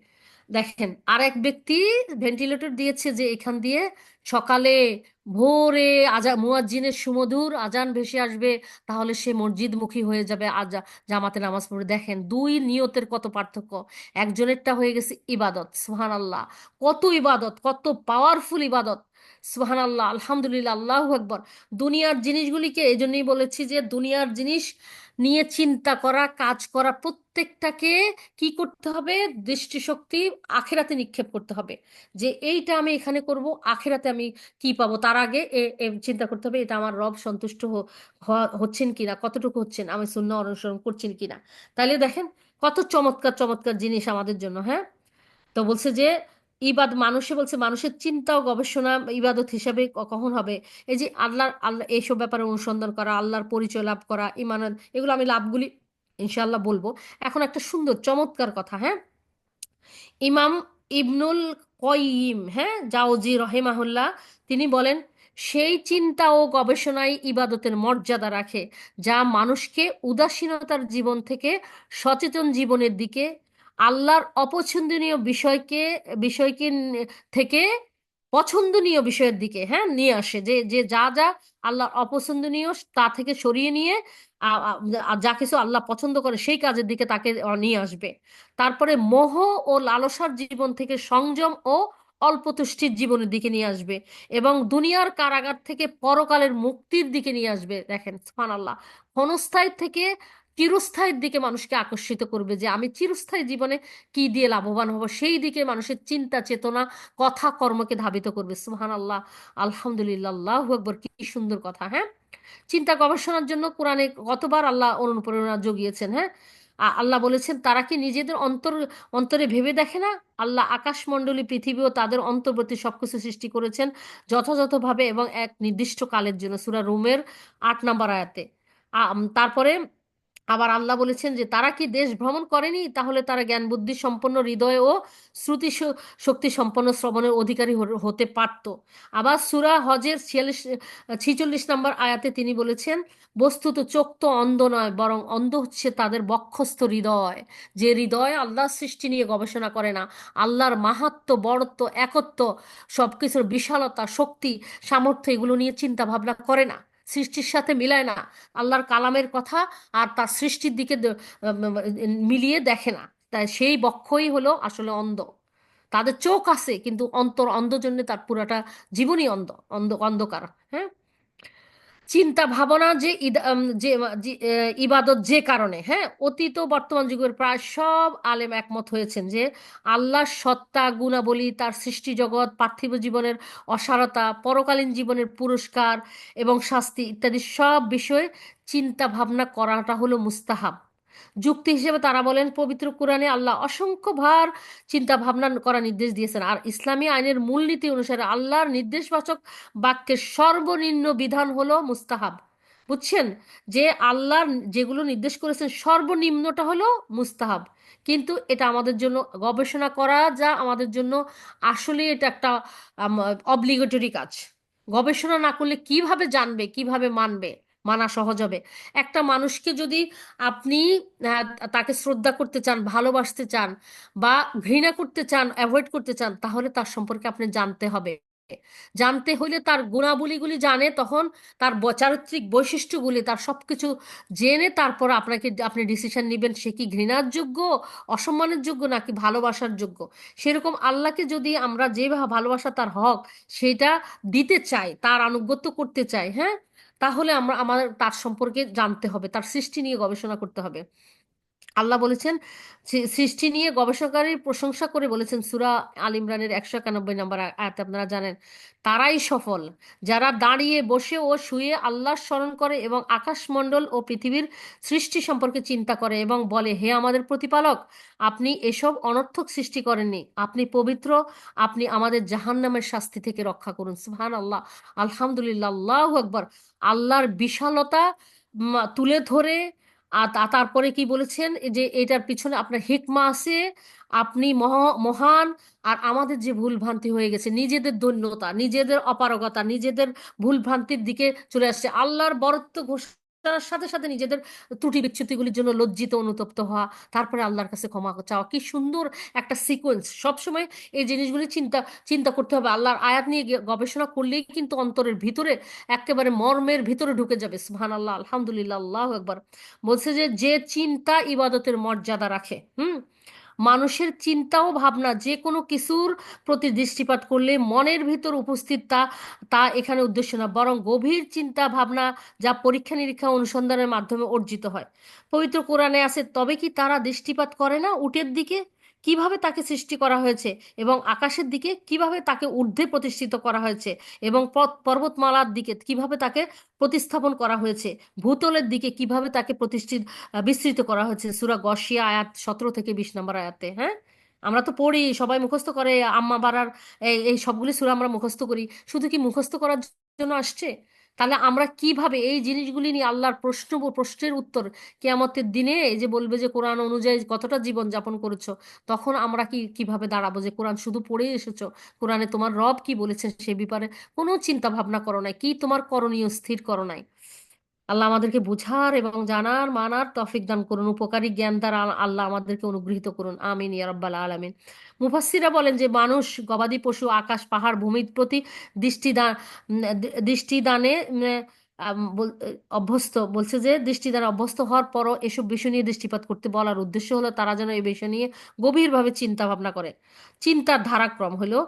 দেখেন, আর এক ব্যক্তি ভেন্টিলেটর দিয়েছে যে এখান দিয়ে সকালে ভোরে মুয়াজ্জিনের সুমধুর আজান ভেসে আসবে, তাহলে সে মসজিদমুখী হয়ে যাবে, জামাতে নামাজ পড়বে। দেখেন, দুই নিয়তের কত পার্থক্য। একজনেরটা হয়ে গেছে ইবাদত, সুবহান আল্লাহ, কত ইবাদত, কত পাওয়ারফুল ইবাদত, সুবহান আল্লাহ, আলহামদুলিল্লাহ, আল্লাহু আকবার। দুনিয়ার জিনিসগুলিকে, এই জন্যই বলেছি যে দুনিয়ার জিনিস নিয়ে চিন্তা করা, কাজ করা, প্রত্যেকটাকে কি করতে হবে? দৃষ্টিশক্তি আখেরাতে নিক্ষেপ করতে হবে, যে এইটা আমি এখানে করব, আখেরাতে আমি কি পাবো, তার আগে চিন্তা করতে হবে এটা আমার রব সন্তুষ্ট হচ্ছেন কিনা, কতটুকু হচ্ছেন, আমি সুন্নাহ অনুসরণ করছেন কিনা। তাহলে দেখেন কত চমৎকার চমৎকার জিনিস আমাদের জন্য। হ্যাঁ, তো বলছে যে বলছে মানুষের চিন্তা ও গবেষণা ইবাদত হিসাবে কখন হবে? এই যে আল্লাহ এইসব ব্যাপারে অনুসন্ধান করা, আল্লাহর পরিচয় লাভ করা, ইমান, এগুলো আমি লাভগুলি ইনশাআল্লাহ বলবো। এখন একটা সুন্দর চমৎকার কথা, হ্যাঁ, ইমাম ইবনুল কয়িম, হ্যাঁ, জাওজি রহেমাহুল্লাহ, তিনি বলেন সেই চিন্তা ও গবেষণাই ইবাদতের মর্যাদা রাখে যা মানুষকে উদাসীনতার জীবন থেকে সচেতন জীবনের দিকে আল্লাহর অপছন্দনীয় বিষয়কে থেকে পছন্দনীয় বিষয়ের দিকে, হ্যাঁ, নিয়ে আসে, যে যে যা যা আল্লাহর অপছন্দনীয় তা থেকে সরিয়ে নিয়ে যা কিছু আল্লাহ পছন্দ করে সেই কাজের দিকে তাকে নিয়ে আসবে। তারপরে মোহ ও লালসার জীবন থেকে সংযম ও অল্প তুষ্টির জীবনের দিকে নিয়ে আসবে, এবং দুনিয়ার কারাগার থেকে পরকালের মুক্তির দিকে নিয়ে আসবে। দেখেন সুবহানাল্লাহ, ক্ষণস্থায়ী থেকে চিরস্থায়ীর দিকে মানুষকে আকর্ষিত করবে, যে আমি চিরস্থায়ী জীবনে কি দিয়ে লাভবান হব, সেই দিকে মানুষের চিন্তা চেতনা কথা কর্মকে ধাবিত করবে। সুবহানাল্লাহ, আলহামদুলিল্লাহ, আল্লাহু আকবার, কি সুন্দর কথা। হ্যাঁ, চিন্তা গবেষণার জন্য কোরআনে কতবার আল্লাহ অনুপ্রেরণা জুগিয়েছেন। হ্যাঁ, আল্লাহ বলেছেন, তারা কি নিজেদের অন্তরে ভেবে দেখে না, আল্লাহ আকাশমণ্ডলী পৃথিবী ও তাদের অন্তর্বর্তী সবকিছু সৃষ্টি করেছেন যথাযথভাবে এবং এক নির্দিষ্ট কালের জন্য। সূরা রুমের 8 নম্বর আয়াতে। তারপরে আবার আল্লাহ বলেছেন যে তারা কি দেশ ভ্রমণ করেনি, তাহলে তারা জ্ঞান বুদ্ধি সম্পন্ন হৃদয় ও শ্রুতি শক্তি সম্পন্ন শ্রবণের অধিকারী হতে পারত। আবার সূরা হজের 46 নম্বর আয়াতে তিনি বলেছেন, বস্তুত চোখ তো অন্ধ নয়, বরং অন্ধ হচ্ছে তাদের বক্ষস্থ হৃদয়, যে হৃদয় আল্লাহর সৃষ্টি নিয়ে গবেষণা করে না, আল্লাহর মাহাত্ম্য, বড়ত্ব, একত্ব, সবকিছুর বিশালতা, শক্তি, সামর্থ্য এগুলো নিয়ে চিন্তা ভাবনা করে না, সৃষ্টির সাথে মিলায় না, আল্লাহর কালামের কথা আর তার সৃষ্টির দিকে মিলিয়ে দেখে না। তাই সেই বক্ষই হলো আসলে অন্ধ। তাদের চোখ আছে কিন্তু অন্তর অন্ধ, জন্য তার পুরাটা জীবনই অন্ধকার। হ্যাঁ, চিন্তা ভাবনা যে ইবাদত যে কারণে, হ্যাঁ, অতীত ও বর্তমান যুগের প্রায় সব আলেম একমত হয়েছেন যে আল্লাহর সত্তা, গুণাবলী, তার সৃষ্টি জগৎ, পার্থিব জীবনের অসারতা, পরকালীন জীবনের পুরস্কার এবং শাস্তি ইত্যাদি সব বিষয়ে চিন্তা ভাবনা করাটা হলো মুস্তাহাব। যুক্তি হিসেবে তারা বলেন, পবিত্র কোরআনে আল্লাহ অসংখ্যবার চিন্তা ভাবনা করা নির্দেশ দিয়েছেন, আর ইসলামী আইনের মূলনীতি অনুসারে আল্লাহর নির্দেশবাচক বাক্যের সর্বনিম্ন বিধান হলো মুস্তাহাব। বুঝছেন, যে আল্লাহর যেগুলো নির্দেশ করেছেন সর্বনিম্নটা হলো মুস্তাহাব। কিন্তু এটা আমাদের জন্য গবেষণা করা, যা আমাদের জন্য আসলে এটা একটা অব্লিগেটরি কাজ। গবেষণা না করলে কিভাবে জানবে, কিভাবে মানবে? মানা সহজ হবে? একটা মানুষকে যদি আপনি আহ, তাকে শ্রদ্ধা করতে চান, ভালোবাসতে চান, বা ঘৃণা করতে চান, অ্যাভয়েড করতে চান, তাহলে তার সম্পর্কে আপনি জানতে হবে। জানতে হলে তার গুণাবলীগুলি জানে, তখন তার চারিত্রিক বৈশিষ্ট্যগুলি, তার সবকিছু জেনে তারপর আপনি ডিসিশন নেবেন সে কি ঘৃণার যোগ্য, অসম্মানের যোগ্য, নাকি ভালোবাসার যোগ্য। সেরকম আল্লাহকে যদি আমরা যেভাবে ভালোবাসা তার হক সেটা দিতে চাই, তার আনুগত্য করতে চাই, হ্যাঁ, তাহলে আমাদের তার সম্পর্কে জানতে হবে, তার সৃষ্টি নিয়ে গবেষণা করতে হবে। আল্লাহ বলেছেন, সৃষ্টি নিয়ে গবেষণাকারীর প্রশংসা করে বলেছেন সূরা আল ইমরানের 191 নম্বর আয়াতে, আপনারা জানেন, তারাই সফল যারা দাঁড়িয়ে, বসে ও শুয়ে আল্লাহর স্মরণ করে এবং আকাশমণ্ডল ও পৃথিবীর সৃষ্টি সম্পর্কে চিন্তা করে এবং বলে, হে আমাদের প্রতিপালক, আপনি এসব অনর্থক সৃষ্টি করেননি, আপনি পবিত্র, আপনি আমাদের জাহান্নামের শাস্তি থেকে রক্ষা করুন। সুবহানাল্লাহ, আলহামদুলিল্লাহ, আল্লাহু আকবার। আল্লাহর বিশালতা তুলে ধরে, আর তারপরে কি বলেছেন, যে এটার পিছনে আপনার হিকমা আছে, আপনি মহান। আর আমাদের যে ভুল ভ্রান্তি হয়ে গেছে, নিজেদের দৈন্যতা, নিজেদের অপারগতা, নিজেদের ভুল ভ্রান্তির দিকে চলে আসছে, আল্লাহর বরত্ব ঘোষণার সাথে সাথে নিজেদের ত্রুটি বিচ্যুতিগুলির জন্য লজ্জিত, অনুতপ্ত হওয়া, তারপরে আল্লাহর কাছে ক্ষমা চাওয়া। কি সুন্দর একটা সিকোয়েন্স! সবসময় এই জিনিসগুলি চিন্তা চিন্তা করতে হবে। আল্লাহর আয়াত নিয়ে গবেষণা করলেই কিন্তু অন্তরের ভিতরে, একেবারে মর্মের ভিতরে ঢুকে যাবে। সুবহানাল্লাহ, আলহামদুলিল্লাহ, আল্লাহু আকবার। বলছে যে যে চিন্তা ইবাদতের মর্যাদা রাখে, মানুষের চিন্তা ও ভাবনা যে কোনো কিছুর প্রতি দৃষ্টিপাত করলে মনের ভিতর উপস্থিত তা তা এখানে উদ্দেশ্য না, বরং গভীর চিন্তা ভাবনা, যা পরীক্ষা নিরীক্ষা অনুসন্ধানের মাধ্যমে অর্জিত হয়। পবিত্র কোরআনে আছে, তবে কি তারা দৃষ্টিপাত করে না উটের দিকে, কিভাবে তাকে সৃষ্টি করা হয়েছে, এবং আকাশের দিকে কিভাবে তাকে ঊর্ধ্বে প্রতিষ্ঠিত করা হয়েছে, এবং পর্বতমালার দিকে কিভাবে তাকে প্রতিস্থাপন করা হয়েছে, ভূতলের দিকে কিভাবে তাকে বিস্তৃত করা হয়েছে। সূরা গশিয়া আয়াত 17 থেকে 20 নম্বর আয়াতে। হ্যাঁ, আমরা তো পড়ি, সবাই মুখস্থ করে, আম্মা বাড়ার এই এই সবগুলি সূরা আমরা মুখস্থ করি। শুধু কি মুখস্থ করার জন্য আসছে? তাহলে আমরা কিভাবে এই জিনিসগুলি নিয়ে আল্লাহর প্রশ্নের উত্তর কিয়ামতের দিনে এই যে বলবে যে কোরআন অনুযায়ী কতটা জীবন যাপন করেছো, তখন আমরা কিভাবে দাঁড়াবো, যে কোরআন শুধু পড়েই এসেছো, কোরআনে তোমার রব কি বলেছেন সে ব্যাপারে কোনো চিন্তা ভাবনা করো নাই, কি তোমার করণীয় স্থির করো নাই। আল্লাহ আমাদেরকে বুঝার এবং জানার মানার তৌফিক দান করুন, উপকারী জ্ঞান দ্বারা আল্লাহ আমাদেরকে অনুগৃহীত করুন, আমিন ইয়া রাব্বাল আলামিন। মুফাসসিরা বলেন যে মানুষ, গবাদি পশু, আকাশ, পাহাড়, ভূমির প্রতি দৃষ্টিদান দৃষ্টিদানে অভ্যস্ত, বলছে যে দৃষ্টিদানে অভ্যস্ত হওয়ার পরও এসব বিষয় নিয়ে দৃষ্টিপাত করতে বলার উদ্দেশ্য হলো তারা যেন এই বিষয় নিয়ে গভীরভাবে চিন্তা ভাবনা করে। চিন্তার ধারাক্রম হলো,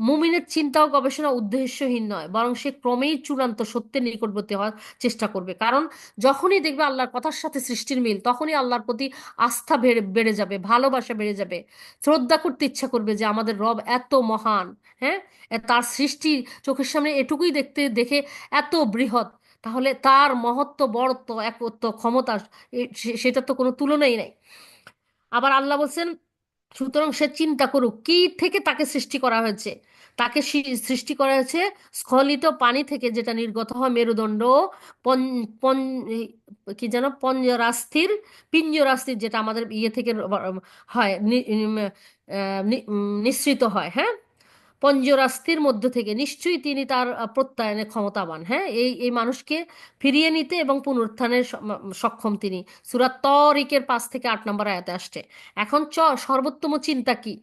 মুমিনের চিন্তা ও গবেষণা উদ্দেশ্যহীন নয়, বরং সে ক্রমেই চূড়ান্ত সত্যের নিকটবর্তী হওয়ার চেষ্টা করবে। কারণ যখনই দেখবে আল্লাহর কথার সাথে সৃষ্টির মিল, তখনই আল্লাহর প্রতি আস্থা বেড়ে বেড়ে যাবে, ভালোবাসা বেড়ে যাবে, শ্রদ্ধা করতে ইচ্ছা করবে যে আমাদের রব এত মহান। হ্যাঁ, তার সৃষ্টি চোখের সামনে এটুকুই দেখতে দেখে এত বৃহৎ, তাহলে তার মহত্ব, বড়ত্ব, একত্ব, ক্ষমতা, সেটা তো কোনো তুলনাই নাই। আবার আল্লাহ বলছেন, সুতরাং সে চিন্তা করুক কি থেকে তাকে সৃষ্টি করা হয়েছে। তাকে সৃষ্টি করা হয়েছে স্খলিত পানি থেকে, যেটা নির্গত হয় মেরুদণ্ড, পন পন এই কি যেন পঞ্জরাস্থির, পিঞ্জরাস্থির, যেটা আমাদের ইয়ে থেকে হয়, নিঃসৃত হয়। হ্যাঁ, পঞ্জরাস্থির মধ্য থেকে নিশ্চয়ই তিনি তার প্রত্যয়নে ক্ষমতাবান। হ্যাঁ, এই এই মানুষকে ফিরিয়ে নিতে এবং পুনরুত্থানের সক্ষম তিনি। সূরা তরিকের 5 থেকে 8 নম্বর আয়াতে আসছে। এখন সর্বোত্তম চিন্তা কি?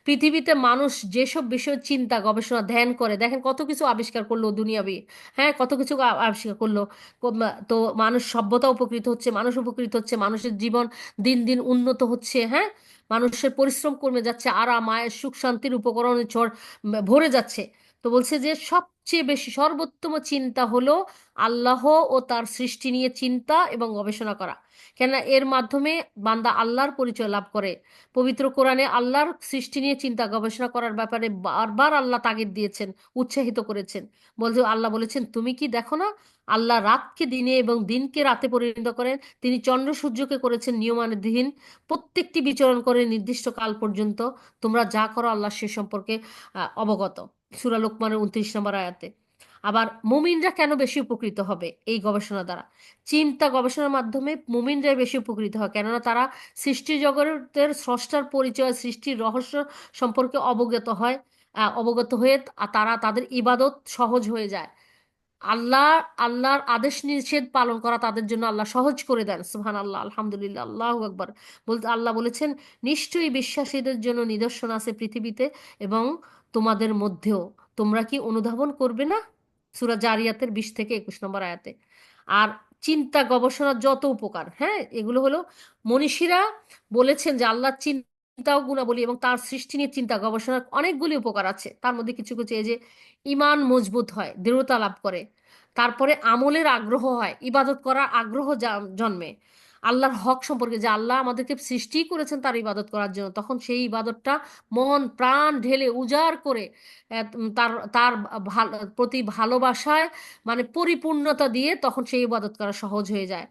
পৃথিবীতে মানুষ যেসব বিষয়ে চিন্তা গবেষণা ধ্যান করে, দেখেন কত কিছু আবিষ্কার করলো দুনিয়াবি। হ্যাঁ, কত কিছু আবিষ্কার করলো। তো মানুষ সভ্যতা উপকৃত হচ্ছে, মানুষ উপকৃত হচ্ছে, মানুষের জীবন দিন দিন উন্নত হচ্ছে। হ্যাঁ, মানুষের পরিশ্রম কমে যাচ্ছে, আরাম, আয়ের, সুখ শান্তির উপকরণে ভরে যাচ্ছে। তো বলছে যে সবচেয়ে বেশি সর্বোত্তম চিন্তা হলো আল্লাহ ও তার সৃষ্টি নিয়ে চিন্তা এবং গবেষণা করা। কেননা এর মাধ্যমে বান্দা আল্লাহর পরিচয় লাভ করে। পবিত্র কোরআনে আল্লাহর সৃষ্টি নিয়ে চিন্তা গবেষণা করার ব্যাপারে বারবার আল্লাহ তাগিদ দিয়েছেন, উৎসাহিত করেছেন। বলছে, আল্লাহ বলেছেন, তুমি কি দেখো না, আল্লাহ রাতকে দিনে এবং দিনকে রাতে পরিণত করেন, তিনি চন্দ্র সূর্যকে করেছেন নিয়মাধীন, প্রত্যেকটি বিচরণ করে নির্দিষ্ট কাল পর্যন্ত। তোমরা যা করো আল্লাহ সে সম্পর্কে অবগত। সূরা লোকমানের 29 নম্বর আয়াতে। আবার মুমিনরা কেন বেশি উপকৃত হবে এই গবেষণা দ্বারা? চিন্তা গবেষণার মাধ্যমে মুমিনরাই বেশি উপকৃত হয়, কেননা তারা সৃষ্টি জগতের স্রষ্টার পরিচয়, সৃষ্টির রহস্য সম্পর্কে অবগত হয়ে তারা তাদের ইবাদত সহজ হয়ে যায়। আল্লাহ আল্লাহর আদেশ নিষেধ পালন করা তাদের জন্য আল্লাহ সহজ করে দেন। সুবহান আল্লাহ, আলহামদুলিল্লাহ, আল্লাহু আকবার। বলতে আল্লাহ বলেছেন, নিশ্চয়ই বিশ্বাসীদের জন্য নিদর্শন আছে পৃথিবীতে এবং তোমাদের মধ্যেও, তোমরা কি অনুধাবন করবে না? সূরা জারিয়াতের 20 থেকে 21 নম্বর আয়াতে। আর চিন্তা গবেষণার যত উপকার, হ্যাঁ, এগুলো হলো মনীষীরা বলেছেন যে আল্লাহর চিন্তা ও গুণাবলী এবং তার সৃষ্টি নিয়ে চিন্তা গবেষণার অনেকগুলি উপকার আছে। তার মধ্যে কিছু কিছু এই যে, ইমান মজবুত হয়, দৃঢ়তা লাভ করে। তারপরে আমলের আগ্রহ হয়, ইবাদত করার আগ্রহ জন্মে। আল্লাহর হক সম্পর্কে, যে আল্লাহ আমাদেরকে সৃষ্টি করেছেন তার ইবাদত করার জন্য, তখন সেই ইবাদতটা মন প্রাণ ঢেলে উজাড় করে তার তার প্রতি ভালোবাসায়, মানে পরিপূর্ণতা দিয়ে, তখন সেই ইবাদত করা সহজ হয়ে যায়।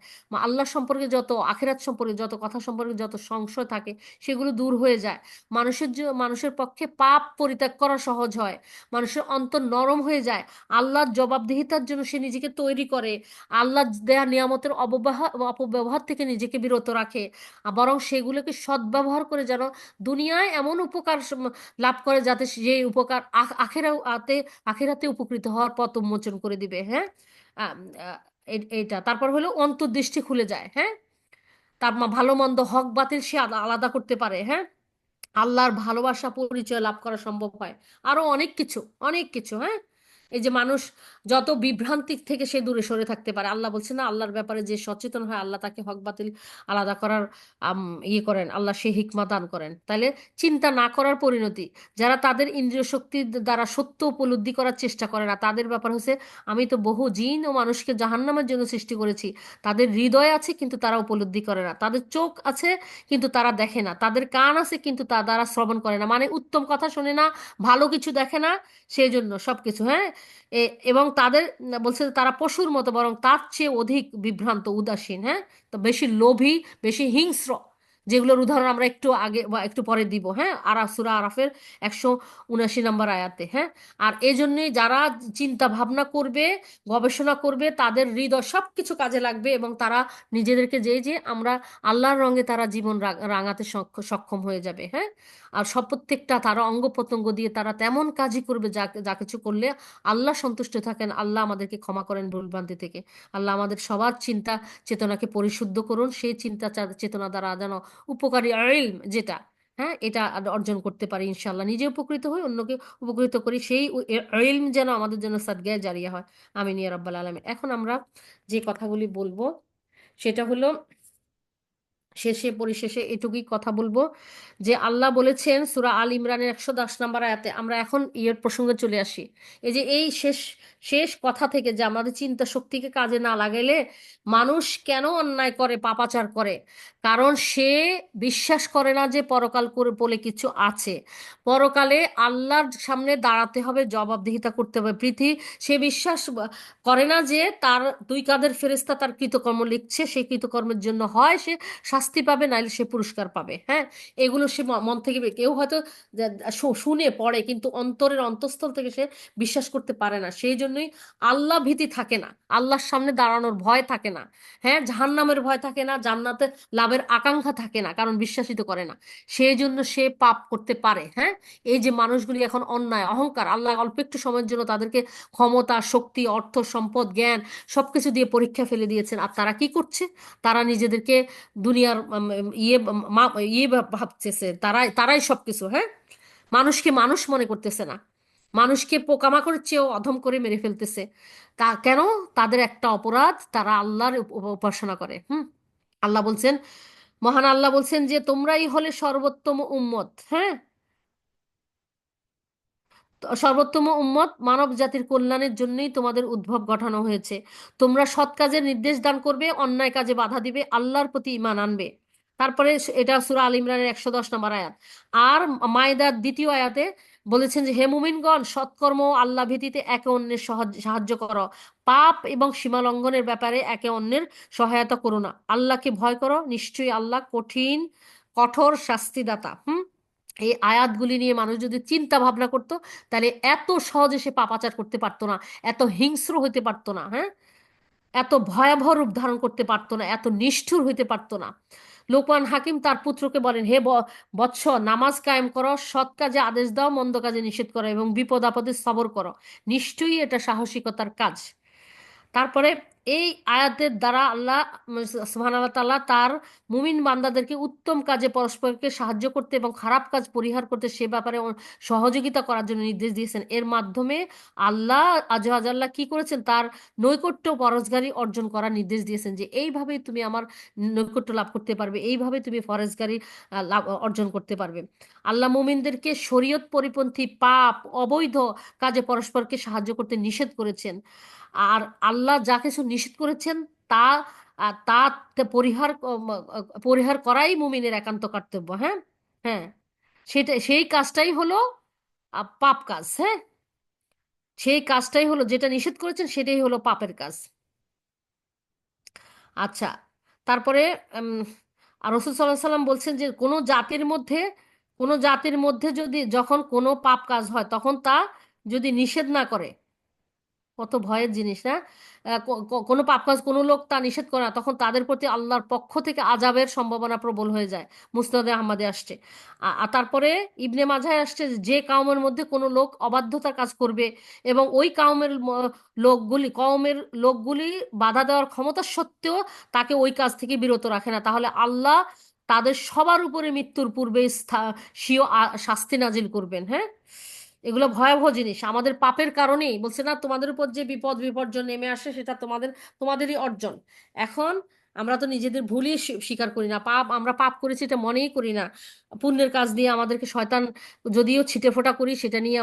আল্লাহ সম্পর্কে যত, আখিরাত সম্পর্কে যত কথা সম্পর্কে যত সংশয় থাকে সেগুলো দূর হয়ে যায়। মানুষের পক্ষে পাপ পরিত্যাগ করা সহজ হয়। মানুষের অন্তর নরম হয়ে যায়। আল্লাহর জবাবদিহিতার জন্য সে নিজেকে তৈরি করে। আল্লাহ দেয়া নিয়ামতের অপব্যবহার থেকে নিজেকে বিরত রাখে। বরং সেগুলোকে সদ্ব্যবহার করে যেন দুনিয়ায় এমন উপকার লাভ করে, যাতে সেই উপকার আখেরাতে উপকৃত হওয়ার পথ উন্মোচন করে দিবে। হ্যাঁ, আম, আহ, এইটা তারপর হলো অন্তর্দৃষ্টি খুলে যায়। হ্যাঁ, তার ভালো মন্দ, হক বাতিল সে আলাদা করতে পারে। হ্যাঁ, আল্লাহর ভালোবাসা পরিচয় লাভ করা সম্ভব হয়। আরো অনেক কিছু, অনেক কিছু। হ্যাঁ, এই যে মানুষ যত বিভ্রান্তি থেকে সে দূরে সরে থাকতে পারে। আল্লাহ বলছে না, আল্লাহর ব্যাপারে যে সচেতন হয় আল্লাহ তাকে হক বাতিল আলাদা করার ইয়ে করেন, আল্লাহ সে হিকমা দান করেন। তাইলে চিন্তা না করার পরিণতি, যারা তাদের ইন্দ্রিয় শক্তির দ্বারা সত্য উপলব্ধি করার চেষ্টা করে না, তাদের ব্যাপার হচ্ছে, আমি তো বহু জিন ও মানুষকে জাহান্নামের জন্য সৃষ্টি করেছি। তাদের হৃদয় আছে কিন্তু তারা উপলব্ধি করে না, তাদের চোখ আছে কিন্তু তারা দেখে না, তাদের কান আছে কিন্তু তা দ্বারা শ্রবণ করে না, মানে উত্তম কথা শোনে না, ভালো কিছু দেখে না, সেই জন্য সবকিছু। হ্যাঁ, এবং তাদের বলছে তারা পশুর মতো, বরং তার চেয়ে অধিক বিভ্রান্ত, উদাসীন। হ্যাঁ, তো বেশি লোভী, বেশি হিংস্র, যেগুলোর উদাহরণ আমরা একটু আগে বা একটু পরে দিব, হ্যাঁ, সূরা আরাফের 179 আয়াতে, হ্যাঁ। আর এই জন্যই যারা চিন্তা ভাবনা করবে, গবেষণা করবে, তাদের হৃদয় সবকিছু কাজে লাগবে, এবং তারা নিজেদেরকে যে যে আমরা আল্লাহর রঙে তারা জীবন রাঙাতে সক্ষম হয়ে যাবে, হ্যাঁ। আর সব প্রত্যেকটা তারা অঙ্গ প্রত্যঙ্গ দিয়ে তারা তেমন কাজই করবে যা যা কিছু করলে আল্লাহ সন্তুষ্ট থাকেন। আল্লাহ আমাদেরকে ক্ষমা করেন ভুলভ্রান্তি থেকে। আল্লাহ আমাদের সবার চিন্তা চেতনাকে পরিশুদ্ধ করুন, সেই চিন্তা চেতনা দ্বারা যেন উপকারী ইলম যেটা, হ্যাঁ, এটা অর্জন করতে পারি ইনশাআল্লাহ, নিজে উপকৃত হই, অন্যকে উপকৃত করি, সেই ইলম যেন আমাদের জন্য সাদগায়ে জারিয়া হয়। আমিন ইয়া রাব্বাল আলামিন। এখন আমরা যে কথাগুলি বলবো সেটা হলো, শেষে পরিশেষে এটুকুই কথা বলবো যে আল্লাহ বলেছেন সূরা আল ইমরানের 110 নম্বর আয়াতে, আমরা এখন ইয়ের প্রসঙ্গে চলে আসি। এই যে এই শেষ শেষ কথা থেকে যে আমাদের চিন্তা শক্তিকে কাজে না লাগাইলে মানুষ কেন অন্যায় করে, পাপাচার করে, কারণ সে বিশ্বাস করে না যে পরকাল করে বলে কিছু আছে। পরকালে আল্লাহর সামনে দাঁড়াতে হবে, জবাবদিহিতা করতে হবে। সে বিশ্বাস করে না যে তার দুই কাঁধের ফেরেশতা তার কৃতকর্ম লিখছে, সেই কৃতকর্মের জন্য হয় সে শাস্তি পাবে, নাইলে সে পুরস্কার পাবে, হ্যাঁ। এগুলো সে মন থেকে কেউ হয়তো শুনে পড়ে, কিন্তু অন্তরের অন্তঃস্থল থেকে সে বিশ্বাস করতে পারে না। সেই জন্যই আল্লাহ ভীতি থাকে না, আল্লাহর সামনে দাঁড়ানোর ভয় থাকে না, হ্যাঁ, জাহান্নামের ভয় থাকে না, জান্নাতে লাভের আকাঙ্ক্ষা থাকে না, কারণ বিশ্বাসিত করে না। সেই জন্য সে পাপ করতে পারে, হ্যাঁ। এই যে মানুষগুলি এখন অন্যায় অহংকার, আল্লাহ অল্প একটু সময়ের জন্য তাদেরকে ক্ষমতা, শক্তি, অর্থ, সম্পদ, জ্ঞান সবকিছু দিয়ে পরীক্ষা ফেলে দিয়েছেন, আর তারা কি করছে? তারা নিজেদেরকে দুনিয়ার ইয়ে ভাবতেছে, তারাই সবকিছু, হ্যাঁ। মানুষকে মানুষ মনে করতেছে না, মানুষকে পোকামাকড়ের চেয়েও অধম করে মেরে ফেলতেছে। তা কেন? তাদের একটা অপরাধ, তারা আল্লাহর উপাসনা করে। আল্লাহ বলছেন, মহান আল্লাহ বলছেন যে তোমরাই হলে সর্বোত্তম উম্মত, হ্যাঁ, সর্বোত্তম উম্মত, মানব জাতির কল্যাণের জন্যই তোমাদের উদ্ভব ঘটানো হয়েছে। তোমরা সৎ কাজের নির্দেশ দান করবে, অন্যায় কাজে বাধা দিবে, আল্লাহর প্রতি ঈমান আনবে। তারপরে এটা সূরা আল ইমরানের 110 নম্বর আয়াত। আর মায়দার 2য় আয়াতে বলেছেন যে হে মুমিনগণ, সৎকর্ম ও আল্লাহ ভীতিতে একে অন্যের সাহায্য করো, পাপ এবং সীমা লঙ্ঘনের ব্যাপারে একে অন্যের সহায়তা করো না, আল্লাহকে ভয় করো, নিশ্চয়ই আল্লাহ কঠোর শাস্তিদাতা। এই আয়াতগুলি নিয়ে মানুষ যদি চিন্তা ভাবনা করতো, তাহলে এত সহজে সে পাপাচার করতে পারতো না, এত হিংস্র হইতে পারতো না, হ্যাঁ, এত ভয়াবহ রূপ ধারণ করতে পারতো না, এত নিষ্ঠুর হইতে পারতো না। লোকমান হাকিম তার পুত্রকে বলেন, হে বৎস, নামাজ কায়েম করো, সৎ কাজে আদেশ দাও, মন্দ কাজে নিষেধ করো, এবং বিপদ আপদে সবর করো, নিশ্চয়ই এটা সাহসিকতার কাজ। তারপরে এই আয়াতের দ্বারা আল্লাহ সুবহানাহু ওয়া তাআলা তার মুমিন বান্দাদেরকে উত্তম কাজে পরস্পরকে সাহায্য করতে এবং খারাপ কাজ পরিহার করতে সে ব্যাপারে সহযোগিতা করার জন্য নির্দেশ দিয়েছেন। এর মাধ্যমে আল্লাহ আল্লাহ কি করেছেন? তার নৈকট্য পরহেজগারি অর্জন করার নির্দেশ দিয়েছেন, যে এইভাবেই তুমি আমার নৈকট্য লাভ করতে পারবে, এইভাবে তুমি পরহেজগারি লাভ অর্জন করতে পারবে। আল্লাহ মুমিনদেরকে শরীয়ত পরিপন্থী পাপ, অবৈধ কাজে পরস্পরকে সাহায্য করতে নিষেধ করেছেন। আর আল্লাহ যা কিছু নিষেধ করেছেন তা তা পরিহার করাই মুমিনের একান্ত কর্তব্য, হ্যাঁ। হ্যাঁ, সেই কাজটাই হলো পাপ কাজ, হ্যাঁ। সেই কাজটাই হলো, যেটা নিষেধ করেছেন সেটাই হলো পাপের কাজ। আচ্ছা, তারপরে উম, আর রাসূল সাল্লাল্লাহু আলাইহি সাল্লাম বলছেন যে কোনো জাতির মধ্যে যদি যখন কোনো পাপ কাজ হয়, তখন তা যদি নিষেধ না করে, কত ভয়ের জিনিস না, কোনো পাপ কাজ কোনো লোক তা নিষেধ করে না, তখন তাদের প্রতি আল্লাহর পক্ষ থেকে আযাবের সম্ভাবনা প্রবল হয়ে যায়। মুসনাদে আহমদে আসছে। আর তারপরে ইবনে মাজাহে আসছে যে কাউমের মধ্যে কোনো লোক অবাধ্যতার কাজ করবে এবং ওই কওমের লোকগুলি বাধা দেওয়ার ক্ষমতা সত্ত্বেও তাকে ওই কাজ থেকে বিরত রাখে না, তাহলে আল্লাহ তাদের সবার উপরে মৃত্যুর পূর্বে স্বীয় শাস্তি নাজিল করবেন, হ্যাঁ। এগুলো ভয়াবহ জিনিস, আমাদের পাপের কারণেই বলছে না, তোমাদের উপর যে বিপদ বিপর্যয় নেমে আসে সেটা তোমাদেরই অর্জন। এখন আমরা তো নিজেদের ভুলই স্বীকার করি না, আমরা পাপ করেছি এটা মনেই করি না। পুণ্যের কাজ দিয়ে আমাদেরকে শয়তান যদিও ছিটে ফোঁটা করি, সেটা নিয়ে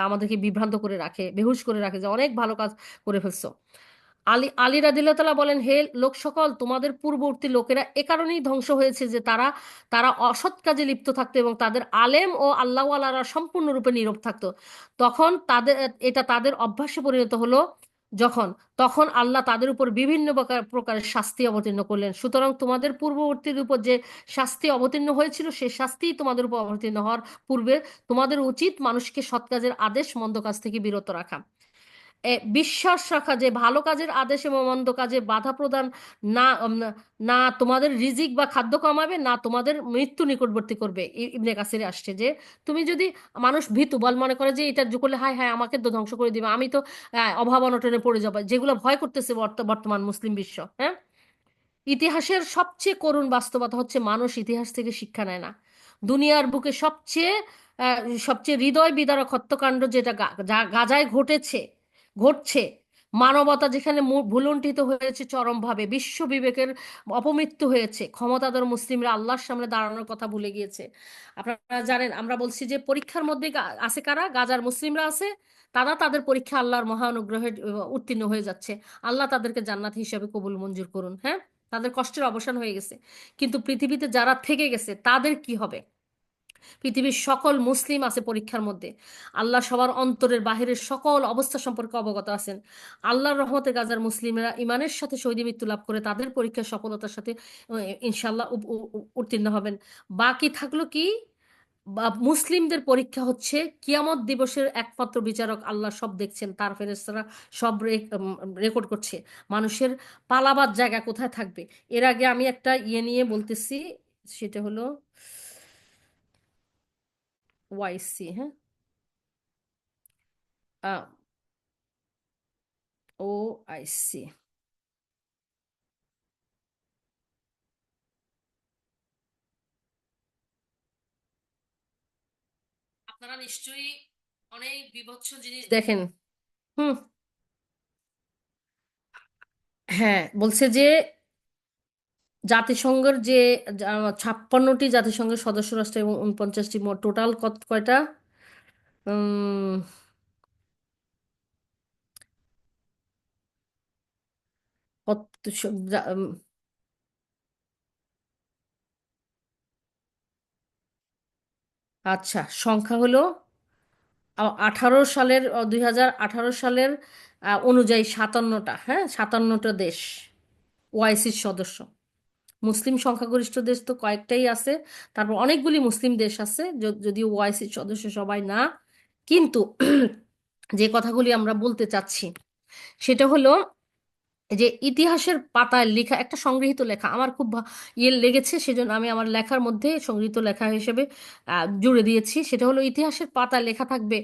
আমাদেরকে বিভ্রান্ত করে রাখে, বেহুশ করে রাখে যে অনেক ভালো কাজ করে ফেলছো। আলী আলী রাদিয়াল্লাহু তাআলা বলেন, হে লোক সকল, তোমাদের পূর্ববর্তী লোকেরা এ কারণেই ধ্বংস হয়েছে যে তারা তারা অসৎ কাজে লিপ্ত থাকতো এবং তাদের আলেম ও আল্লাহওয়ালারা সম্পূর্ণরূপে নীরব থাকতো। তখন এটা তাদের অভ্যাসে পরিণত হলো যখন, তখন আল্লাহ তাদের উপর বিভিন্ন প্রকারের শাস্তি অবতীর্ণ করলেন। সুতরাং তোমাদের পূর্ববর্তীর উপর যে শাস্তি অবতীর্ণ হয়েছিল সে শাস্তিই তোমাদের উপর অবতীর্ণ হওয়ার পূর্বে তোমাদের উচিত মানুষকে সৎ কাজের আদেশ, মন্দ কাজ থেকে বিরত রাখা, বিশ্বাস রাখা যে ভালো কাজের আদেশ এবং মন্দ কাজে বাধা প্রদান না না তোমাদের রিজিক বা খাদ্য কমাবে, না তোমাদের মৃত্যু নিকটবর্তী করবে। ইবনে কাসিরে আসছে যে তুমি যদি, মানুষ ভীতু বল মনে করে যে এটা করলে হায় হায় আমাকে তো ধ্বংস করে দিবে, আমি তো অভাব অনটনে পড়ে যাবো, যেগুলো ভয় করতেছে বর্তমান মুসলিম বিশ্ব। হ্যাঁ, ইতিহাসের সবচেয়ে করুণ বাস্তবতা হচ্ছে মানুষ ইতিহাস থেকে শিক্ষা নেয় না। দুনিয়ার বুকে আহ, সবচেয়ে হৃদয় বিদারক হত্যাকাণ্ড যেটা যা গাজায় ঘটছে, মানবতা যেখানে ভুলুণ্ঠিত হয়েছে চরমভাবে, বিশ্ব বিবেকের অপমৃত্যু হয়েছে, ক্ষমতাধর মুসলিমরা আল্লাহর সামনে দাঁড়ানোর কথা ভুলে গিয়েছে। আপনারা জানেন আমরা বলছি যে পরীক্ষার মধ্যে আছে কারা, গাজার মুসলিমরা আছে। তারা তাদের পরীক্ষা আল্লাহর মহানুগ্রহে উত্তীর্ণ হয়ে যাচ্ছে। আল্লাহ তাদেরকে জান্নাত হিসেবে কবুল মঞ্জুর করুন। হ্যাঁ, তাদের কষ্টের অবসান হয়ে গেছে। কিন্তু পৃথিবীতে যারা থেকে গেছে তাদের কি হবে? পৃথিবীর সকল মুসলিম আছে পরীক্ষার মধ্যে। আল্লাহ সবার অন্তরের বাহিরের সকল অবস্থা সম্পর্কে অবগত আছেন। আল্লাহর রহমতে গাজার মুসলিমরা ইমানের সাথে শহীদ মৃত্যু লাভ করে তাদের পরীক্ষার সফলতার সাথে ইনশাল্লাহ উত্তীর্ণ হবেন। বাকি থাকলো কি, মুসলিমদের পরীক্ষা হচ্ছে কিয়ামত দিবসের একমাত্র বিচারক আল্লাহ সব দেখছেন, তার ফেরেশতারা সব রেকর্ড করছে মানুষের পালাবার জায়গা কোথায় থাকবে। এর আগে আমি একটা ইয়ে নিয়ে বলতেছি, সেটা হলো ওয়াইসি। হ্যাঁ, ও আইসি। আপনারা নিশ্চয়ই অনেক বীভৎস জিনিস দেখেন। হুম। হ্যাঁ, বলছে যে জাতিসংঘের যে 56টি জাতিসংঘের সদস্য রাষ্ট্র এবং 49টি, মোট টোটাল কত কয়টা, উম, কত আচ্ছা, সংখ্যা হলো 2018 সালের অনুযায়ী 57টা। হ্যাঁ, 57টা দেশ ওআইসির সদস্য। মুসলিম সংখ্যাগরিষ্ঠ দেশ তো কয়েকটাই আছে, তারপর অনেকগুলি মুসলিম দেশ আছে যদিও ওআইসির সদস্য সবাই না। কিন্তু যে কথাগুলি আমরা বলতে চাচ্ছি সেটা হলো যে ইতিহাসের পাতায় লেখা একটা সংগৃহীত লেখা আমার খুব ইয়ে লেগেছে, সেজন্য আমি আমার লেখার মধ্যে সংগৃহীত লেখা হিসেবে জুড়ে দিয়েছি। সেটা হলো ইতিহাসের পাতায় লেখা থাকবে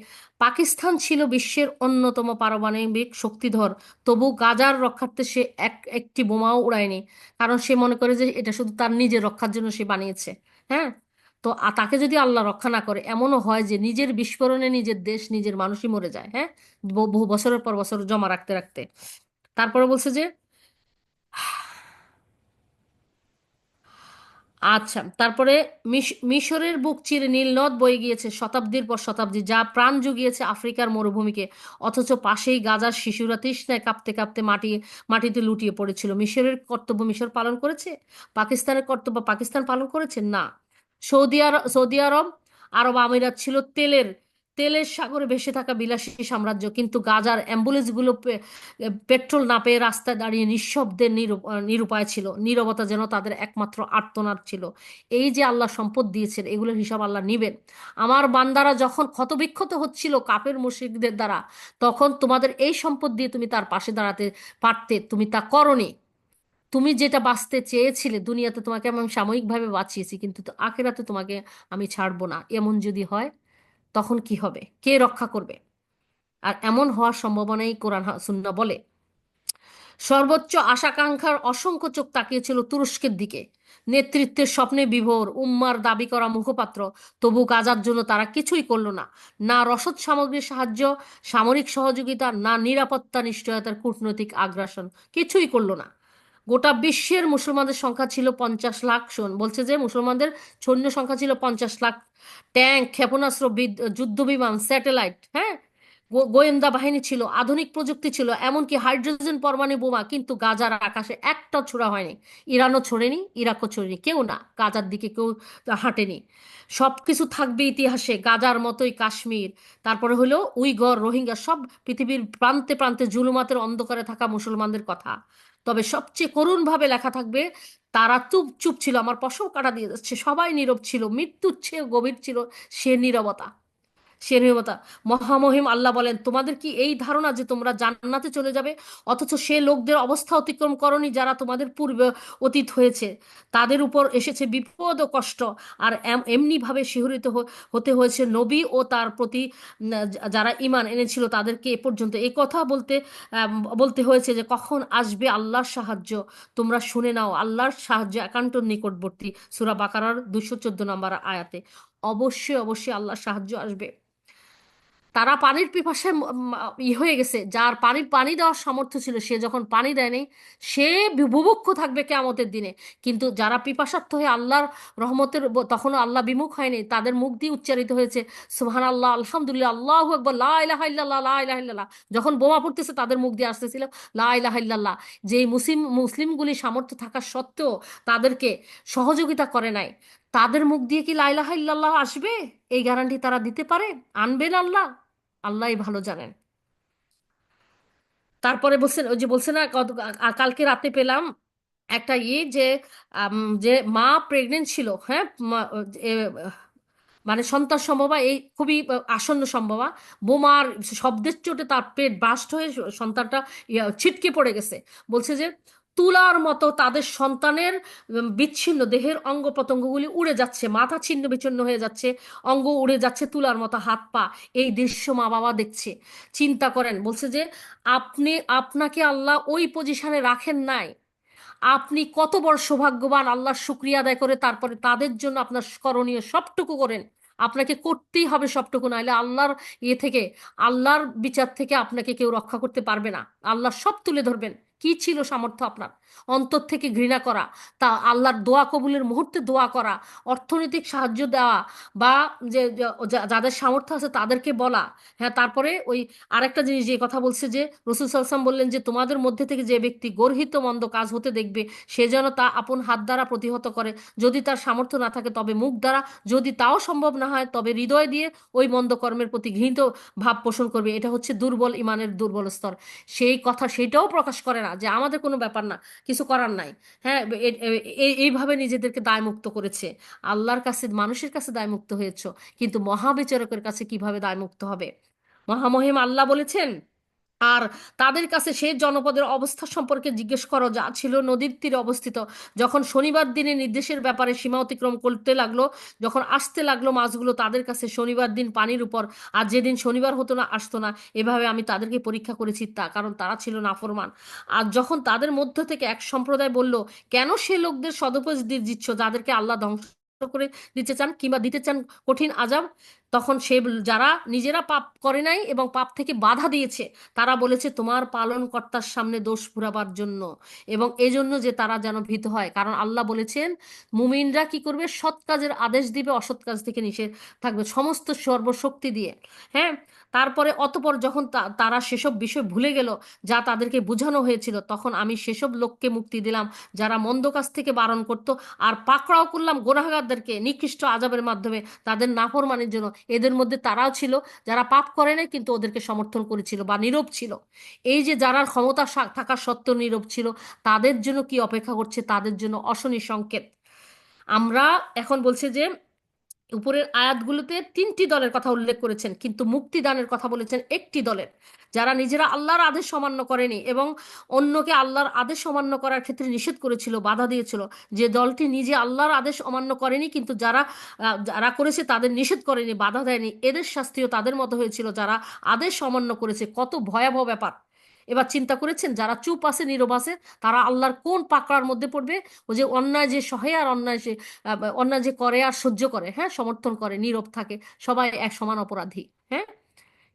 পাকিস্তান ছিল বিশ্বের অন্যতম পারমাণবিক শক্তিধর, তবু গাজার রক্ষার্থে সে একটি বোমাও উড়ায়নি, কারণ সে মনে করে যে এটা শুধু তার নিজের রক্ষার জন্য সে বানিয়েছে। হ্যাঁ, তো তাকে যদি আল্লাহ রক্ষা না করে, এমনও হয় যে নিজের বিস্ফোরণে নিজের দেশ নিজের মানুষই মরে যায়। হ্যাঁ, বহু বছরের পর বছর জমা রাখতে রাখতে। তারপরে বলছে যে আচ্ছা, তারপরে মিশরের বুক চিরে নীল নদ বয়ে গিয়েছে শতাব্দীর পর শতাব্দী, যা প্রাণ জুগিয়েছে আফ্রিকার মরুভূমিকে, অথচ পাশেই গাজার শিশুরা তৃষ্ণায় কাঁপতে কাঁপতে মাটিতে লুটিয়ে পড়েছিল। মিশরের কর্তব্য মিশর পালন করেছে? পাকিস্তানের কর্তব্য পাকিস্তান পালন করেছে? না। সৌদি আরব, আরব আমিরাত ছিল তেলের তেলের সাগরে ভেসে থাকা বিলাসী সাম্রাজ্য, কিন্তু গাজার অ্যাম্বুলেন্সগুলো পেট্রোল না পেয়ে রাস্তায় দাঁড়িয়ে নিঃশব্দে নিরুপায় ছিল। নীরবতা যেন তাদের একমাত্র আর্তনাদ ছিল। এই যে আল্লাহ সম্পদ দিয়েছেন, এগুলোর হিসাব আল্লাহ নিবেন। আমার বান্দারা যখন ক্ষতবিক্ষত হচ্ছিল কাফের মুশরিকদের দ্বারা, তখন তোমাদের এই সম্পদ দিয়ে তুমি তার পাশে দাঁড়াতে পারতে, তুমি তা করনি। তুমি যেটা বাঁচতে চেয়েছিলে দুনিয়াতে, তোমাকে আমি সাময়িকভাবে বাঁচিয়েছি, কিন্তু তো আখেরাতে তোমাকে আমি ছাড়বো না। এমন যদি হয় তখন কি হবে? কে রক্ষা করবে? আর এমন হওয়ার সম্ভাবনাই কোরআন সুন্নাহ বলে। সর্বোচ্চ আশাকাঙ্ক্ষার অসংখ্য চোখ তাকিয়েছিল তুরস্কের দিকে, নেতৃত্বের স্বপ্নে বিভোর উম্মার দাবি করা মুখপাত্র। তবু গাজার জন্য তারা কিছুই করল না। না রসদ সামগ্রীর সাহায্য, সামরিক সহযোগিতা, না নিরাপত্তা নিশ্চয়তার কূটনৈতিক আগ্রাসন, কিছুই করলো না। গোটা বিশ্বের মুসলমানদের সংখ্যা ছিল 50 লাখ। বলছে যে মুসলমানদের সৈন্য সংখ্যা ছিল 50 লাখ। ট্যাঙ্ক, ক্ষেপণাস্ত্র, যুদ্ধ বিমান, স্যাটেলাইট, হ্যাঁ, গোয়েন্দা বাহিনী ছিল, আধুনিক প্রযুক্তি ছিল, এমনকি হাইড্রোজেন পরমাণু বোমা, কিন্তু গাজার আকাশে একটা ছোড়া হয়নি। ইরানও ছোড়েনি, ইরাকও ছোড়েনি, কেউ না, গাজার দিকে কেউ হাঁটেনি। সব কিছু থাকবে ইতিহাসে, গাজার মতোই কাশ্মীর, তারপরে হলো উইগর, রোহিঙ্গা, সব পৃথিবীর প্রান্তে প্রান্তে জুলুমাতের অন্ধকারে থাকা মুসলমানদের কথা। তবে সবচেয়ে করুণভাবে লেখা থাকবে, তারা চুপ চুপ ছিল, আমার পশম কাটা দিয়ে যাচ্ছে, সবাই নীরব ছিল, মৃত্যুর চেয়ে গভীর ছিল সে নীরবতা, সে নির্মতা। মহামহিম আল্লাহ বলেন, তোমাদের কি এই ধারণা যে তোমরা জান্নাতে চলে যাবে, অথচ সে লোকদের অবস্থা অতিক্রম করনি যারা তোমাদের পূর্বে অতীত হয়েছে, তাদের উপর এসেছে বিপদ ও কষ্ট, আর এমনিভাবে শিহরিত হতে হয়েছে নবী ও তার প্রতি যারা ঈমান এনেছিল তাদেরকে। এ পর্যন্ত এই কথা বলতে হয়েছে যে কখন আসবে আল্লাহর সাহায্য, তোমরা শুনে নাও, আল্লাহর সাহায্য একান্ত নিকটবর্তী। সূরা বাকারার 214 নম্বর আয়াতে। অবশ্যই অবশ্যই আল্লাহর সাহায্য আসবে। তারা পানির পিপাসায় হয়ে গেছে, যার পানি দেওয়ার সামর্থ্য ছিল সে যখন পানি দেয়নি, সে বুভুক্ষ থাকবে কিয়ামতের দিনে। কিন্তু যারা পিপাসার্থ হয়ে আল্লাহর রহমতের তখনও আল্লাহ বিমুখ হয়নি, তাদের মুখ দিয়ে উচ্চারিত হয়েছে সুবহান আল্লাহ, আলহামদুলিল্লাহ, আল্লাহু আকবার, লা ইলাহা ইল্লাল্লাহ, লা ইলাহা ইল্লাল্লাহ। যখন বোমা পড়তেছে তাদের মুখ দিয়ে আসতেছিল লা ইলাহা ইল্লাল্লাহ। যেই মুসলিমগুলি সামর্থ্য থাকা সত্ত্বেও তাদেরকে সহযোগিতা করে নাই, তাদের মুখ দিয়ে কি লা ইলাহা ইল্লাল্লাহ আসবে? এই গ্যারান্টি তারা দিতে পারে? আনবেন আল্লাহ? আল্লাহই ভালো জানেন। তারপরে বলছেন, ওই যে বলছে না, কালকে রাতে পেলাম একটা যে যে মা প্রেগনেন্ট ছিল, হ্যাঁ, এ, মানে সন্তান সম্ভবা, এই খুবই আসন্ন সম্ভবা, বোমার শব্দের চোটে তার পেট বাস্ট হয়ে সন্তানটা ছিটকে পড়ে গেছে। বলছে যে তুলার মতো তাদের সন্তানের বিচ্ছিন্ন দেহের অঙ্গ প্রত্যঙ্গগুলি উড়ে যাচ্ছে, মাথা ছিন্ন বিচ্ছিন্ন হয়ে যাচ্ছে, অঙ্গ উড়ে যাচ্ছে তুলার মতো, হাত পা। এই দৃশ্য মা বাবা দেখছে। চিন্তা করেন, বলছে যে আপনাকে আল্লাহ ওই পজিশনে রাখেন নাই, আপনি কত বড় সৌভাগ্যবান, আল্লাহর শুক্রিয়া আদায় করে তারপরে তাদের জন্য আপনার করণীয় সবটুকু করেন। আপনাকে করতেই হবে সবটুকু, নাহলে আল্লাহর থেকে, আল্লাহর বিচার থেকে আপনাকে কেউ রক্ষা করতে পারবে না। আল্লাহ সব তুলে ধরবেন। কি ছিল সামর্থ্য আপনার? অন্তর থেকে ঘৃণা করা, তা আল্লাহর দোয়া কবুলের মুহূর্তে দোয়া করা, অর্থনৈতিক সাহায্য দেওয়া, বা যাদের সামর্থ্য আছে তাদেরকে বলা। হ্যাঁ, তারপরে ওই আরেকটা জিনিস যে কথা বলছে যে রাসূল সাল্লাল্লাহু আলাইহি ওয়াসাল্লাম বললেন যে তোমাদের মধ্যে থেকে যে ব্যক্তি গর্হিত মন্দ কাজ হতে দেখবে সে যেন তা আপন হাত দ্বারা প্রতিহত করে, যদি তার সামর্থ্য না থাকে তবে মুখ দ্বারা, যদি তাও সম্ভব না হয় তবে হৃদয় দিয়ে ওই মন্দ কর্মের প্রতি ঘৃণিত ভাব পোষণ করবে। এটা হচ্ছে দুর্বল ইমানের দুর্বল স্তর। সেই কথা সেটাও প্রকাশ করে না যে আমাদের কোনো ব্যাপার না, কিছু করার নাই। হ্যাঁ, এইভাবে নিজেদেরকে দায়মুক্ত করেছে। আল্লাহর কাছে, মানুষের কাছে দায়মুক্ত হয়েছে, কিন্তু মহাবিচারকের কাছে কিভাবে দায়মুক্ত হবে? মহামহিম আল্লাহ বলেছেন, আর তাদের কাছে সে জনপদের অবস্থা সম্পর্কে জিজ্ঞেস করো যা ছিল নদীর তীরে অবস্থিত। যখন শনিবার দিনে নির্দেশের ব্যাপারে সীমা অতিক্রম করতে লাগলো, যখন আসতে লাগলো মাছগুলো তাদের কাছে শনিবার দিন পানির উপর, আর যেদিন শনিবার হতো না, আসতো না, এভাবে আমি তাদেরকে পরীক্ষা করেছি, তা কারণ তারা ছিল নাফরমান। আর যখন তাদের মধ্য থেকে এক সম্প্রদায় বলল, কেন সে লোকদের সদুপদেশ দিচ্ছ যাদেরকে আল্লাহ ধ্বংস করে দিতে চান কিংবা দিতে চান কঠিন আযাব, তখন সে যারা নিজেরা পাপ করে নাই এবং পাপ থেকে বাধা দিয়েছে, তারা বলেছে তোমার পালনকর্তার সামনে দোষ ফুরাবার জন্য, এবং এজন্য যে তারা যেন ভীত হয়। কারণ আল্লাহ বলেছেন মুমিনরা কি করবে, সৎ কাজের আদেশ দিবে, অসৎ কাজ থেকে নিষেধ থাকবে, সমস্ত সর্বশক্তি দিয়ে। হ্যাঁ, তারপরে অতপর যখন তারা সেসব বিষয় ভুলে গেল যা তাদেরকে বোঝানো হয়েছিল, তখন আমি সেসব লোককে মুক্তি দিলাম যারা মন্দ কাজ থেকে বারণ করত, আর পাকড়াও করলাম গুনাহগারদেরকে নিকৃষ্ট আযাবের মাধ্যমে তাদের নাফরমানির জন্য। এদের মধ্যে তারাও ছিল যারা পাপ করে নাই কিন্তু ওদেরকে সমর্থন করেছিল বা নীরব ছিল। এই যে যারা ক্ষমতা থাকা সত্ত্বেও নীরব ছিল, তাদের জন্য কি অপেক্ষা করছে? তাদের জন্য অশনি সংকেত। আমরা এখন বলছে যে উপরের আয়াতগুলোতে তিনটি দলের কথা উল্লেখ করেছেন, কিন্তু মুক্তিদানের কথা বলেছেন একটি দলের, যারা নিজেরা আল্লাহর আদেশ অমান্য করেনি এবং অন্যকে আল্লাহর আদেশ অমান্য করার ক্ষেত্রে নিষেধ করেছিল, বাধা দিয়েছিল। যে দলটি নিজে আল্লাহর আদেশ অমান্য করেনি কিন্তু যারা যারা করেছে তাদের নিষেধ করেনি, বাধা দেয়নি, এদের শাস্তিও তাদের মতো হয়েছিল যারা আদেশ অমান্য করেছে। কত ভয়াবহ ব্যাপার! এবার চিন্তা করেছেন যারা চুপ আছে, নীরব আছে, তারা আল্লাহর কোন পাকড়ার মধ্যে পড়বে? ও যে অন্যায় যে সহে আর অন্যায় যে করে আর সহ্য করে, হ্যাঁ, সমর্থন করে, নীরব থাকে, সবাই এক সমান অপরাধী। হ্যাঁ,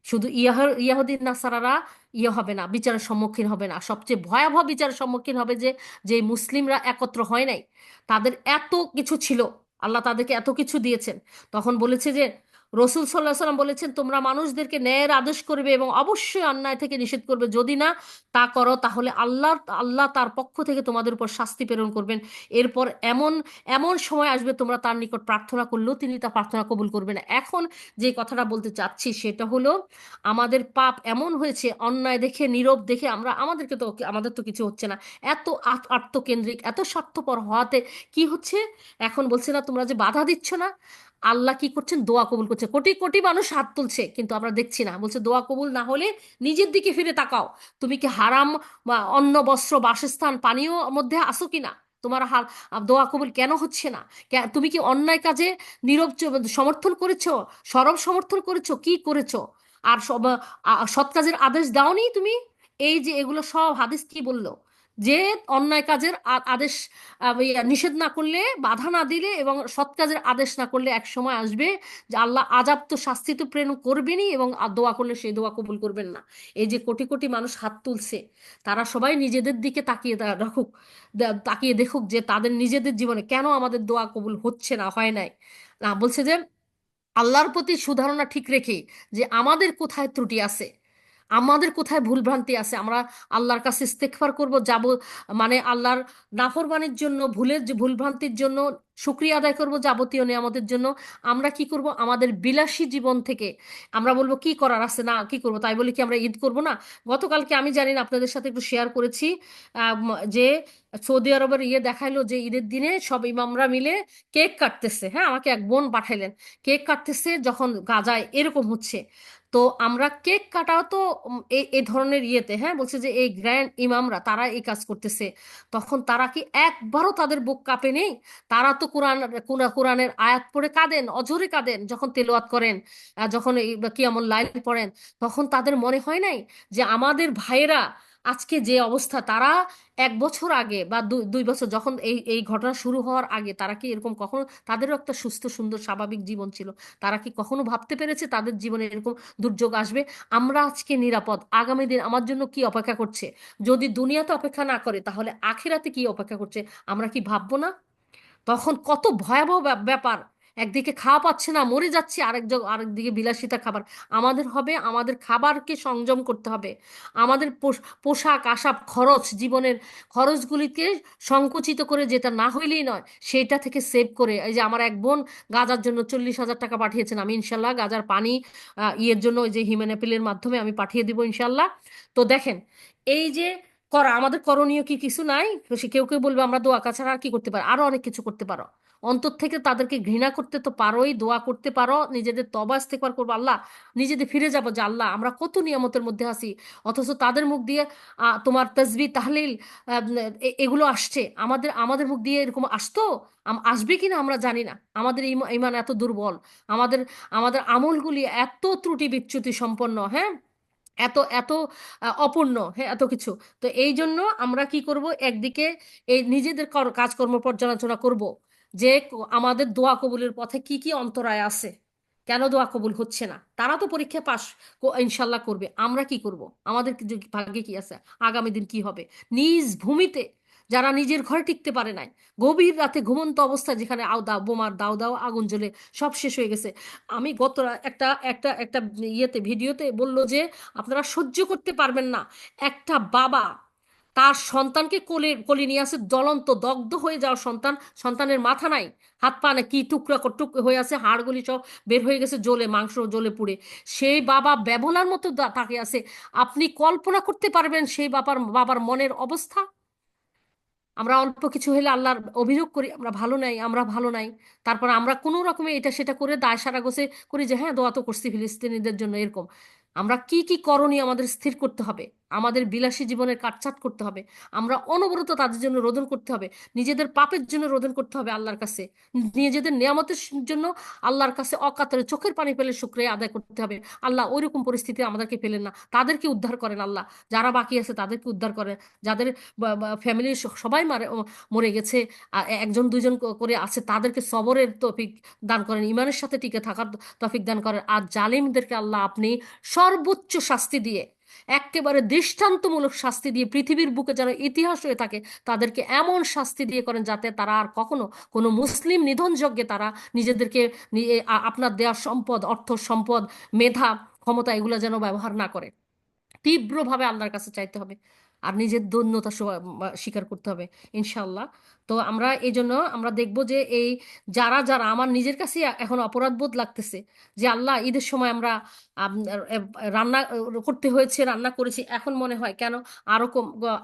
শুধু ইয়াহুদি নাসারারা হবে না, বিচারের সম্মুখীন হবে না, সবচেয়ে ভয়াবহ বিচারের সম্মুখীন হবে যে যে মুসলিমরা একত্র হয় নাই। তাদের এত কিছু ছিল, আল্লাহ তাদেরকে এত কিছু দিয়েছেন, তখন বলেছে যে রসুল সাল্লাহ সাল্লাম বলেছেন, তোমরা মানুষদেরকে ন্যায়ের আদেশ করবে এবং অবশ্যই অন্যায় থেকে নিষেধ করবে, যদি না তা করো তাহলে আল্লাহ আল্লাহ তার পক্ষ থেকে তোমাদের উপর শাস্তি প্রেরণ করবেন। এরপর এমন এমন সময় আসবে তোমরা তার নিকট প্রার্থনা করলেও তিনি তা প্রার্থনা কবুল করবেন না। এখন যে কথাটা বলতে চাচ্ছি সেটা হলো, আমাদের পাপ এমন হয়েছে, অন্যায় দেখে নীরব দেখে আমরা, আমাদের তো কিছু হচ্ছে না, এত আত্মকেন্দ্রিক এত স্বার্থপর হওয়াতে কি হচ্ছে, এখন বলছে না তোমরা যে বাধা দিচ্ছ না, আল্লাহ কি করছেন, দোয়া কবুল করছে। কোটি কোটি মানুষ হাত তুলছে কিন্তু আমরা দেখছি না। বলছে দোয়া কবুল না হলে নিজের দিকে ফিরে তাকাও, তুমি কি হারাম বা অন্ন বস্ত্র বাসস্থান পানীয় মধ্যে আসো কিনা, তোমার দোয়া কবুল কেন হচ্ছে না? তুমি কি অন্যায় কাজে নীরব সমর্থন করেছো, সরব সমর্থন করেছো, কি করেছো? আর সৎ কাজের আদেশ দাওনি তুমি? এই যে এগুলো সব হাদিস কি বললো, যে অন্যায় কাজের আদেশ, নিষেধ না করলে, বাধা না দিলে এবং সৎ কাজের আদেশ না করলে এক সময় আসবে যে আল্লাহ আযাব তো, শাস্তি তো প্রেরণ করবেনই, এবং দোয়া করলে সেই দোয়া কবুল করবেন না। এই যে কোটি কোটি মানুষ হাত তুলছে, তারা সবাই নিজেদের দিকে তাকিয়ে রাখুক, তাকিয়ে দেখুক যে তাদের নিজেদের জীবনে কেন আমাদের দোয়া কবুল হচ্ছে না, হয় নাই। না, বলছে যে আল্লাহর প্রতি সুধারণা ঠিক রেখে যে আমাদের কোথায় ত্রুটি আছে, আমাদের কোথায় ভুলভ্রান্তি আছে, আমরা আল্লাহর কাছে ইস্তেগফার করব, যাব মানে আল্লাহর নাফরমানির জন্য, ভুলের যে ভুলভ্রান্তির জন্য শুকরিয়া আদায় করব, যাবতীয় নিয়ামতের জন্য। আমরা কি করব, আমাদের বিলাসী জীবন থেকে আমরা বলবো কি করার আছে, না কি করব, তাই বলি কি আমরা ঈদ করব না? গতকালকে আমি জানি না আপনাদের সাথে একটু শেয়ার করেছি, যে সৌদি আরবের দেখাইলো যে ঈদের দিনে সব ইমামরা মিলে কেক কাটতেছে। হ্যাঁ, আমাকে এক বোন পাঠাইলেন, কেক কাটতেছে যখন গাজায় এরকম হচ্ছে। তো আমরা কেক কাটাও তো এই এই ধরনের হ্যাঁ, বলছে যে এই গ্র্যান্ড ইমামরা তারা এই কাজ করতেছে, তখন তারা কি একবারও তাদের বুক কাঁপে নেই? তারা তো কোরআনের আয়াত পড়ে কাঁদেন, অঝরে কাঁদেন যখন তেলাওয়াত করেন, যখন এই কিয়ামুল লাইল পড়েন, তখন তাদের মনে হয় নাই যে আমাদের ভাইয়েরা আজকে যে অবস্থা, তারা 1 বছর আগে বা 2 বছর যখন এই এই ঘটনা শুরু হওয়ার আগে তারা কি এরকম কখনো, তাদেরও একটা সুস্থ সুন্দর স্বাভাবিক জীবন ছিল, তারা কি কখনো ভাবতে পেরেছে তাদের জীবনে এরকম দুর্যোগ আসবে? আমরা আজকে নিরাপদ, আগামী দিন আমার জন্য কি অপেক্ষা করছে, যদি দুনিয়াতে অপেক্ষা না করে তাহলে আখিরাতে কি অপেক্ষা করছে, আমরা কি ভাববো না? তখন কত ভয়াবহ ব্যাপার, একদিকে খাওয়া পাচ্ছে না মরে যাচ্ছে, আরেকদিকে বিলাসিতা খাবার। আমাদের হবে আমাদের খাবারকে সংযম করতে হবে, আমাদের পোশাক আশাক খরচ, জীবনের খরচগুলিকে সংকুচিত করে, যেটা না হইলেই নয় সেটা থেকে সেভ করে। এই যে আমার এক বোন গাজার জন্য 40,000 টাকা পাঠিয়েছেন, আমি ইনশাল্লাহ গাজার পানি ইয়ের জন্য ওই যে হিউম্যান অ্যাপিলের মাধ্যমে আমি পাঠিয়ে দিব ইনশাল্লাহ। তো দেখেন, এই যে আমাদের করণীয় কি কিছু নাই? তো সে কেউ কেউ বলবে আমরা দোয়া ছাড়া আর কি করতে পারো, আরো অনেক কিছু করতে পারো। অন্তর থেকে তাদেরকে ঘৃণা করতে তো পারোই, দোয়া করতে পারো, নিজেদের তওবা ইস্তেগফার করবো, আল্লাহ নিজেদের ফিরে যাবো যে আল্লাহ আমরা কত নিয়ামতের মধ্যে আছি, অথচ তাদের মুখ দিয়ে তোমার তাসবিহ তাহলিল এগুলো আসছে, আমাদের আমাদের মুখ দিয়ে এরকম আসতো? আসবে কিনা আমরা জানি না, আমাদের ঈমান এত দুর্বল, আমাদের আমাদের আমলগুলি এত ত্রুটি বিচ্যুতি সম্পন্ন, হ্যাঁ, এত এত অপূর্ণ, হ্যাঁ, এত কিছু। তো এই জন্য আমরা কি করব, একদিকে এই নিজেদের কাজকর্ম পর্যালোচনা করব, যে আমাদের দোয়া কবুলের পথে কি কি অন্তরায় আছে, কেন দোয়া কবুল হচ্ছে না। তারা তো পরীক্ষা পাশ ইনশাল্লাহ করবে, আমরা কি করব, আমাদের ভাগ্যে কি আছে, আগামী দিন কি হবে? নিজ ভূমিতে যারা নিজের ঘরে টিকতে পারে নাই, গভীর রাতে ঘুমন্ত অবস্থায়, যেখানে বোমার দাও দাও আগুন জ্বলে সব শেষ হয়ে গেছে। আমি গত একটা একটা একটা ভিডিওতে বললো যে আপনারা সহ্য করতে পারবেন না, একটা বাবা তার সন্তানকে কোলে কোলে নিয়ে আসে, জ্বলন্ত দগ্ধ হয়ে যাওয়া সন্তান, সন্তানের মাথা নাই, হাত পা না, কি টুকরা হয়ে আছে, হাড়গুলি সব বের হয়ে গেছে জ্বলে, মাংস জ্বলে পুড়ে, সেই বাবা বেবলার মতো তাকে আছে। আপনি কল্পনা করতে পারবেন সেই বাবার বাবার মনের অবস্থা? আমরা অল্প কিছু হলে আল্লাহর অভিযোগ করি আমরা ভালো নাই, আমরা ভালো নাই, তারপর আমরা কোনো রকমে এটা সেটা করে দায় সারা গোছে করি যে হ্যাঁ দোয়া তো করছি ফিলিস্তিনিদের জন্য, এরকম। আমরা কি কি করণীয় আমাদের স্থির করতে হবে, আমাদের বিলাসী জীবনের কাটছাঁট করতে হবে, আমরা অনবরত তাদের জন্য রোদন করতে হবে, নিজেদের পাপের জন্য রোদন করতে হবে আল্লাহর কাছে, নিজেদের নিয়ামতের জন্য আল্লাহর কাছে অকাতরে চোখের পানি ফেলে শুকরিয়া আদায় করতে হবে। আল্লাহ ওইরকম পরিস্থিতি আমাদেরকে ফেলেন না, তাদেরকে উদ্ধার করেন আল্লাহ, যারা বাকি আছে তাদেরকে উদ্ধার করেন, যাদের ফ্যামিলির সবাই মরে গেছে, একজন দুইজন করে আছে, তাদেরকে সবরের তৌফিক দান করেন, ইমানের সাথে টিকে থাকার তৌফিক দান করেন। আর জালিমদেরকে আল্লাহ আপনি সর্বোচ্চ শাস্তি দিয়ে একেবারে দৃষ্টান্তমূলক শাস্তি দিয়ে পৃথিবীর বুকে যেন ইতিহাস হয়ে থাকে, তাদেরকে এমন শাস্তি দিয়ে করেন যাতে তারা আর কখনো কোনো মুসলিম নিধনযজ্ঞে তারা নিজেদেরকে আপনার দেওয়া সম্পদ, অর্থ সম্পদ, মেধা, ক্ষমতা এগুলো যেন ব্যবহার না করে। তীব্রভাবে আল্লাহর কাছে চাইতে হবে আর নিজের দৈন্যতা স্বীকার করতে হবে, ইনশাল্লাহ। তো আমরা এই জন্য আমরা দেখব যে এই যারা যারা আমার নিজের কাছে এখন অপরাধ বোধ লাগতেছে যে আল্লাহ ঈদের সময় আমরা আম, রান্না করতে হয়েছে, রান্না করেছি, এখন মনে হয় কেন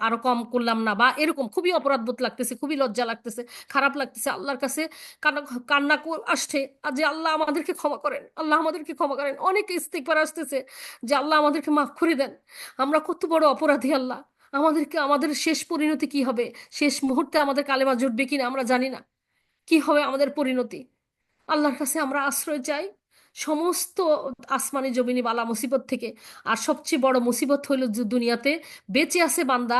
আরো কম করলাম না, বা এরকম খুবই অপরাধ বোধ লাগতেছে, খুবই লজ্জা লাগতেছে, খারাপ লাগতেছে, আল্লাহর কাছে কান্না কান্না আসছে আর যে আল্লাহ আমাদেরকে ক্ষমা করেন, আল্লাহ আমাদেরকে ক্ষমা করেন, অনেক ইস্তিগফার আসতেছে যে আল্লাহ আমাদেরকে মাফ করে দেন, আমরা কত বড় অপরাধী আল্লাহ, আমাদেরকে আমাদের শেষ পরিণতি কি হবে, শেষ মুহূর্তে আমাদের কালেমা জুটবে কিনা আমরা জানি না, কি হবে আমাদের পরিণতি। আল্লাহর কাছে আমরা আশ্রয় চাই সমস্ত আসমানি জমিনি বালা মুসিবত থেকে। আর সবচেয়ে বড় মুসিবত হইল যে দুনিয়াতে বেঁচে আছে বান্দা,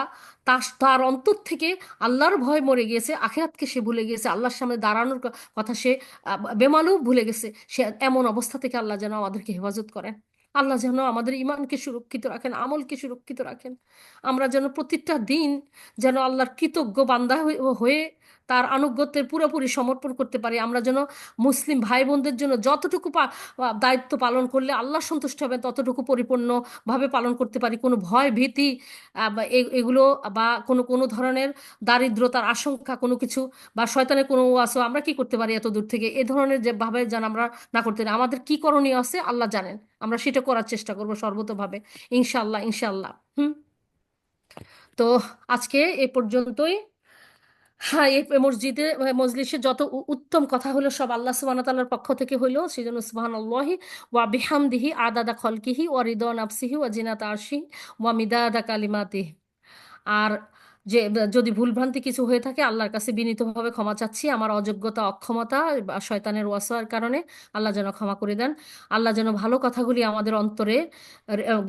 তার অন্তর থেকে আল্লাহর ভয় মরে গিয়েছে, আখিরাতকে সে ভুলে গিয়েছে, আল্লাহর সামনে দাঁড়ানোর কথা সে বেমালুম ভুলে গেছে। সে এমন অবস্থা থেকে আল্লাহ যেন আমাদেরকে হেফাজত করেন, আল্লাহ যেন আমাদের ইমানকে সুরক্ষিত রাখেন, আমলকে সুরক্ষিত রাখেন। আমরা যেন প্রতিটা দিন যেন আল্লাহর কৃতজ্ঞ বান্দা হয়ে তার আনুগত্যের পুরোপুরি সমর্পণ করতে পারি। আমরা যেন মুসলিম ভাই বোনদের জন্য যতটুকু দায়িত্ব পালন করলে আল্লাহ সন্তুষ্ট হবেন ততটুকু পরিপূর্ণভাবে পালন করতে পারি। কোনো ভয় ভীতি বা এগুলো বা কোনো কোনো ধরনের দারিদ্রতার আশঙ্কা কোনো কিছু বা শয়তানের কোনো ওয়াসও আমরা কি করতে পারি এত দূর থেকে, এ ধরনের যে ভাবে যেন আমরা না করতে পারি। আমাদের কি করণীয় আছে আল্লাহ জানেন, আমরা সেটা করার চেষ্টা করব সর্বতোভাবে, ইনশাল্লাহ ইনশাল্লাহ। হুম। তো আজকে এ পর্যন্তই। হ্যাঁ, এই মজলিসে যত উত্তম কথা হলো সব আল্লাহ সুবহানাহু ওয়া তাআলার পক্ষ থেকে হইলো, সেই জন্য সুবহানাল্লাহি ওয়া বিহামদিহি আদাদা খলকিহি ওয়া রিদা নাফসিহি ওয়া জিনাতা আরশিহি ওয়া মিদাদা কালিমাতিহি। আর যে যদি ভুলভ্রান্তি কিছু হয়ে থাকে আল্লাহর কাছে বিনীতভাবে ক্ষমা চাচ্ছি, আমার অযোগ্যতা, অক্ষমতা বা শয়তানের ওয়াসওয়ার কারণে আল্লাহ যেন ক্ষমা করে দেন। আল্লাহ যেন ভালো কথাগুলি আমাদের অন্তরে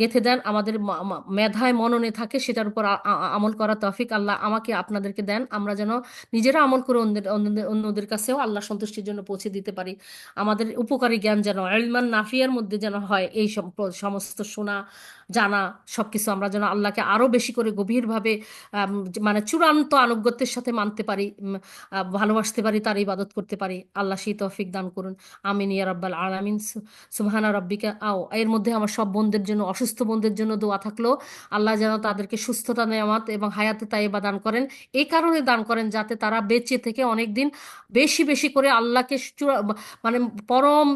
গেঁথে দেন, আমাদের মেধায় মননে থাকে, সেটার উপর আমল করার তৌফিক আল্লাহ আমাকে আপনাদেরকে দেন। আমরা যেন নিজেরা আমল করে অন্যদের কাছেও আল্লাহ সন্তুষ্টির জন্য পৌঁছে দিতে পারি। আমাদের উপকারী জ্ঞান যেন ইলমান নাফিয়ার মধ্যে যেন হয়, এই সমস্ত শোনা জানা সবকিছু আমরা যেন আল্লাহকে আরো বেশি করে গভীরভাবে মানে চূড়ান্ত আনুগত্যের সাথে মানতে পারি, ভালোবাসতে পারি, তার ইবাদত করতে পারি। আল্লাহ সেই তৌফিক দান করুন, আমিন ইয়া রাব্বাল আলামিন। সুবহানা রাব্বিকা। এর মধ্যে আমার সব বোনদের জন্য, অসুস্থ বোনদের জন্য দোয়া থাকলো, আল্লাহ যেন তাদেরকে সুস্থতা নেয়ামত এবং হায়াতে তাইয়্যিবা দান করেন। এই কারণে দান করেন যাতে তারা বেঁচে থেকে অনেক দিন বেশি বেশি করে আল্লাহকে মানে পরম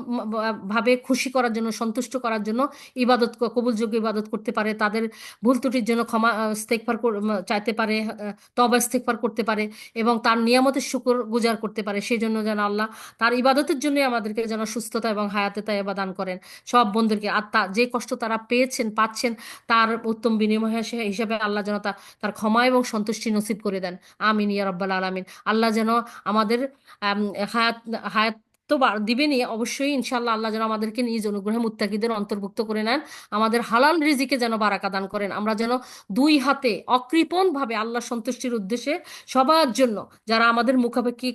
ভাবে খুশি করার জন্য, সন্তুষ্ট করার জন্য ইবাদত, কবুলযোগ্য ইবাদত করতে পারে, তাদের ভুল ত্রুটির জন্য ক্ষমা ইস্তেগফার চাইতে পারে, তওবা ইস্তেগফার করতে পারে এবং তার নিয়ামতের শুকর গুজার করতে পারে। সেই জন্য যেন আল্লাহ তার ইবাদতের জন্য আমাদেরকে যেন সুস্থতা এবং হায়াতে তাইয়্যিবা দান করেন সব বন্ধুদেরকে। আর যে কষ্ট তারা পেয়েছেন পাচ্ছেন তার উত্তম বিনিময় হিসেবে আল্লাহ যেন তার ক্ষমা এবং সন্তুষ্টি নসিব করে দেন, আমিন ইয়া রাব্বাল আলামিন। আল্লাহ যেন আমাদের আম, হায়াত হায়াত তো দিবেনই অবশ্যই ইনশাল্লাহ। আল্লাহ যেন আমাদেরকে নিজ অনুগ্রহে মুত্তাকিদের অন্তর্ভুক্ত করে নেন, আমাদের হালাল রিজিকে যেন বারাকা দান করেন। আমরা যেন দুই হাতে অকৃপণ ভাবে আল্লাহ সন্তুষ্টির উদ্দেশ্যে সবার জন্য, যারা আমাদের মুখাপেক্ষি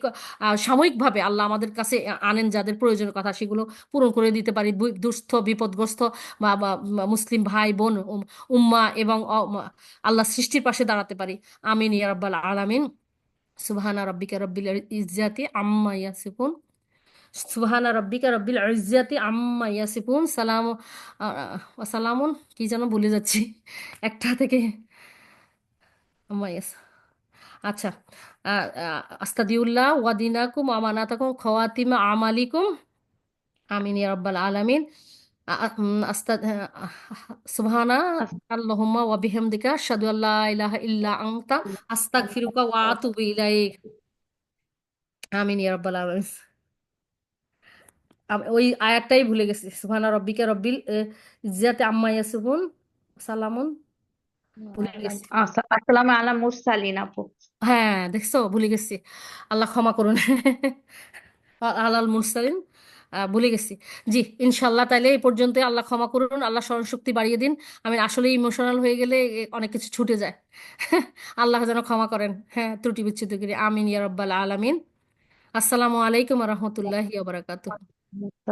সাময়িকভাবে আল্লাহ আমাদের কাছে আনেন যাদের প্রয়োজনীয় কথা, সেগুলো পূরণ করে দিতে পারি। দুস্থ বিপদগ্রস্ত মুসলিম ভাই বোন উম্মা এবং আল্লাহ সৃষ্টির পাশে দাঁড়াতে পারি, আমিন ইয়া রাব্বাল আলামিন। সুবহানা রাব্বিকা রাব্বিল ইজ্জাতি আম্মা ইয়াসিফুন, সুবহানা রাব্বিকা রাব্বিল ইজ্জাতি আম্মা ইয়াসিফুন, সালাম সালামুন কি যেন ভুলে যাচ্ছি একটা থেকে, আম্মা ইয়াস। আচ্ছা, আস্তাদিউল্লাহ ওয়াদিনাকুম আমানাতাকুম খাওয়াতিমা আমালিকুম, আমিন ইয়া রাব্বাল আলামিন। আস্তাদ সুবহানা আল্লাহুম্মা ওয়া বিহামদিকা আশহাদু আল্লা ইলাহা ইল্লা আনতা আস্তাগফিরুকা ওয়া আতুবু ইলাইক, আমিন ইয়া রাব্বাল আলামিন। ওই আয়াতটাই ভুলে গেছি, সুবহানা রাব্বিকা রব্বিল ইজ্জাতি আম্মা ইয়াসিফুন, সালামুন, ভুলে গেছি। আসসালামু আলা মুরসালিন আপু। হ্যাঁ দেখছো ভুলে গেছি, আল্লাহ ক্ষমা করুন। আলাল মুরসালিন, ভুলে গেছি। জি, ইনশাল্লাহ তাইলে এই পর্যন্ত, আল্লাহ ক্ষমা করুন, আল্লাহ স্মরণ শক্তি বাড়িয়ে দিন। আমি আসলে ইমোশনাল হয়ে গেলে অনেক কিছু ছুটে যায়। আল্লাহ যেন ক্ষমা করেন, হ্যাঁ ত্রুটি বিচ্ছুতি করি, আমিন ইয়া রাব্বাল আলামিন। আসসালামু আলাইকুম ওয়া রাহমাতুল্লাহি ওয়া বারাকাতুহু।